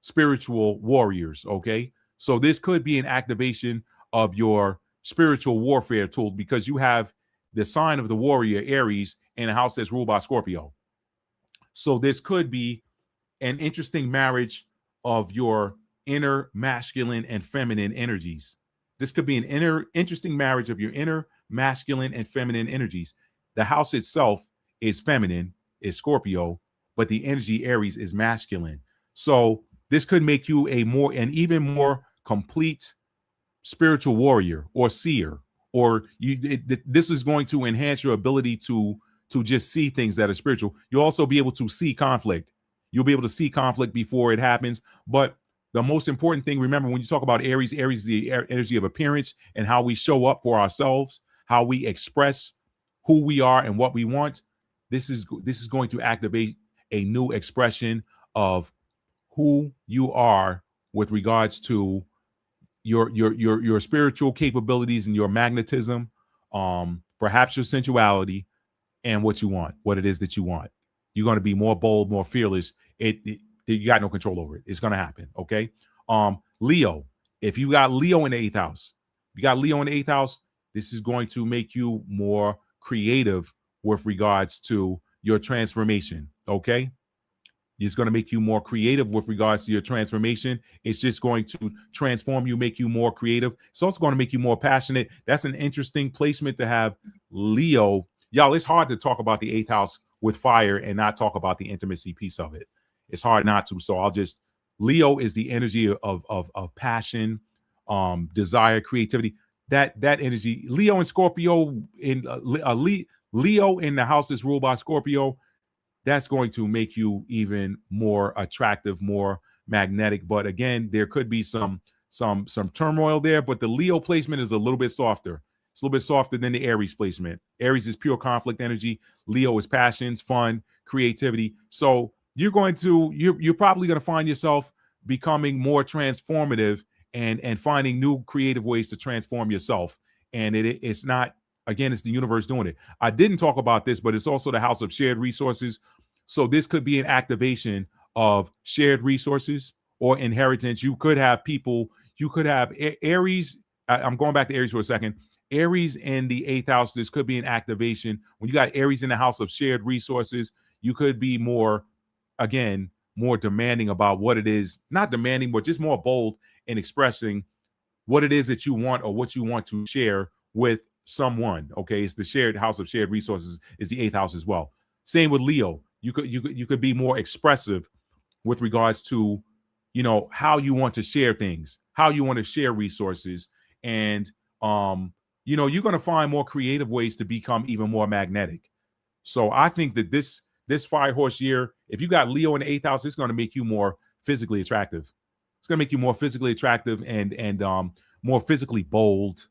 S1: spiritual warriors. Okay, so this could be an activation of your spiritual warfare tool because you have the sign of the warrior Aries in a house that's ruled by Scorpio. So this could be an interesting marriage of your inner masculine and feminine energies. This could be an interesting marriage of your inner masculine and feminine energies. The house itself is feminine, is Scorpio, but the energy Aries is masculine. So this could make you an even more complete spiritual warrior or seer, or this is going to enhance your ability to just see things that are spiritual. You'll also be able to see conflict. You'll be able to see conflict before it happens. But the most important thing, remember, when you talk about Aries, Aries is the energy of appearance and how we show up for ourselves, how we express who we are and what we want. This is going to activate a new expression of who you are with regards to your spiritual capabilities and your magnetism, perhaps your sensuality, and what you want, what it is that you want. You're going to be more bold, more fearless. You got no control over it. It's going to happen. Okay. Leo, if you got Leo in the eighth house, this is going to make you more creative with regards to your transformation. Okay. It's going to make you more creative with regards to your transformation. It's just going to transform you, make you more creative. It's also going to make you more passionate. That's an interesting placement to have Leo. Y'all, it's hard to talk about the eighth house with fire and not talk about the intimacy piece of it. It's hard not to. So Leo is the energy of passion, desire, creativity. That energy, Leo and Scorpio Leo in the house is ruled by Scorpio. That's going to make you even more attractive, more magnetic. But again, there could be some turmoil there. But the Leo placement is a little bit softer. It's a little bit softer than the Aries placement. Aries is pure conflict energy. Leo is passions, fun, creativity. So you're probably going to find yourself becoming more transformative and finding new creative ways to transform yourself. And it's not, again, it's the universe doing it. I didn't talk about this, but it's also the house of shared resources. So this could be an activation of shared resources or inheritance. You could have Aries. I'm going back to Aries for a second. Aries in the eighth house, this could be an activation. When you got Aries in the house of shared resources, you could be more demanding about what it is, not demanding, but just more bold in expressing what it is that you want or what you want to share with someone. Okay, it's the shared house of shared resources is the eighth house as well. Same with Leo. You could be more expressive with regards to, how you want to share things, how you want to share resources, and you're going to find more creative ways to become even more magnetic. So I think that this Firehorse year, if you got Leo in the eighth house, it's going to make you more physically attractive. It's going to make you more physically attractive and more physically bold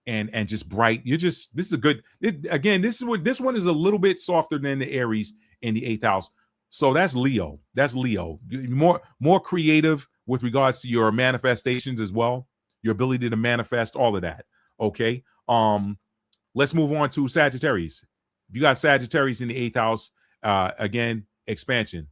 S1: and just bright. This is a good, this one is a little bit softer than the Aries in the eighth house. So that's Leo. More creative with regards to your manifestations as well. Your ability to manifest all of that. Okay. Let's move on to Sagittarius. If you got Sagittarius in the eighth house, again, expansion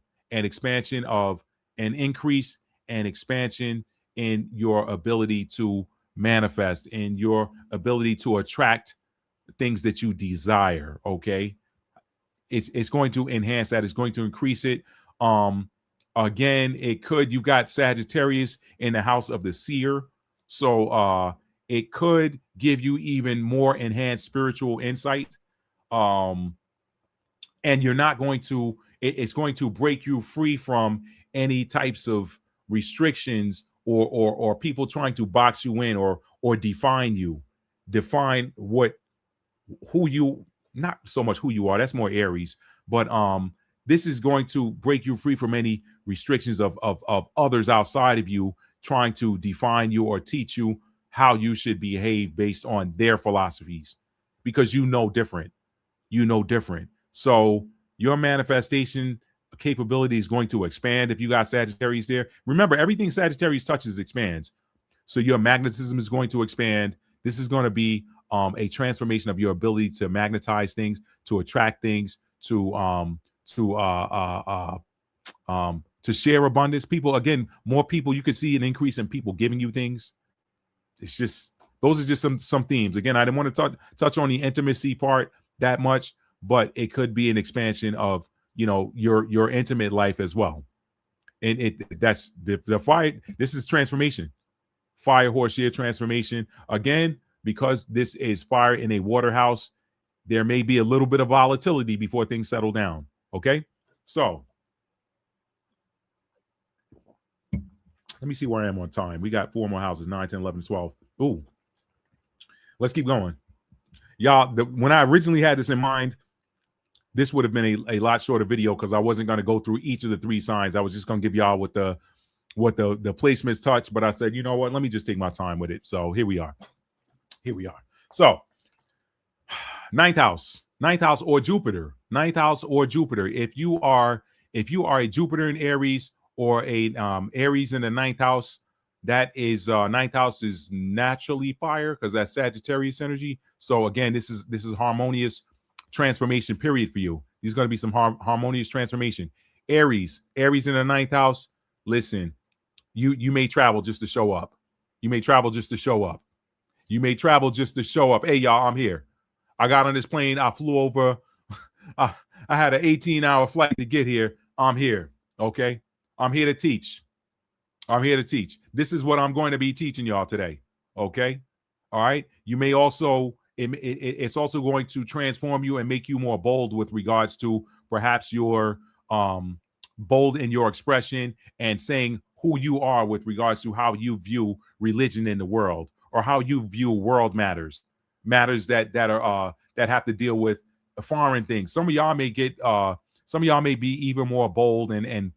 S1: of an increase and expansion in your ability to manifest, in your ability to attract things that you desire. Okay. It's going to enhance that. It's going to increase it. Again, you've got Sagittarius in the house of the seer. So it could give you even more enhanced spiritual insight. And you're not going to, it's going to break you free from any types of restrictions or people trying to box you in or define you. Define not so much who you are, that's more Aries, but this is going to break you free from any restrictions of others outside of you trying to define you or teach you how you should behave based on their philosophies, because you know different. So your manifestation capability is going to expand if you got Sagittarius there. Remember, everything Sagittarius touches expands. So your magnetism is going to expand. This is going to be a transformation of your ability to magnetize things, to attract things, to share abundance. People, again, more people. You can see an increase in people giving you things. It's just, those are just some themes. Again, I didn't want to touch on the intimacy part that much, but it could be an expansion of, you know, your intimate life as well. And that's the fire. This is transformation. Firehorse year transformation. Again, because this is fire in a water house, there may be a little bit of volatility before things settle down. Okay, so let me see where I am on time. We got 4 more houses, 9, 10, 11, 12. Ooh, let's keep going. Y'all, when I originally had this in mind, this would have been a lot shorter video because I wasn't going to go through each of the 3 signs. I was just going to give y'all what the placements touch. But I said, you know what? Let me just take my time with it. So here we are. So 9th house or Jupiter. 9th house or Jupiter. If you are a Jupiter in Aries or a Aries in the 9th house, that is 9th house is naturally fire because that's Sagittarius energy. So again, this is harmonious transformation period for you. There's going to be some harmonious transformation. Aries in the 9th house. Listen, you may travel just to show up. You may travel just to show up. Hey, y'all, I'm here. I got on this plane. I flew over. I had an 18-hour flight to get here. I'm here. Okay. I'm here to teach. This is what I'm going to be teaching y'all today. Okay. All right. You may also, it's also going to transform you and make you more bold with regards to perhaps your bold in your expression and saying who you are with regards to how you view religion in the world or how you view world matters that are that have to deal with foreign things. Some of y'all may be even more bold and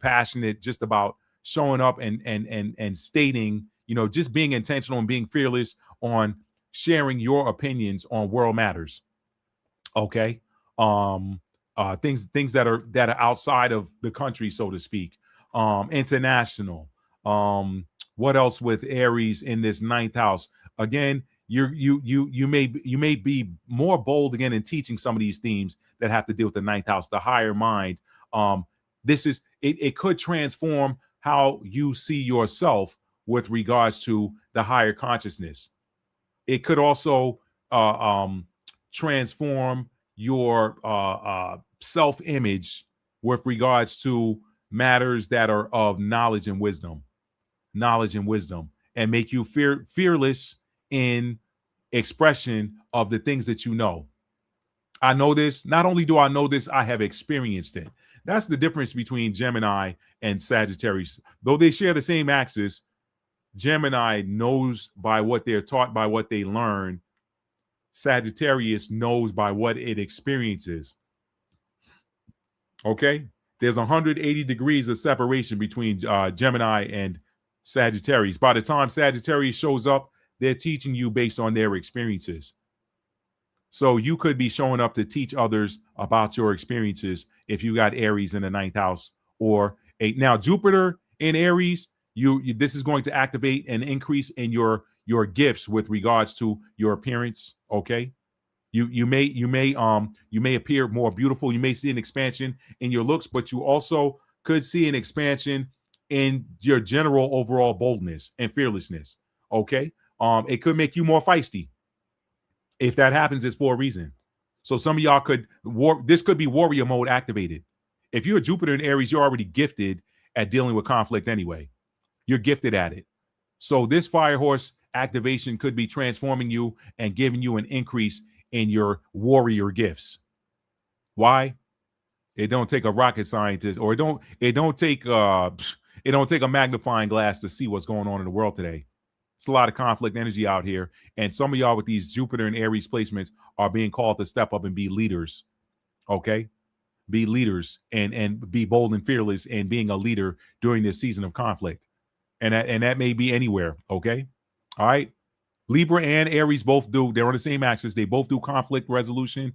S1: passionate just about showing up and stating, you know, just being intentional and being fearless on sharing your opinions on world matters. Okay. Things that are outside of the country, so to speak. International. What else with Aries in this 9th house? Again, you may be more bold again in teaching some of these themes that have to deal with the 9th house, the higher mind. This is it could transform how you see yourself with regards to the higher consciousness. It could also transform your self-image with regards to matters that are of knowledge and wisdom, and make you fearless in expression of the things that you know. I know this. Not only do I know this, I have experienced it. That's the difference between Gemini and Sagittarius. Though they share the same axis, Gemini knows by what they're taught, by what they learn. Sagittarius knows by what it experiences. Okay? There's 180 degrees of separation between Gemini and Sagittarius. By the time Sagittarius shows up, they're teaching you based on their experiences. So you could be showing up to teach others about your experiences if you got Aries in the 9th house or now Jupiter in Aries. This is going to activate an increase in your gifts with regards to your appearance. Okay, you may appear more beautiful. You may see an expansion in your looks, but you also could see an expansion in your general overall boldness and fearlessness. Okay, it could make you more feisty. If that happens, it's for a reason. So some of y'all this could be warrior mode activated. If you're a Jupiter in Aries, you're already gifted at dealing with conflict anyway. You're gifted at it. So this Firehorse activation could be transforming you and giving you an increase in your warrior gifts. Why? It don't take a rocket scientist, or it don't take a magnifying glass to see what's going on in the world today. It's a lot of conflict energy out here. And some of y'all with these Jupiter and Aries placements are being called to step up and be leaders. Okay? Be leaders and be bold and fearless in being a leader during this season of conflict. And that may be anywhere. Okay? All right? Libra and Aries both they're on the same axis. They both do conflict resolution.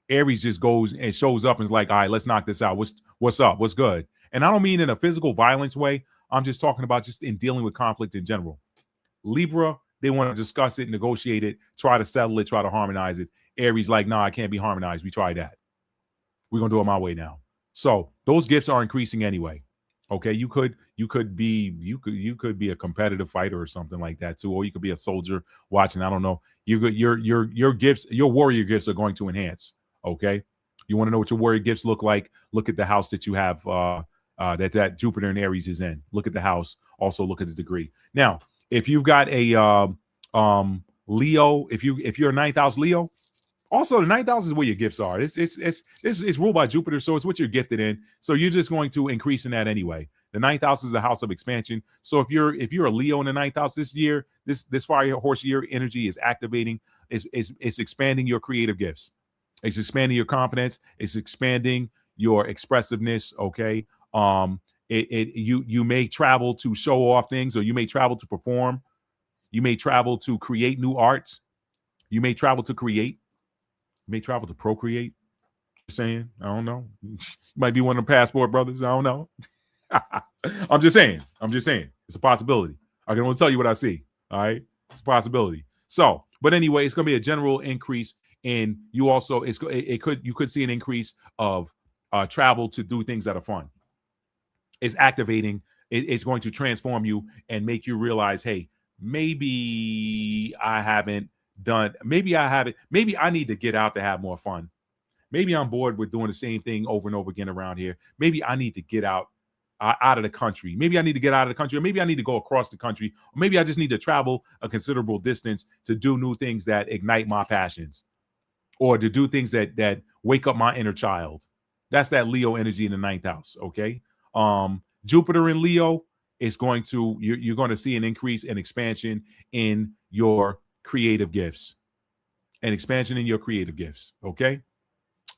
S1: Aries just goes and shows up and is like, all right, let's knock this out. What's up? What's good? And I don't mean in a physical violence way. I'm just talking about just in dealing with conflict in general. Libra, they want to discuss it, negotiate it, try to settle it, try to harmonize it. Aries like, nah, it can't be harmonized. We tried that. We're gonna do it my way now. So those gifts are increasing anyway. Okay, you could be a competitive fighter or something like that too, or you could be a soldier watching. I don't know. Your gifts, your warrior gifts are going to enhance. Okay, you want to know what your warrior gifts look like? Look at the house that you have. That Jupiter and Aries is in. Look at the house. Also look at the degree. Now, if you've got a Leo, if you're a 9th house Leo. Also, the 9th house is where your gifts are. It's ruled by Jupiter, so it's what you're gifted in. So you're just going to increase in that anyway. The 9th house is the house of expansion. So if you're a Leo in the 9th house this year, this Firehorse year energy is activating. It's expanding your creative gifts. It's expanding your confidence. It's expanding your expressiveness. Okay. You may travel to show off things, or you may travel to perform. You may travel to create new art. You may travel to create. You may travel to procreate. You're saying, I don't know. You might be one of the passport brothers. I don't know. I'm just saying. It's a possibility. I can only tell you what I see. All right. It's a possibility. So, but anyway, it's going to be a general increase in you also. You could see an increase of travel to do things that are fun. It's activating. It's going to transform you and make you realize, hey, maybe I need to get out to have more fun. Maybe I'm bored with doing the same thing over and over again around here. Maybe I need to get out of the country. Maybe I need to get out of the country, or maybe I need to go across the country, or maybe I just need to travel a considerable distance to do new things that ignite my passions, or to do things that wake up my inner child. That's that Leo energy in the 9th house. Okay. Jupiter in Leo is going to, you're going to see an increase and expansion in your creative gifts. Okay.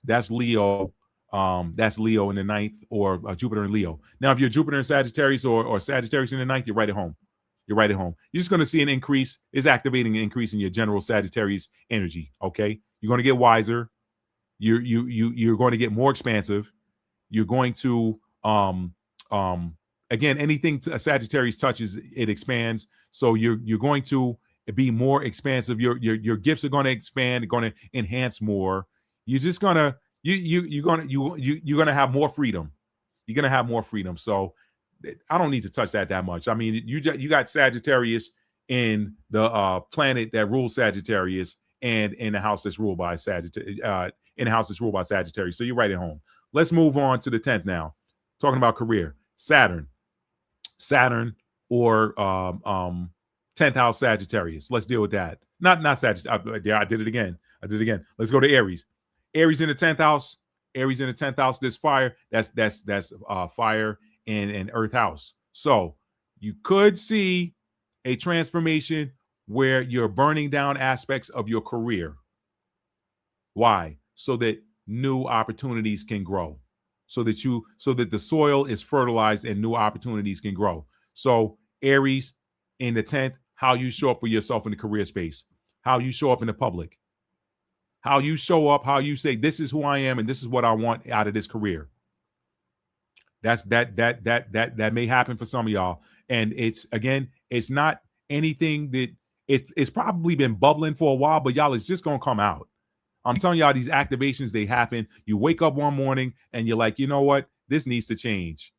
S1: That's Leo. That's Leo in the 9th, or Jupiter in Leo. Now, if you're Jupiter in Sagittarius or Sagittarius in the 9th, you're right at home. You're just going to see an increase. Is activating an increase in your general Sagittarius energy. Okay. You're going to get wiser. You're going to get more expansive. You're going to, again, anything a Sagittarius touches, it expands. So you're going to be more expansive. Your gifts are going to expand, going to enhance more. You're just gonna you're gonna have more freedom. You're gonna have more freedom. So I don't need to touch that much. I mean, you got Sagittarius in the planet that rules Sagittarius, and in the house that's ruled by Sagittarius. So you're right at home. Let's move on to the 10th now. Talking about career, Saturn or 10th house Sagittarius. Let's deal with that. Not Sagittarius. I did it again. Let's go to Aries. Aries in the 10th house. This fire. That's fire in an earth house. So you could see a transformation where you're burning down aspects of your career. Why? So that new opportunities can grow. So that the soil is fertilized and new opportunities can grow. So Aries in the 10th, how you show up for yourself in the career space, how you show up in the public, how you show up, how you say, this is who I am and this is what I want out of this career. That may happen for some of y'all. And it's not anything that it's probably been bubbling for a while, but y'all, it's just going to come out. I'm telling y'all, these activations, they happen. You wake up one morning and you're like, you know what? This needs to change.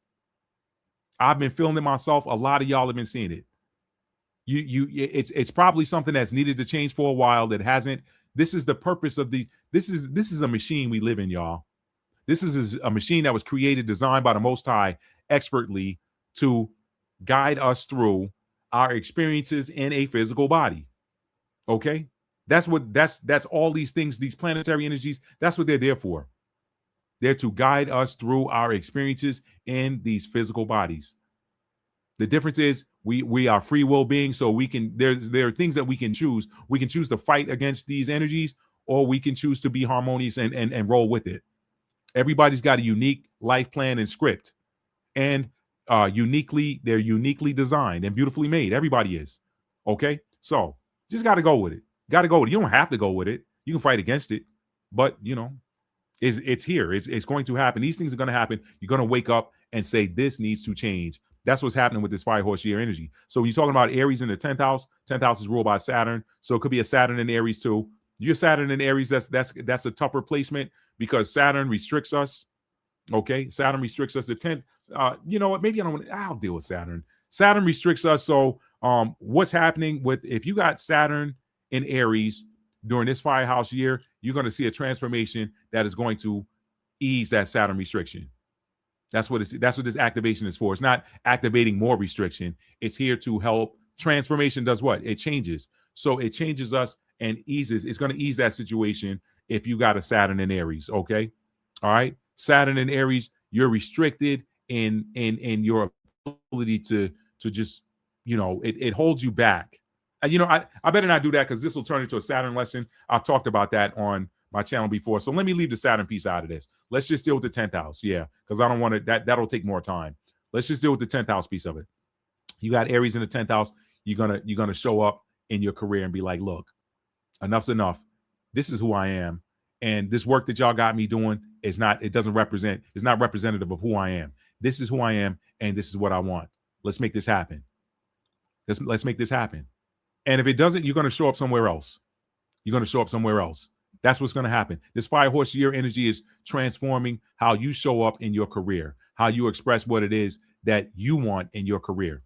S1: I've been feeling it myself. A lot of y'all have been seeing it. It's probably something that's needed to change for a while that hasn't. This is the purpose of this is a machine we live in, y'all. This is a machine that was created, designed by the Most High expertly to guide us through our experiences in a physical body. Okay? That's all these things, these planetary energies, that's what they're there for. They're to guide us through our experiences in these physical bodies. The difference is we are free will beings, so we can there are things that we can choose. We can choose to fight against these energies, or we can choose to be harmonious and roll with it. Everybody's got a unique life plan and script, and they're uniquely designed and beautifully made. Everybody is. Okay? So just got to go with it. You don't have to go with it. You can fight against it, but it's here. It's going to happen. These things are going to happen. You're going to wake up and say, this needs to change. That's what's happening with this Firehorse year energy. So when you're talking about Aries in the 10th house is ruled by Saturn. So it could be a Saturn in Aries too. Your Saturn in Aries, that's a tougher placement because Saturn restricts us. Okay, Saturn restricts us. The 10th, you know what? Maybe I'll deal with Saturn. Saturn restricts us. So what's happening with if you got Saturn in Aries during this Firehouse year, you're going to see a transformation that is going to ease that Saturn restriction. That's what this activation is for. It's not activating more restriction. It's here to help. Transformation does what? It changes. So it changes us and eases. It's going to ease that situation if you got a Saturn in Aries. Okay. All right. Saturn in Aries, you're restricted in your ability to just, it holds you back. And, I better not do that because this will turn into a Saturn lesson. I've talked about that on my channel before. So let me leave the Saturn piece out of this. Let's just deal with the 10th house. Yeah, because I don't want to, that'll take more time. Let's just deal with the 10th house piece of it. You got Aries in the 10th house. You're gonna show up in your career and be like, look, enough's enough. This is who I am. And this work that y'all got me doing it's not representative of who I am. This is who I am, and this is what I want. Let's make this happen. Let's make this happen. And if it doesn't, you're going to show up somewhere else. You're going to show up somewhere else. That's what's going to happen. This Firehorse year energy is transforming how you show up in your career, how you express what it is that you want in your career.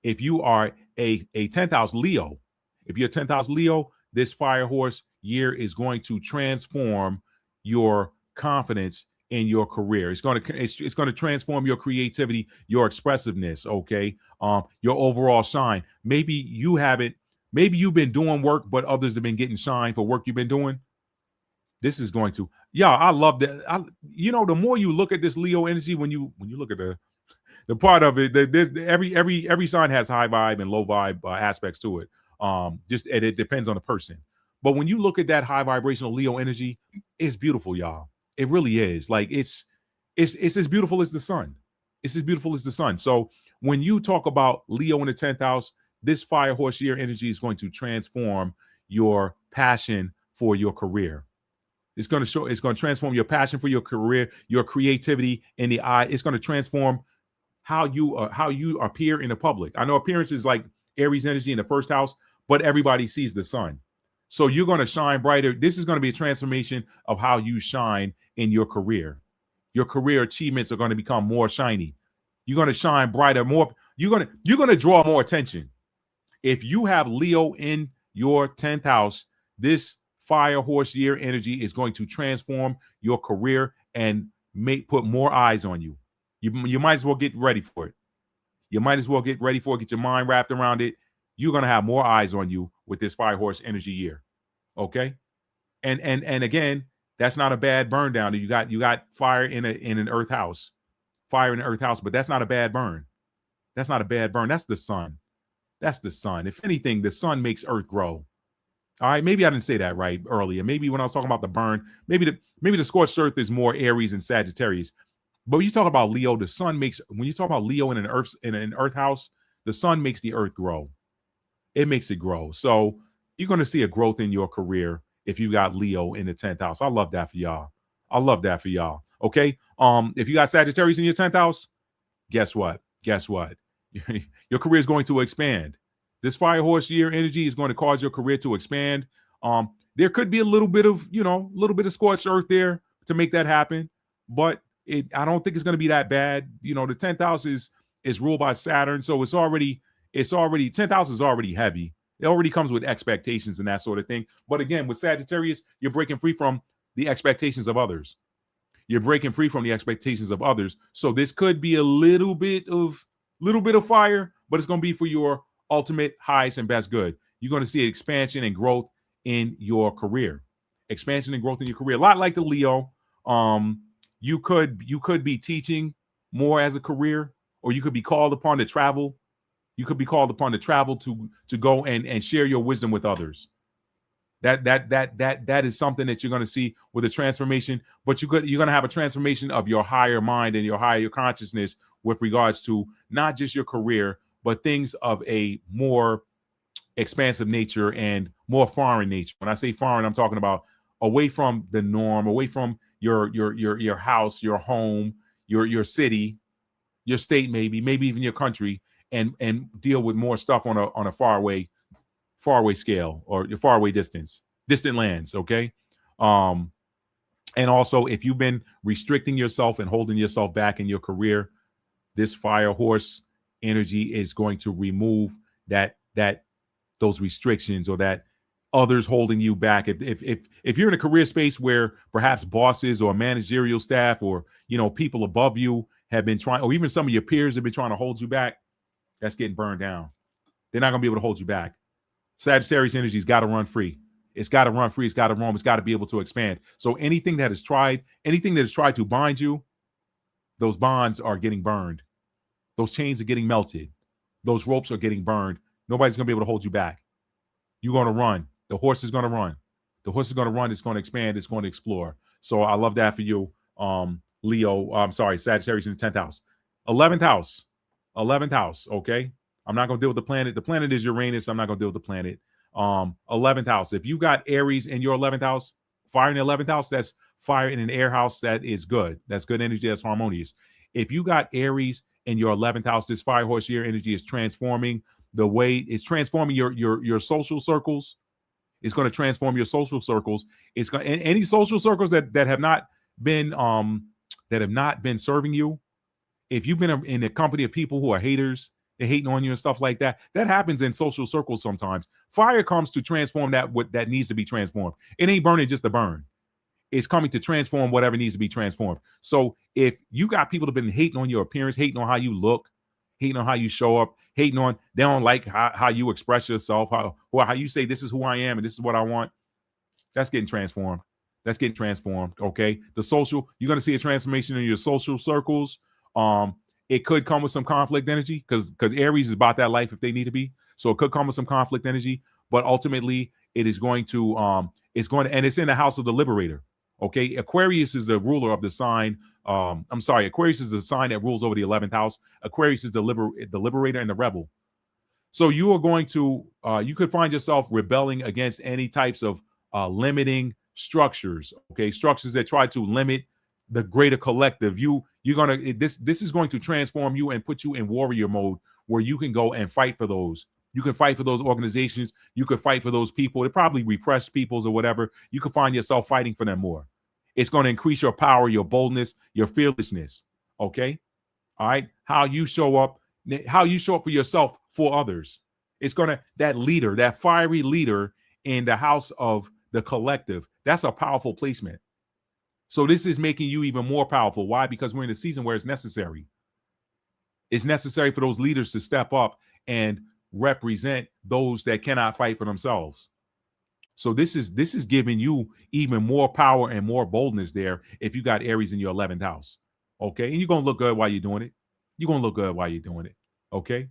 S1: If you are a 10th house Leo, if you're a 10th house Leo, this Firehorse year is going to transform your confidence in your career. It's going to transform your creativity, your expressiveness, okay? Your overall shine. Maybe you've been doing work, but others have been getting shine for work you've been doing. This is going to, I love that. The more you look at this Leo energy, when you look at the part of it, every sign has high vibe and low vibe aspects to it. It depends on the person. But when you look at that high vibrational Leo energy, it's beautiful, y'all. It really is. Like it's as beautiful as the sun. It's as beautiful as the sun. So when you talk about Leo in the 10th house, this Firehorse year energy is going to transform your passion for your career. It's going to transform your passion for your career, your creativity in the eye. It's going to transform how you appear in the public. I know appearance is like Aries energy in the first house, but everybody sees the sun. So you're going to shine brighter. This is going to be a transformation of how you shine in your career. Your career achievements are going to become more shiny. You're going to shine brighter, more. You're going to draw more attention. If you have Leo in your 10th house, this Firehorse year energy is going to transform your career and put more eyes on you. You might as well get ready for it. You might as well get ready for it. Get your mind wrapped around it. You're going to have more eyes on you with this Firehorse energy year. Okay. And again, that's not a bad burn down. You got fire in an earth house, fire in an earth house, but that's not a bad burn. That's not a bad burn. That's the sun. That's the sun. If anything, the sun makes earth grow. All right. Maybe I didn't say that right earlier. Maybe when I was talking about the burn, maybe the scorched earth is more Aries and Sagittarius. But when you talk about Leo, the sun when you talk about Leo in an earth house, the sun makes the earth grow. It makes it grow. So you're going to see a growth in your career if you got Leo in the 10th house. I love that for y'all. I love that for y'all. Okay. If you got Sagittarius in your 10th house, guess what? Your career is going to expand. This Firehorse year energy is going to cause your career to expand. There could be a little bit of scorched earth there to make that happen, but I don't think it's going to be that bad. The 10th house is ruled by Saturn, so it's already 10th house is already heavy. It already comes with expectations and that sort of thing. But again, with Sagittarius, you're breaking free from the expectations of others. You're breaking free from the expectations of others. So this could be a little bit of fire, but it's going to be for your ultimate highest and best good. You're going to see expansion and growth in your career. Expansion and growth in your career. A lot like the Leo. You could be teaching more as a career, or you could be called upon to travel. You could be called upon to travel to go and share your wisdom with others. That is something that you're going to see with a transformation. But you're going to have a transformation of your higher mind and your higher consciousness with regards to not just your career, but things of a more expansive nature and more foreign nature. When I say foreign, I'm talking about away from the norm, away from your house, your home, your city. your state, maybe even your country, and deal with more stuff on a faraway scale, or your faraway distant lands. Okay. And also, if you've been restricting yourself and holding yourself back in your career, this Firehorse energy is going to remove those restrictions, or that others holding you back. If you're in a career space where perhaps bosses or managerial staff, or people above you have been trying, or even some of your peers have been trying to hold you back, that's getting burned down. They're not going to be able to hold you back. Sagittarius energy's got to run free. It's got to run free. It's got to roam. It's got to be able to expand. So anything that has tried to bind you, those bonds are getting burned. Those chains are getting melted. Those ropes are getting burned. Nobody's going to be able to hold you back. You're going to run. The horse is going to run. The horse is going to run. It's going to expand. It's going to explore. So I love that for you, Leo. I'm sorry, Sagittarius in the 10th house. 11th house. 11th house, okay? I'm not going to deal with the planet. The planet is Uranus. I'm not going to deal with the planet. 11th house. If you got Aries in your 11th house, fire in the 11th house, that's fire in an air house. That is good. That's good energy. That's harmonious. If you got Aries in your 11th house, this Firehorse year energy is transforming the way it's transforming your social circles. It's going to transform your social circles. It's going any social circles that have not been serving you. If you've been in a company of people who are haters, they're hating on you and stuff like that. That happens in social circles sometimes. Fire comes to transform what needs to be transformed. It ain't burning just to burn. It's coming to transform whatever needs to be transformed. So if you got people that have been hating on your appearance, hating on how you look, hating on how you show up, hating on, they don't like how you express yourself, how you say this is who I am and this is what I want, that's getting transformed. That's getting transformed, okay? The social, you're going to see a transformation in your social circles. It could come with some conflict energy because Aries is about that life if they need to be. So it could come with some conflict energy, but ultimately it is going to, and it's in the house of the liberator. Okay. Aquarius is the ruler of the sign. Aquarius is the sign that rules over the 11th house. Aquarius is the liberator and the rebel. So you are going to, you could find yourself rebelling against any types of limiting structures. Okay. Structures that try to limit the greater collective. This is going to transform you and put you in warrior mode where you can go and fight for those. You can fight for those organizations. You could fight for those people. They're probably repressed peoples or whatever. You can find yourself fighting for them more. It's going to increase your power, your boldness, your fearlessness. Okay. All right. How you show up for yourself, for others. It's going to, that leader, that fiery leader in the house of the collective. That's a powerful placement. So this is making you even more powerful. Why? Because we're in a season where it's necessary. It's necessary for those leaders to step up and represent those that cannot fight for themselves. So this is giving you even more power and more boldness there if you got Aries in your 11th house. Okay. And you're going to look good while you're doing it. You're going to look good while you're doing it. Okay.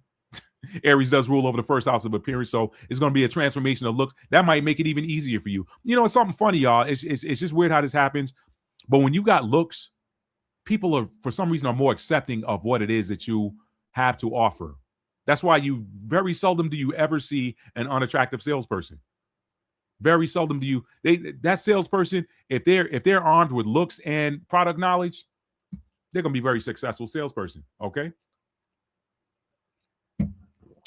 S1: Aries does rule over the first house of appearance. So it's going to be a transformation of looks. That might make it even easier for you. It's something funny, y'all. It's just weird how this happens. But when you got looks, people are, for some reason, are more accepting of what it is that you have to offer. That's why very seldom do you ever see an unattractive salesperson. Very seldom do that salesperson, if they're armed with looks and product knowledge, they're going to be a very successful salesperson. Okay.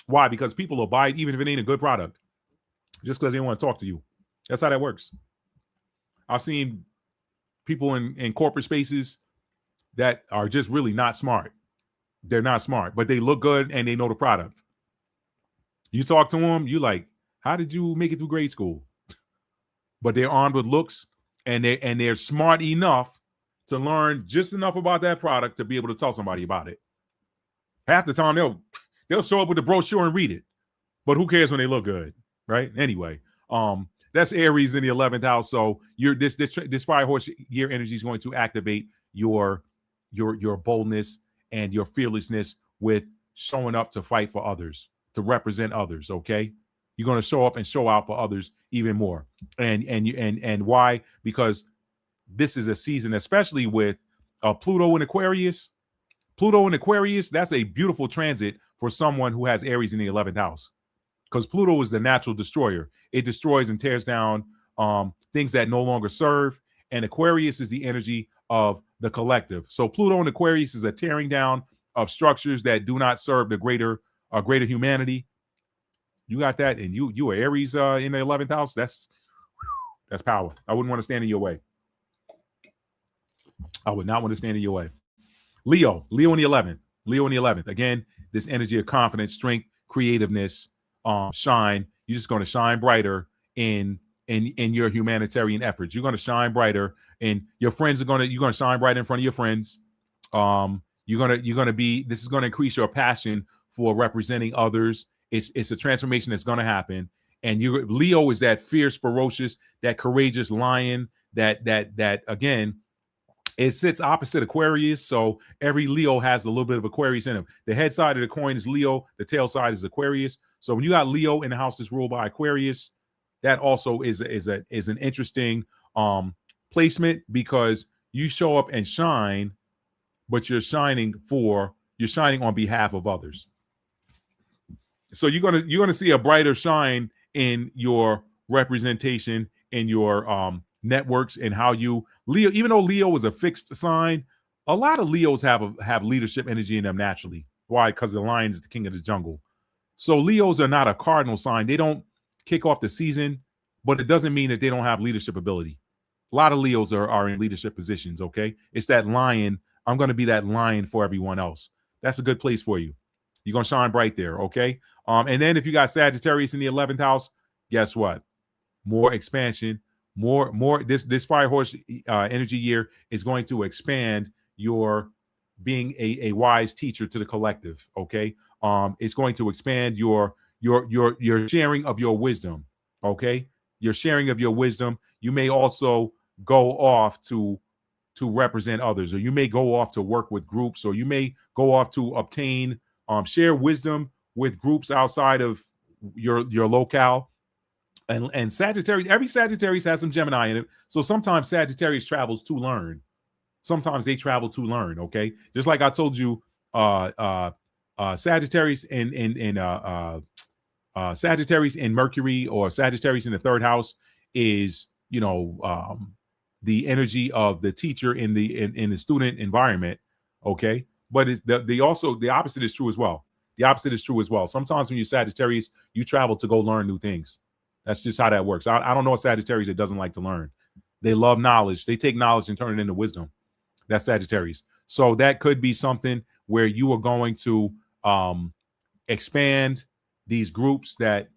S1: Why? Because people will buy it even if it ain't a good product, just because they want to talk to you. That's how that works. I've seen people in corporate spaces that are just really not smart. They're not smart, but they look good and they know the product. You talk to them, you like, how did you make it through grade school? But they're armed with looks and they're smart enough to learn just enough about that product to be able to tell somebody about it. Half the time they'll show up with the brochure and read it, but who cares when they look good, right? Anyway, that's Aries in the 11th house. So this Firehorse year energy is going to activate your boldness and your fearlessness with showing up to fight for others, to represent others. Okay. You're going to show up and show out for others even more. And why? Because this is a season, especially with Pluto in Aquarius. Pluto in Aquarius, that's a beautiful transit for someone who has Aries in the 11th house. Because Pluto is the natural destroyer. It destroys and tears down things that no longer serve. And Aquarius is the energy of the collective. So Pluto in Aquarius is a tearing down of structures that do not serve the greater humanity. You got that, and you are Aries in the 11th house. That's power. I wouldn't want to stand in your way. I would not want to stand in your way. Leo in the 11th. Leo in the 11th. Again, this energy of confidence, strength, creativeness, shine. You're just going to shine brighter in your humanitarian efforts. You're going to shine brighter, and your friends you're going to shine brighter in front of your friends. You're going to be, this is going to increase your passion for representing others. It's a transformation that's going to happen. And Leo is that fierce, ferocious, that courageous lion that again, it sits opposite Aquarius. So every Leo has a little bit of Aquarius in him. The head side of the coin is Leo. The tail side is Aquarius. So when you got Leo in the house that's ruled by Aquarius, that also is an interesting placement, because you show up and shine, but you're shining on behalf of others. So you're gonna see a brighter shine in your representation, in your networks, and how you Leo. Even though Leo is a fixed sign, a lot of Leos have leadership energy in them naturally. Why? Because the lion is the king of the jungle. So Leos are not a cardinal sign. They don't kick off the season, but it doesn't mean that they don't have leadership ability. A lot of Leos are in leadership positions. Okay, it's that lion. I'm going to be that lion for everyone else. That's a good place for you. You're going to shine bright there. Okay. And then if you got Sagittarius in the 11th house, guess what? More expansion, more this Firehorse energy year is going to expand your being a wise teacher to the collective. Okay. It's going to expand your sharing of your wisdom. Okay. Your sharing of your wisdom. You may also go off to represent others, or you may go off to work with groups, or you may go off to obtain share wisdom with groups outside of your locale. And Sagittarius, every Sagittarius has some Gemini in it. So sometimes Sagittarius travels to learn. Sometimes they travel to learn. Okay, just like I told you, Sagittarius and Sagittarius in Mercury, or Sagittarius in the 3rd house is the energy of the teacher in the student environment. Okay, but the opposite is true as well. The opposite is true as well. Sometimes when you're Sagittarius, you travel to go learn new things. That's just how that works. I don't know a Sagittarius that doesn't like to learn. They love knowledge. They take knowledge and turn it into wisdom. That's Sagittarius. So that could be something where you are going to expand these groups that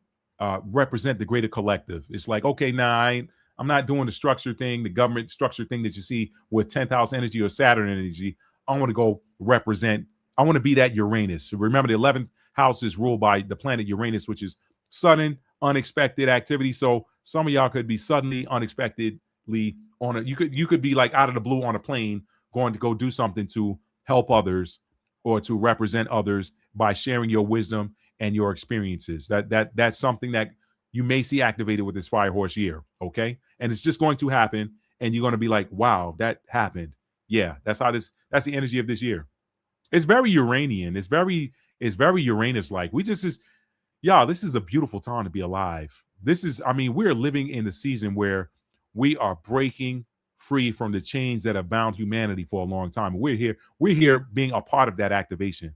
S1: represent the greater collective. It's like, okay, now I'm not doing the structure thing, the government structure thing that you see with 10th house energy or Saturn energy. I want to go represent. I want to be that Uranus. So remember, the 11th house is ruled by the planet Uranus, which is sudden, unexpected activity. So some of y'all could be suddenly, unexpectedly you could be like out of the blue on a plane going to go do something to help others or to represent others by sharing your wisdom and your experiences. That's something that you may see activated with this Firehorse year. Okay. And it's just going to happen. And you're going to be like, wow, that happened. Yeah. That's the energy of this year. It's very Uranian. It's very Uranus-like. This is a beautiful time to be alive. We're living in the season where we are breaking free from the chains that have bound humanity for a long time. We're here being a part of that activation.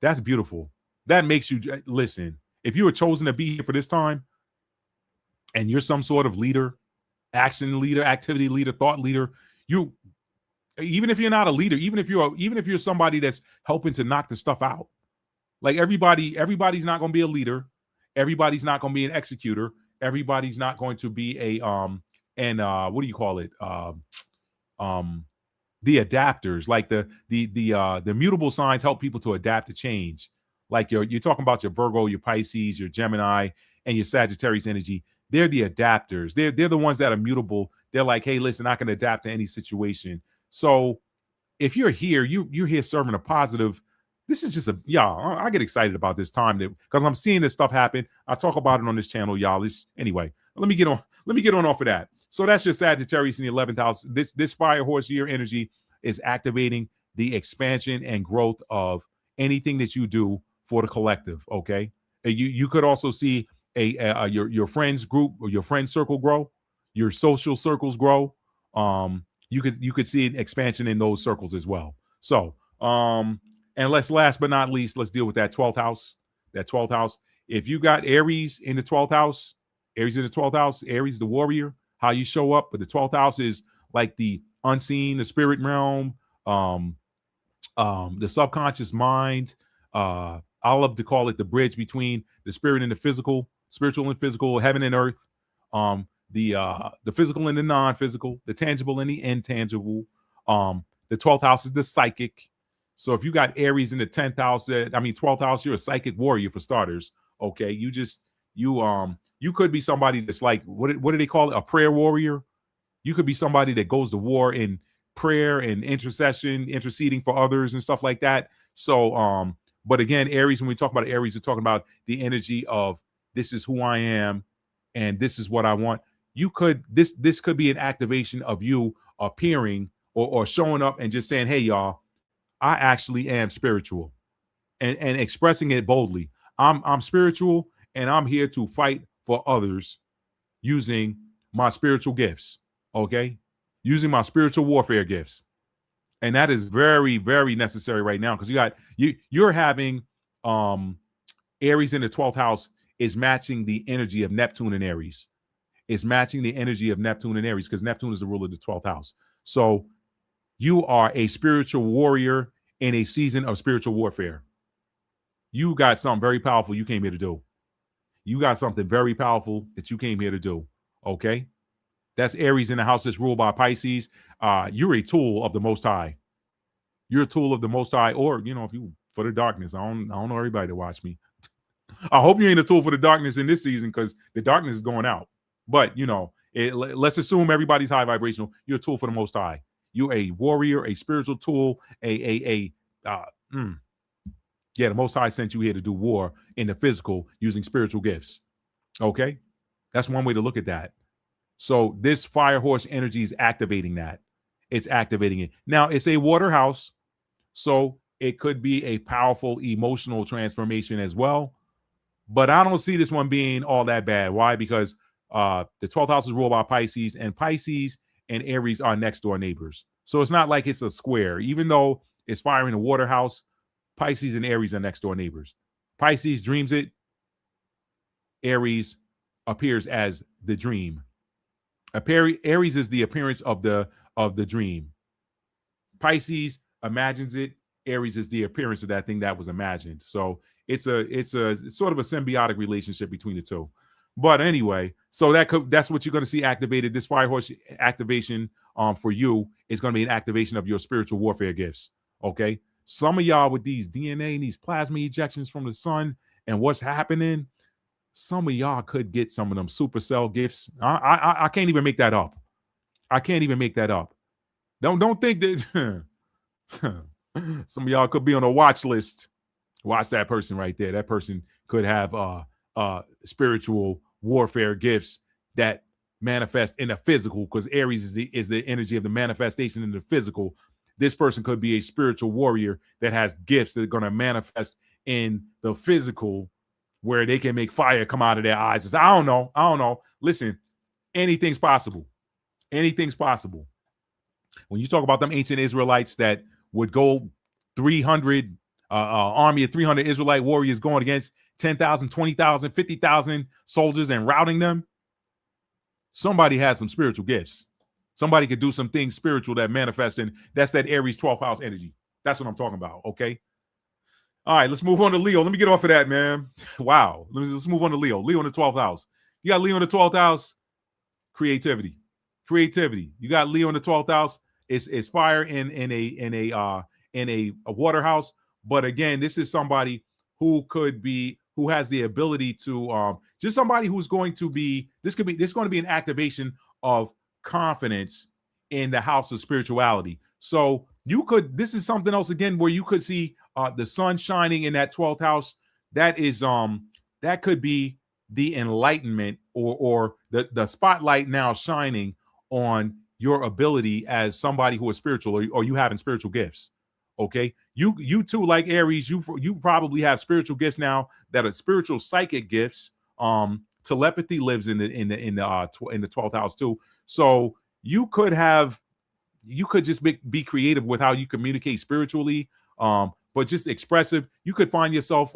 S1: That's beautiful. That makes you listen. If you were chosen to be here for this time, and you're some sort of leader, action leader, activity leader, thought leader, even if you're not a leader, even if you're somebody that's helping to knock the stuff out, like everybody's not going to be a leader, everybody's not going to be an executor, everybody's not going to be a what do you call it? The adapters, like the mutable signs help people to adapt to change. Like you're talking about your Virgo, your Pisces, your Gemini, and your Sagittarius energy. They're the adapters. They're the ones that are mutable. They're like, hey, listen, I can adapt to any situation. So if you're here, you're here serving a positive. This is just I get excited about this time because I'm seeing this stuff happen. I talk about it on this channel, y'all. Anyway, let me get on off of that. So that's your Sagittarius in the 11th house. This Firehorse year energy is activating the expansion and growth of anything that you do for the collective. Okay, you could also see your friends group or your friend circle grow, your social circles grow. You could see an expansion in those circles as well. So And last but not least, let's deal with that 12th house. That 12th house. If you got Aries in the 12th house, Aries in the 12th house, Aries the warrior, how you show up. But the 12th house is like the unseen, the spirit realm, the subconscious mind. I love to call it the bridge between the spirit and the physical, spiritual and physical, heaven and earth. The physical and the non-physical, the tangible and the intangible. The 12th house is the psychic. So if you got Aries in the 10th house, 12th house, you're a psychic warrior for starters. Okay, you could be somebody that's like, what do they call it? A prayer warrior. You could be somebody that goes to war in prayer and intercession, interceding for others and stuff like that. So, but again, Aries, when we talk about Aries, we're talking about the energy of this is who I am and this is what I want. This could be an activation of you appearing or showing up and just saying, hey, y'all, I actually am spiritual and expressing it boldly. I'm spiritual and I'm here to fight for others using my spiritual gifts. Okay. Using my spiritual warfare gifts. And that is very, very necessary right now because you're having Aries in the 12th house is matching the energy of Neptune and Aries. It's matching the energy of Neptune and Aries because Neptune is the ruler of the 12th house. So you are a spiritual warrior in a season of spiritual warfare. You got something very powerful you came here to do. You got something very powerful that you came here to do. Okay. That's Aries in the house that's ruled by Pisces. You're a tool of the Most High. You're a tool of the Most High, or if you for the darkness. I don't know everybody to watch me. I hope you ain't a tool for the darkness in this season because the darkness is going out. But let's assume everybody's high vibrational. You're a tool for the Most High. You're a warrior, a spiritual tool, the Most High sent you here to do war in the physical using spiritual gifts. Okay, that's one way to look at that. So this Firehorse energy is activating that. It's activating it. Now, it's a water house, so it could be a powerful emotional transformation as well. But I don't see this one being all that bad. Why? Because the 12th house is ruled by Pisces, and Pisces and Aries are next door neighbors. So it's not like it's a square. Even though it's fire in a water house, Pisces and Aries are next door neighbors. Pisces dreams it. Aries appears as the dream. Aries is the appearance of the dream. Pisces imagines it. Aries is the appearance of that thing that was imagined. So it's sort of a symbiotic relationship between the two. But anyway, so that's what you're going to see activated. This Firehorse activation for you is going to be an activation of your spiritual warfare gifts. Okay, some of y'all with these DNA and these plasma ejections from the sun and what's happening. Some of y'all could get some of them supercell gifts. I can't even make that up. I can't even make that up. Don't think that some of y'all could be on a watch list. Watch that person right there. That person could have spiritual warfare gifts that manifest in the physical because Aries is the energy of the manifestation in the physical. This person could be a spiritual warrior that has gifts that are going to manifest in the physical where they can make fire come out of their eyes. It's, I don't know. Listen, anything's possible. Anything's possible. When you talk about them ancient Israelites that would go 300, army of 300 Israelite warriors going against 10,000, 20,000, 50,000 soldiers and routing them, somebody has some spiritual gifts. Somebody could do some things spiritual that manifest in. That's that Aries 12th house energy. That's what I'm talking about, okay? All right, let's move on to Leo. Let me get off of that, man. Wow. Let's move on to Leo. Leo in the 12th house. You got Leo in the 12th house. Creativity. You got Leo in the 12th house. It's fire in a water house. But again, this is somebody who has the ability to just somebody who's going to be. This going to be an activation of confidence in the house of spirituality. So this is something else again where you could see the sun shining in that 12th house. That is that could be the enlightenment or the spotlight now shining on your ability as somebody who is spiritual or you having spiritual gifts. Okay, you too, like Aries, you probably have spiritual gifts now that are spiritual psychic gifts. Telepathy lives in the 12th house too. So you could just be creative with how you communicate spiritually. But but just expressive. You could find yourself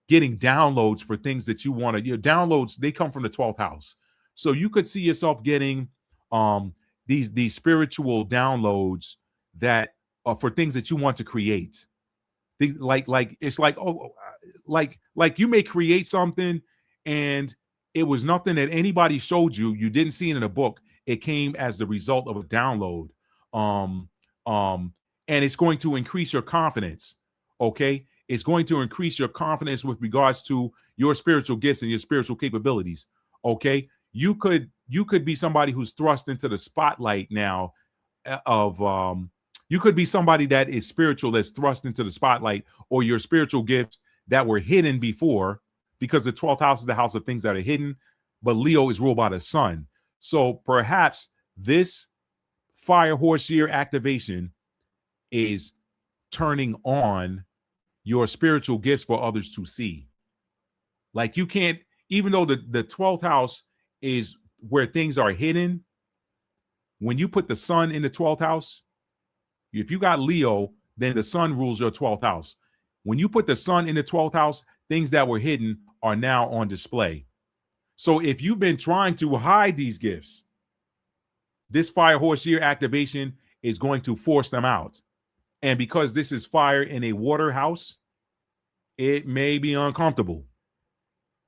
S1: getting downloads for things that you want to. Your downloads, they come from the 12th house, so you could see yourself getting these spiritual downloads that are for things that you want to create. Like it's like, oh, like you may create something and it was nothing that anybody showed you. You didn't see it in a book. It came as the result of a download. And it's going to increase your confidence. Okay. It's going to increase your confidence with regards to your spiritual gifts and your spiritual capabilities. Okay. You could be somebody who's thrust into the spotlight now of you could be somebody that is spiritual that's thrust into the spotlight, or your spiritual gifts that were hidden before, because the 12th house is the house of things that are hidden, but Leo is ruled by the sun. So perhaps this Firehorse year activation is turning on your spiritual gifts for others to see. Like you can't, even though the 12th house is where things are hidden, when you put the sun in the 12th house, if you got Leo, then the sun rules your 12th house. When you put the sun in the 12th house, things that were hidden are now on display. So if you've been trying to hide these gifts, this Firehorse year activation is going to force them out. And because this is fire in a water house, it may be uncomfortable,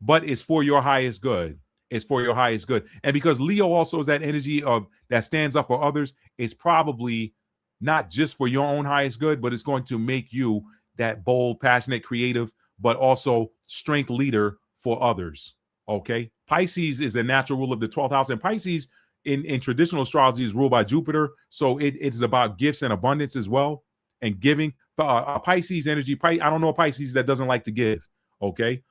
S1: but it's for your highest good. It's for your highest good. And because Leo also is that energy of that stands up for others, it's probably not just for your own highest good, but it's going to make you that bold, passionate, creative, but also strength leader for others. Okay. Pisces is the natural rule of the 12th house, and Pisces in traditional astrology is ruled by Jupiter. So it is about gifts and abundance as well, and giving. Pisces energy, I don't know a Pisces that doesn't like to give. Okay.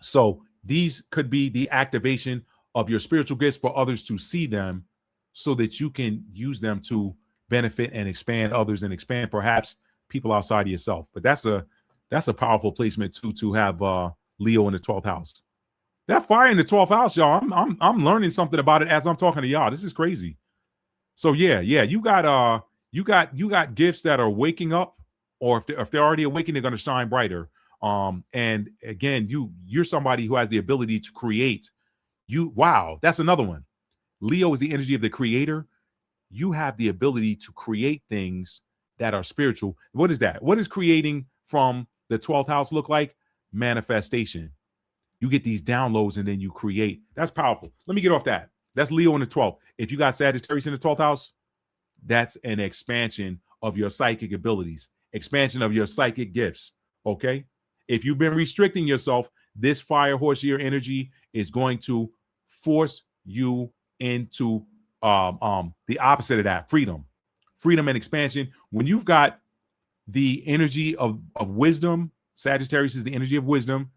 S1: So these could be the activation of your spiritual gifts for others to see them, so that you can use them to benefit and expand others and expand perhaps people outside of yourself. But that's a powerful placement to have Leo in the 12th house. That fire in the 12th house, y'all. I'm learning something about it as I'm talking to y'all. This is crazy. So yeah, you got gifts that are waking up, or if they're already awakened, they're going to shine brighter. And again, you're somebody who has the ability to create. Wow, that's another one. Leo is the energy of the creator. You have the ability to create things that are spiritual. What is that? What is creating from the 12th house look like? Manifestation. You get these downloads and then you create. That's powerful. Let me get off that. That's Leo in the 12th. If you got Sagittarius in the 12th house, that's an expansion of your psychic abilities, expansion of your psychic gifts. Okay. If you've been restricting yourself, this Firehorse year energy is going to force you into the opposite of that, freedom and expansion. When you've got the energy of wisdom, Sagittarius is the energy of wisdom.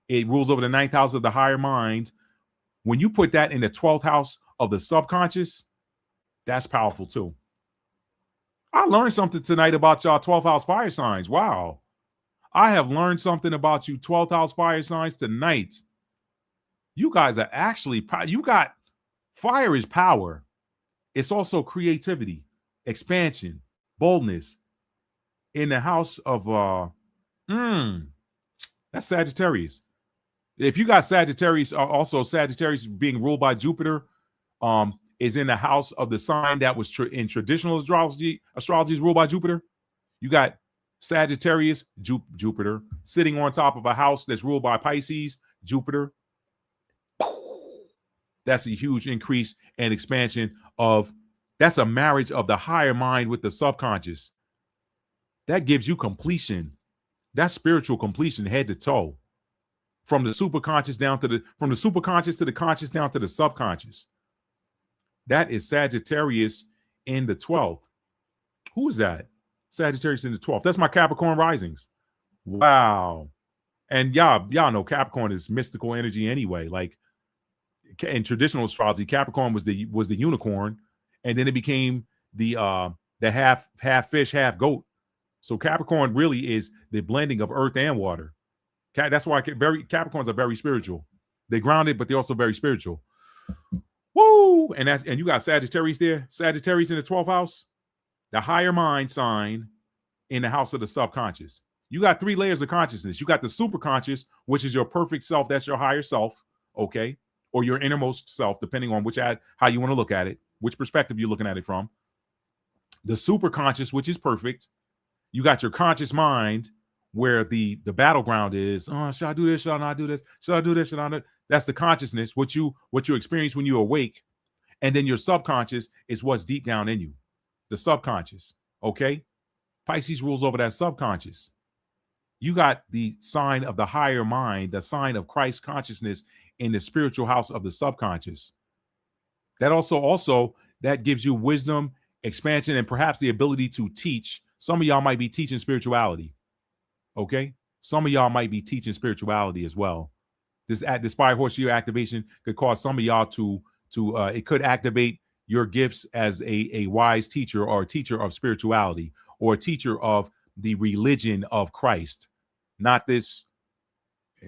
S1: It rules over the 9th house of the higher mind. When you put that in the 12th house of the subconscious, that's powerful too. I learned something tonight about y'all 12th house fire signs. Wow. I have learned something about you 12th house fire signs tonight. You guys are actually, fire is power. It's also creativity, expansion, boldness. In the house of, that's Sagittarius. If you got Sagittarius, also Sagittarius being ruled by Jupiter, is in the house of the sign that was in traditional astrology is ruled by Jupiter. You got Sagittarius, Jupiter, sitting on top of a house that's ruled by Pisces, Jupiter. That's a huge increase and expansion that's a marriage of the higher mind with the subconscious. That gives you completion. That's spiritual completion, head to toe. From the superconscious from the superconscious to the conscious down to the subconscious. That is Sagittarius in the 12th. Who is that? Sagittarius in the 12th. That's my Capricorn risings. Wow. And y'all know Capricorn is mystical energy anyway. Like in traditional astrology, Capricorn was the unicorn, and then it became the half fish, half goat. So Capricorn really is the blending of earth and water. That's why Capricorns are very spiritual. They're grounded, but they're also very spiritual. Woo! And you got Sagittarius there. Sagittarius in the 12th house, the higher mind sign in the house of the subconscious. You got 3 layers of consciousness. You got the superconscious, which is your perfect self. That's your higher self, okay? Or your innermost self, depending on how you want to look at it, which perspective you're looking at it from. The superconscious, which is perfect. You got your conscious mind, where the battleground is. Oh, should I do this? Should I not do this? Should I do this? Should I not? That's the consciousness, what you experience when you awake. And then your subconscious is what's deep down in you, the subconscious, okay? Pisces rules over that subconscious. You got the sign of the higher mind, the sign of Christ consciousness in the spiritual house of the subconscious. That also that gives you wisdom, expansion, and perhaps the ability to teach. Some of y'all might be teaching spirituality, okay? Some of y'all might be teaching spirituality as well. This Firehorse year activation could cause some of y'all to it could activate your gifts as a wise teacher, or a teacher of spirituality, or a teacher of the religion of Christ. Not this,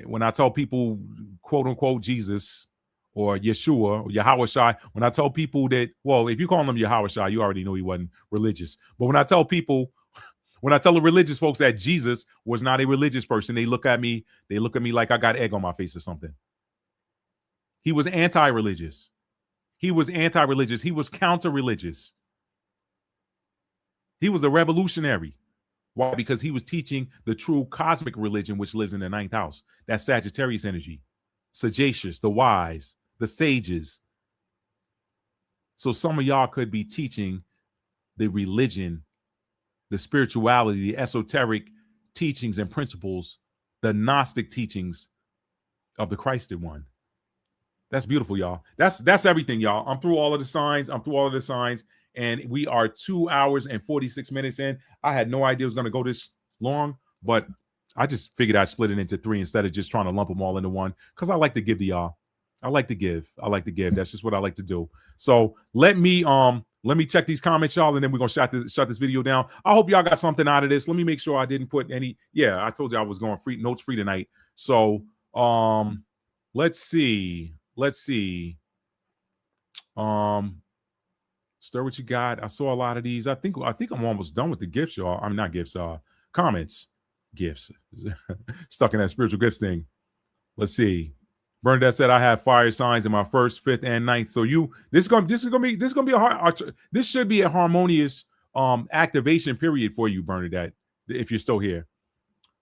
S1: when I tell people, quote unquote, Jesus or Yeshua or Yahushua, when I tell people that, well, if you call him Yahushua, you already know he wasn't religious. But when I tell the religious folks that Jesus was not a religious person, they look at me like I got egg on my face or something. He was anti-religious. He was anti-religious. He was counter-religious. He was a revolutionary. Why? Because he was teaching the true cosmic religion, which lives in the 9th house. That's Sagittarius energy. Sagacious, the wise, the sages. So some of y'all could be teaching the religion, the spirituality, the esoteric teachings and principles, the Gnostic teachings of the Christed one. That's beautiful, y'all. That's everything, y'all. I'm through all of the signs. And we are 2 hours and 46 minutes in. I had no idea it was going to go this long, but I just figured I'd split it into 3 instead of just trying to lump them all into one, because I like to give to y'all. I like to give. That's just what I like to do. So let me check these comments, y'all, and then we're gonna shut this video down. I hope y'all got something out of this. Let me make sure I didn't put any. Yeah, I told you I was going notes free tonight. So let's see. Stir what you got. I saw a lot of these. I think I'm almost done with the gifts, y'all. I'm not gifts, comments. Gifts. Stuck in that spiritual gifts thing. Let's see. Bernadette said I have fire signs in my 1st, 5th, and 9th. So this should be a harmonious activation period for you, Bernadette, if you're still here.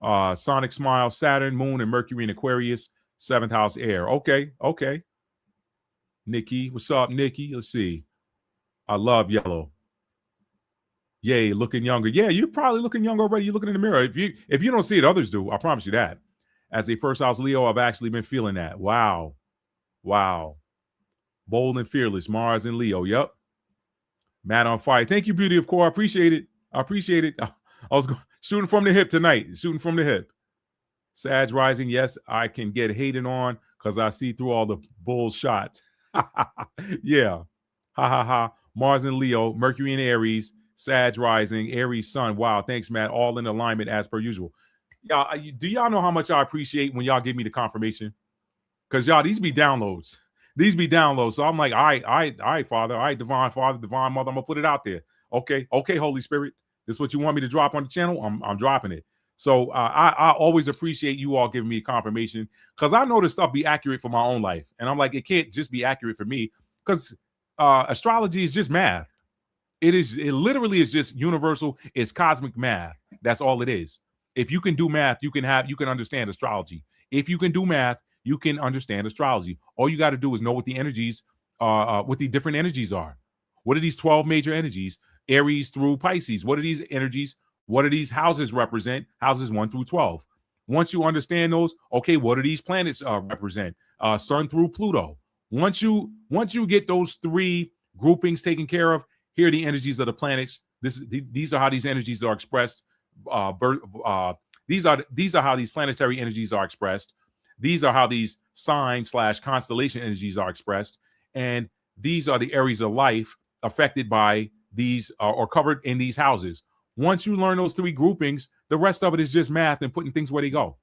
S1: Sonic Smile, Saturn, Moon, and Mercury in Aquarius, 7th house air. Okay. Nikki, what's up, Nikki? Let's see. I love yellow. Yay, looking younger. Yeah, you're probably looking younger already. You're looking in the mirror. If you don't see it, others do. I promise you that. As a 1st house Leo, I've actually been feeling that. Wow. Bold and fearless, Mars and Leo. Yep. Mad on fire. Thank you, Beauty of Core. I appreciate it. I was shooting from the hip tonight. Sag rising. Yes, I can get hated on because I see through all the bullshit. Yeah. Ha. Mars and Leo, Mercury and Aries, Sag rising, Aries sun. Wow, thanks, Matt. All in alignment as per usual. Y'all, do y'all know how much I appreciate when y'all give me the confirmation? Because y'all, these be downloads. So I'm like, all right, Father, all right, Divine Father, Divine Mother, I'm gonna put it out there. Okay, Holy Spirit, this is what you want me to drop on the channel. I'm dropping it. So I always appreciate you all giving me confirmation, because I know this stuff be accurate for my own life, and I'm like, it can't just be accurate for me, because astrology is just math. It literally is just universal. It's cosmic math. That's all it is. If you can do math, you can understand astrology. If you can do math, you can understand astrology. All you got to do is know what the energies, what the different energies are. What are these 12 major energies? Aries through Pisces. What are these energies? What do these houses represent? Houses 1 through 12. Once you understand those, okay, what do these planets represent? Sun through Pluto. Once you get those 3 groupings taken care of, here are the energies of the planets. These are how these energies are expressed. These are how these planetary energies are expressed. These are how these sign/constellation energies are expressed, and these are the areas of life affected by these or covered in these houses. Once you learn those 3 groupings, the rest of it is just math and putting things where they go.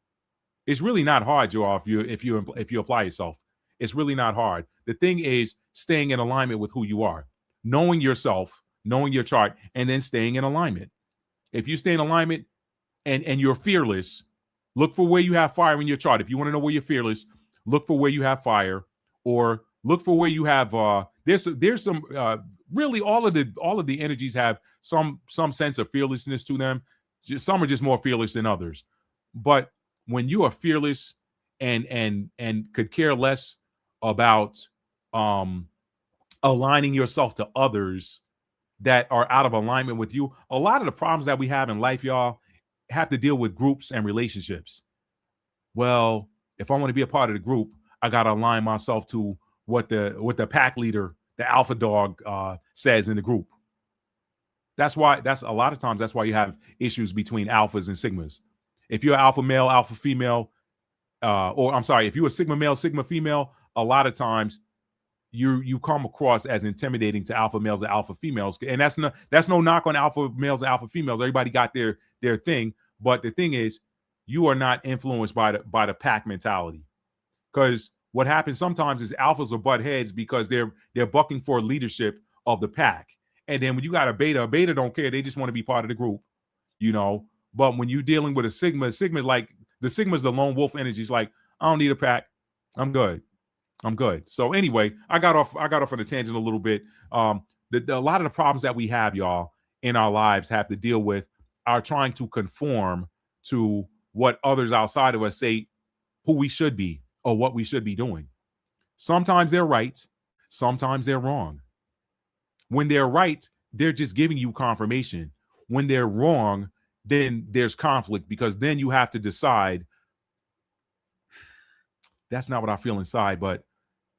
S1: It's really not hard, y'all. If you apply yourself, it's really not hard. The thing is staying in alignment with who you are, knowing yourself, knowing your chart, and then staying in alignment. If you stay in alignment and you're fearless, look for where you have fire in your chart. If you want to know where you're fearless, look for where you have fire, or look for where you have there's some really all of the energies have some sense of fearlessness to them. Some are just more fearless than others. But when you are fearless and could care less about aligning yourself to others that are out of alignment with you, a lot of the problems that we have in life, y'all, have to deal with groups and relationships. Well, if I want to be a part of the group, I got to align myself to what the pack leader, the alpha dog, says in the group. That's a lot of times that's why you have issues between alphas and sigmas. If you're alpha male, alpha female, or I'm sorry, if you're a sigma male, sigma female, a lot of times you come across as intimidating to alpha males and alpha females. And that's no knock on alpha males and alpha females. Everybody got their thing. But the thing is, you are not influenced by the pack mentality. Because what happens sometimes is alphas will butt heads because they're bucking for leadership of the pack. And then when you got a beta don't care. They just want to be part of the group, you know. But when you're dealing with a sigma like the sigma's the lone wolf energy. It's like, I don't need a pack. I'm good. So anyway, I got off on a tangent a little bit. A lot of the problems that we have, y'all, in our lives have to deal with our trying to conform to what others outside of us say who we should be or what we should be doing. Sometimes they're right. Sometimes they're wrong. When they're right, they're just giving you confirmation. When they're wrong, then there's conflict, because then you have to decide, that's not what I feel inside, but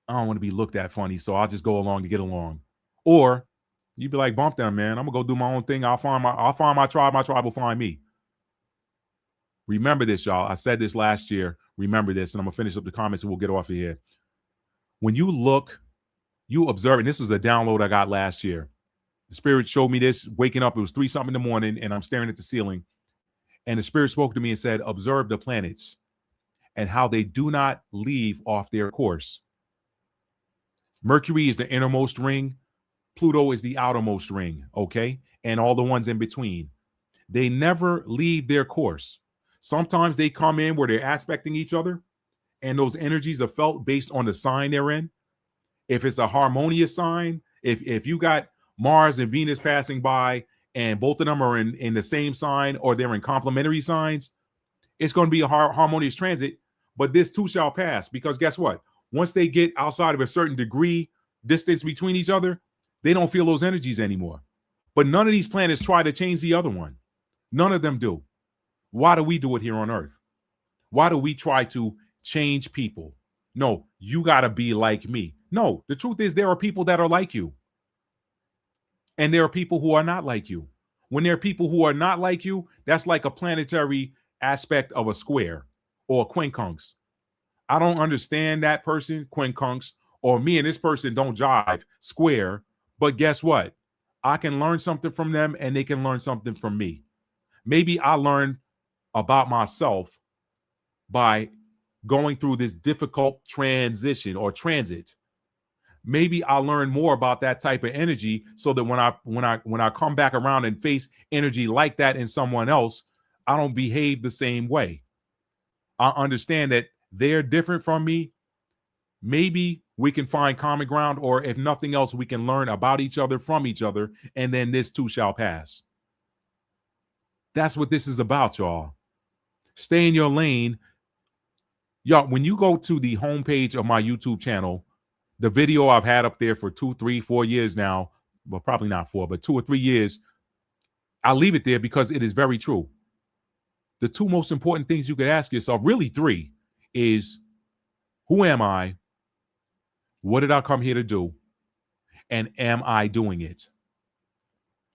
S1: I don't want to be looked at funny, so I'll just go along to get along. Or you'd be like, bump them, man. I'm gonna go do my own thing. I'll find my tribe. My tribe will find me. Remember this, y'all. I said this last year. Remember this, and I'm gonna finish up the comments and we'll get off of here. When you look, you observe, and this is a download I got last year. The spirit showed me this waking up. It was 3 something in the morning, and I'm staring at the ceiling. And the spirit spoke to me and said, observe the planets and how they do not leave off their course. Mercury is the innermost ring. Pluto is the outermost ring, okay? And all the ones in between. They never leave their course. Sometimes they come in where they're aspecting each other, and those energies are felt based on the sign they're in. If it's a harmonious sign, if you got Mars and Venus passing by and both of them are in the same sign, or they're in complementary signs, it's going to be a harmonious transit. But this too shall pass, because guess what? Once they get outside of a certain degree distance between each other, they don't feel those energies anymore. But none of these planets try to change the other one. None of them do. Why do we do it here on Earth? Why do we try to change people? No, you got to be like me. No, the truth is there are people that are like you. And there are people who are not like you. When there are people who are not like you, that's like a planetary aspect of a square or a quincunx. I don't understand that person, quincunx, or me and this person don't jive, square. But guess what? I can learn something from them and they can learn something from me. Maybe I learn about myself by going through this difficult transition or transit. Maybe I'll learn more about that type of energy, so that when I come back around and face energy like that in someone else, I don't behave the same way. I understand that they're different from me. Maybe we can find common ground, or if nothing else, we can learn about each other from each other, and then this too shall pass. That's what this is about, y'all. Stay in your lane. Y'all, when you go to the homepage of my YouTube channel, the video I've had up there for 2, 3, 4 years now, well, probably not 4, but 2 or 3 years, I'll leave it there because it is very true. The 2 most important things you could ask yourself, really 3, is who am I? What did I come here to do? And am I doing it?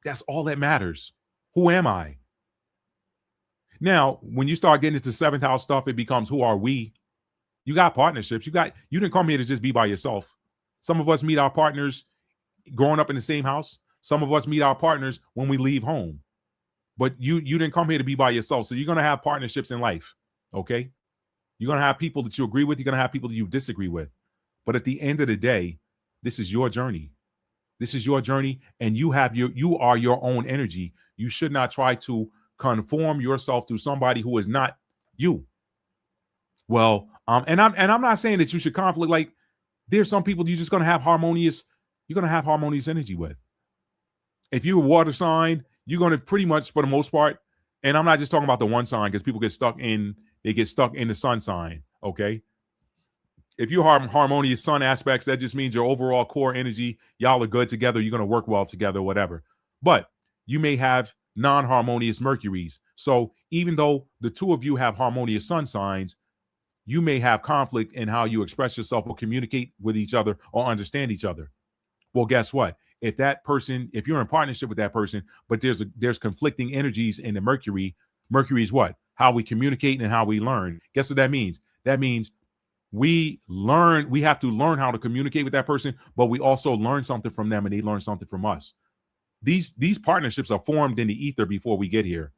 S1: That's all that matters. Who am I? Now, when you start getting into 7th house stuff, it becomes who are we? You got partnerships. You didn't come here to just be by yourself. Some of us meet our partners growing up in the same house. Some of us meet our partners when we leave home. But you didn't come here to be by yourself. So you're going to have partnerships in life, okay? You're going to have people that you agree with. You're going to have people that you disagree with. But at the end of the day, this is your journey. This is your journey, and you are your own energy. You should not try to conform yourself to somebody who is not you. Well, and I'm not saying that you should conflict. Like, there's some people you're just gonna have harmonious, energy with. If you're a water sign, you're gonna pretty much, for the most part, and I'm not just talking about the one sign, because people get stuck in the sun sign. Okay. If you have harmonious sun aspects, that just means your overall core energy, y'all are good together, you're gonna work well together, whatever. But you may have non-harmonious Mercuries. So even though the two of you have harmonious sun signs, you may have conflict in how you express yourself or communicate with each other or understand each other. Well, guess what? If you're in partnership with that person, but there's conflicting energies in the Mercury is what? How we communicate and how we learn. Guess what that means? That means we have to learn how to communicate with that person, but we also learn something from them and they learn something from us. These partnerships are formed in the ether before we get here.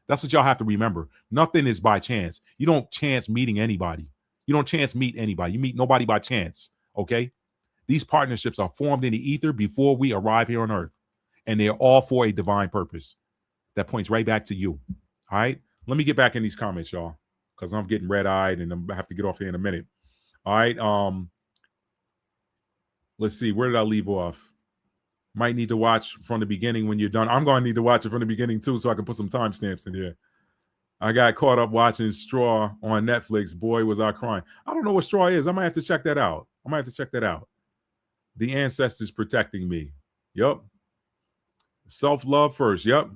S1: That's what y'all have to remember. Nothing is by chance. You don't chance meeting anybody. You don't chance meet anybody. You meet nobody by chance. Okay? These partnerships are formed in the ether before we arrive here on earth. And they're all for a divine purpose. That points right back to you. All right? Let me get back in these comments, y'all, because I'm getting red-eyed and I'm gonna have to get off here in a minute. All right. Let's see. Where did I leave off? Might need to watch from the beginning when you're done. I'm going to need to watch it from the beginning too, so I can put some timestamps in here. I got caught up watching Straw on Netflix. Boy, was I crying. I don't know what Straw is. I might have to check that out. The ancestors protecting me. Yep. Self-love first. Yep.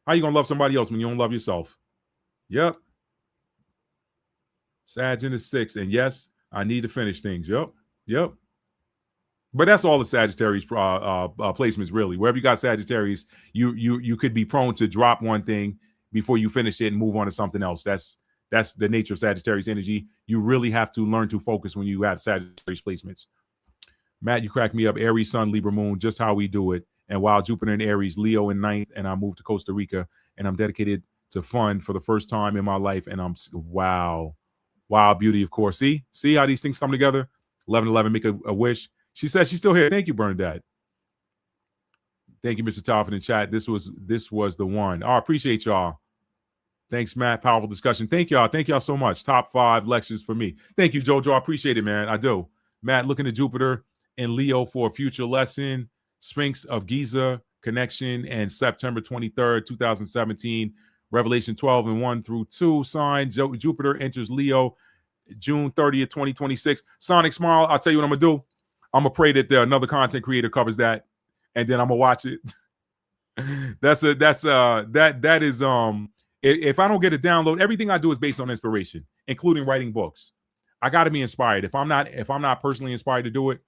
S1: How you going to love somebody else when you don't love yourself? Yep. Sag in the 6th. And yes, I need to finish things. Yep. But that's all the Sagittarius placements, really. Wherever you got Sagittarius, you could be prone to drop one thing before you finish it and move on to something else. That's the nature of Sagittarius energy. You really have to learn to focus when you have Sagittarius placements. Matt, you cracked me up. Aries, Sun, Libra, Moon, just how we do it. And while Jupiter in Aries, Leo in 9th, and I moved to Costa Rica, and I'm dedicated to fun for the first time in my life. And I'm wow, beauty, of course. See how these things come together. 11/11, make a wish. She says she's still here. Thank you, Bernadette. Thank you, Mr. Toff, in the chat. This was the one. I appreciate y'all. Thanks, Matt. Powerful discussion. Thank y'all. Thank y'all so much. Top 5 lectures for me. Thank you, Jojo. I appreciate it, man. I do. Matt, looking at Jupiter and Leo for a future lesson. Sphinx of Giza connection and September 23rd, 2017. Revelation 12 and 1 through 2 sign. Jupiter enters Leo June 30th, 2026. Sonic Smile, I'll tell you what I'm going to do. I'm going to pray that another content creator covers that, and then I'm going to watch it. That is if I don't get a download, everything I do is based on inspiration, including writing books. I got to be inspired. If I'm not personally inspired to do it,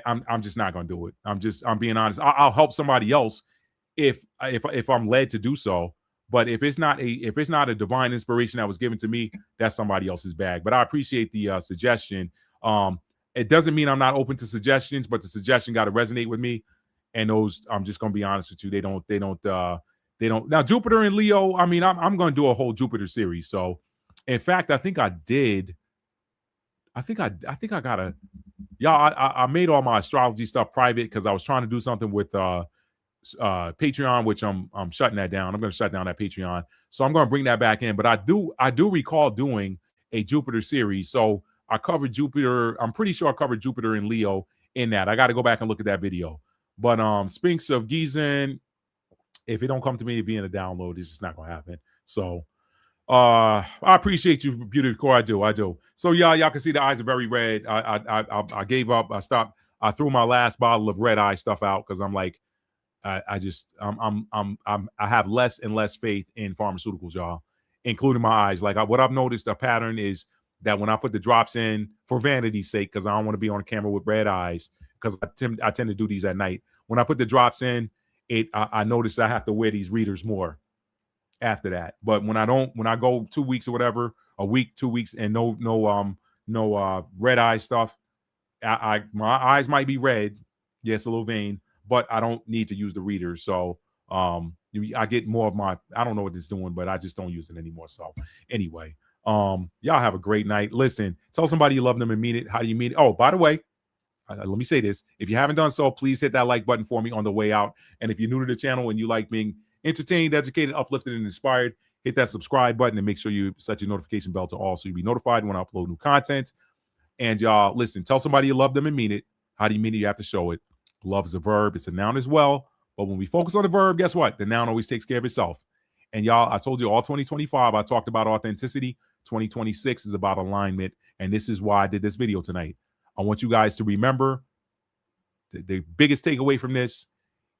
S1: I'm just not going to do it. I'm being honest. I'll help somebody else if I'm led to do so. But if it's not a divine inspiration that was given to me, that's somebody else's bag. But I appreciate the suggestion. It doesn't mean I'm not open to suggestions, but the suggestion got to resonate with me. And those, I'm just going to be honest with you, they don't. Now Jupiter and Leo, I mean, I'm going to do a whole Jupiter series. So, in fact, I think I did. I think I got a. Y'all, I made all my astrology stuff private because I was trying to do something with Patreon, which I'm shutting that down. I'm going to shut down that Patreon. So I'm going to bring that back in. But I do recall doing a Jupiter series. So I covered Jupiter. I'm pretty sure I covered Jupiter and Leo in that. I got to go back and look at that video. But Sphinx of Gizeh, if it don't come to me via a download, it's just not going to happen. So I appreciate you, beautiful core. I do. So y'all can see the eyes are very red. I gave up. I stopped. I threw my last bottle of red eye stuff out because I'm like, I have less and less faith in pharmaceuticals, y'all, including my eyes. Like what I've noticed a pattern is that when I put the drops in for vanity's sake, because I don't want to be on camera with red eyes, because I tend to do these at night. When I put the drops in, I notice I have to wear these readers more after that. But when I go 2 weeks or whatever, a week, 2 weeks, and no red eye stuff, my eyes might be red. Yes, a little vain, but I don't need to use the readers. So I get more of my, I don't know what it's doing, but I just don't use it anymore. So anyway, y'all have a great night. Listen, tell somebody you love them and mean it. How do you mean it? Oh, by the way, let me say this. If you haven't done so, please hit that like button for me on the way out. And if you're new to the channel and you like being entertained, educated, uplifted, and inspired, hit that subscribe button and make sure you set your notification bell to all so you'll be notified when I upload new content. And y'all, listen, tell somebody you love them and mean it. How do you mean it? You have to show it. Love is a verb. It's a noun as well. But when we focus on the verb, guess what? The noun always takes care of itself. And y'all, I told you all 2025, I talked about authenticity. 2026 is about alignment. And this is why I did this video tonight. I want you guys to remember the biggest takeaway from this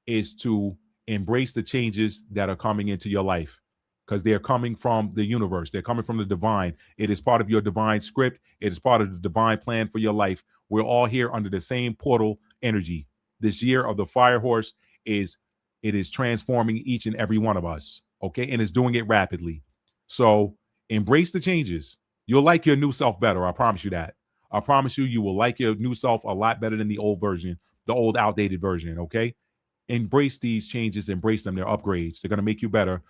S1: is to embrace the changes that are coming into your life, because they're coming from the universe. They're coming from the divine. It is part of your divine script. It is part of the divine plan for your life. We're all here under the same portal energy. This year of the Firehorse is transforming each and every one of us, okay? And it's doing it rapidly. So embrace the changes. You'll like your new self better. I promise you that. I promise you, you will like your new self a lot better than the old version, the old outdated version, okay? Embrace these changes. Embrace them. They're upgrades. They're going to make you better.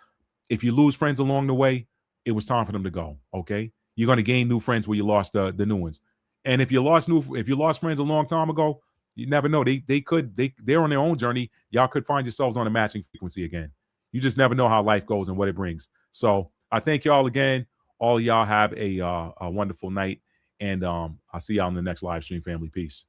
S1: If you lose friends along the way, it was time for them to go, okay? You're going to gain new friends where you lost the new ones. And if you lost friends a long time ago, you never know. They're on their own journey. Y'all could find yourselves on a matching frequency again. You just never know how life goes and what it brings. So I thank y'all again. All y'all have a wonderful night. And I'll see y'all in the next live stream, family. Peace.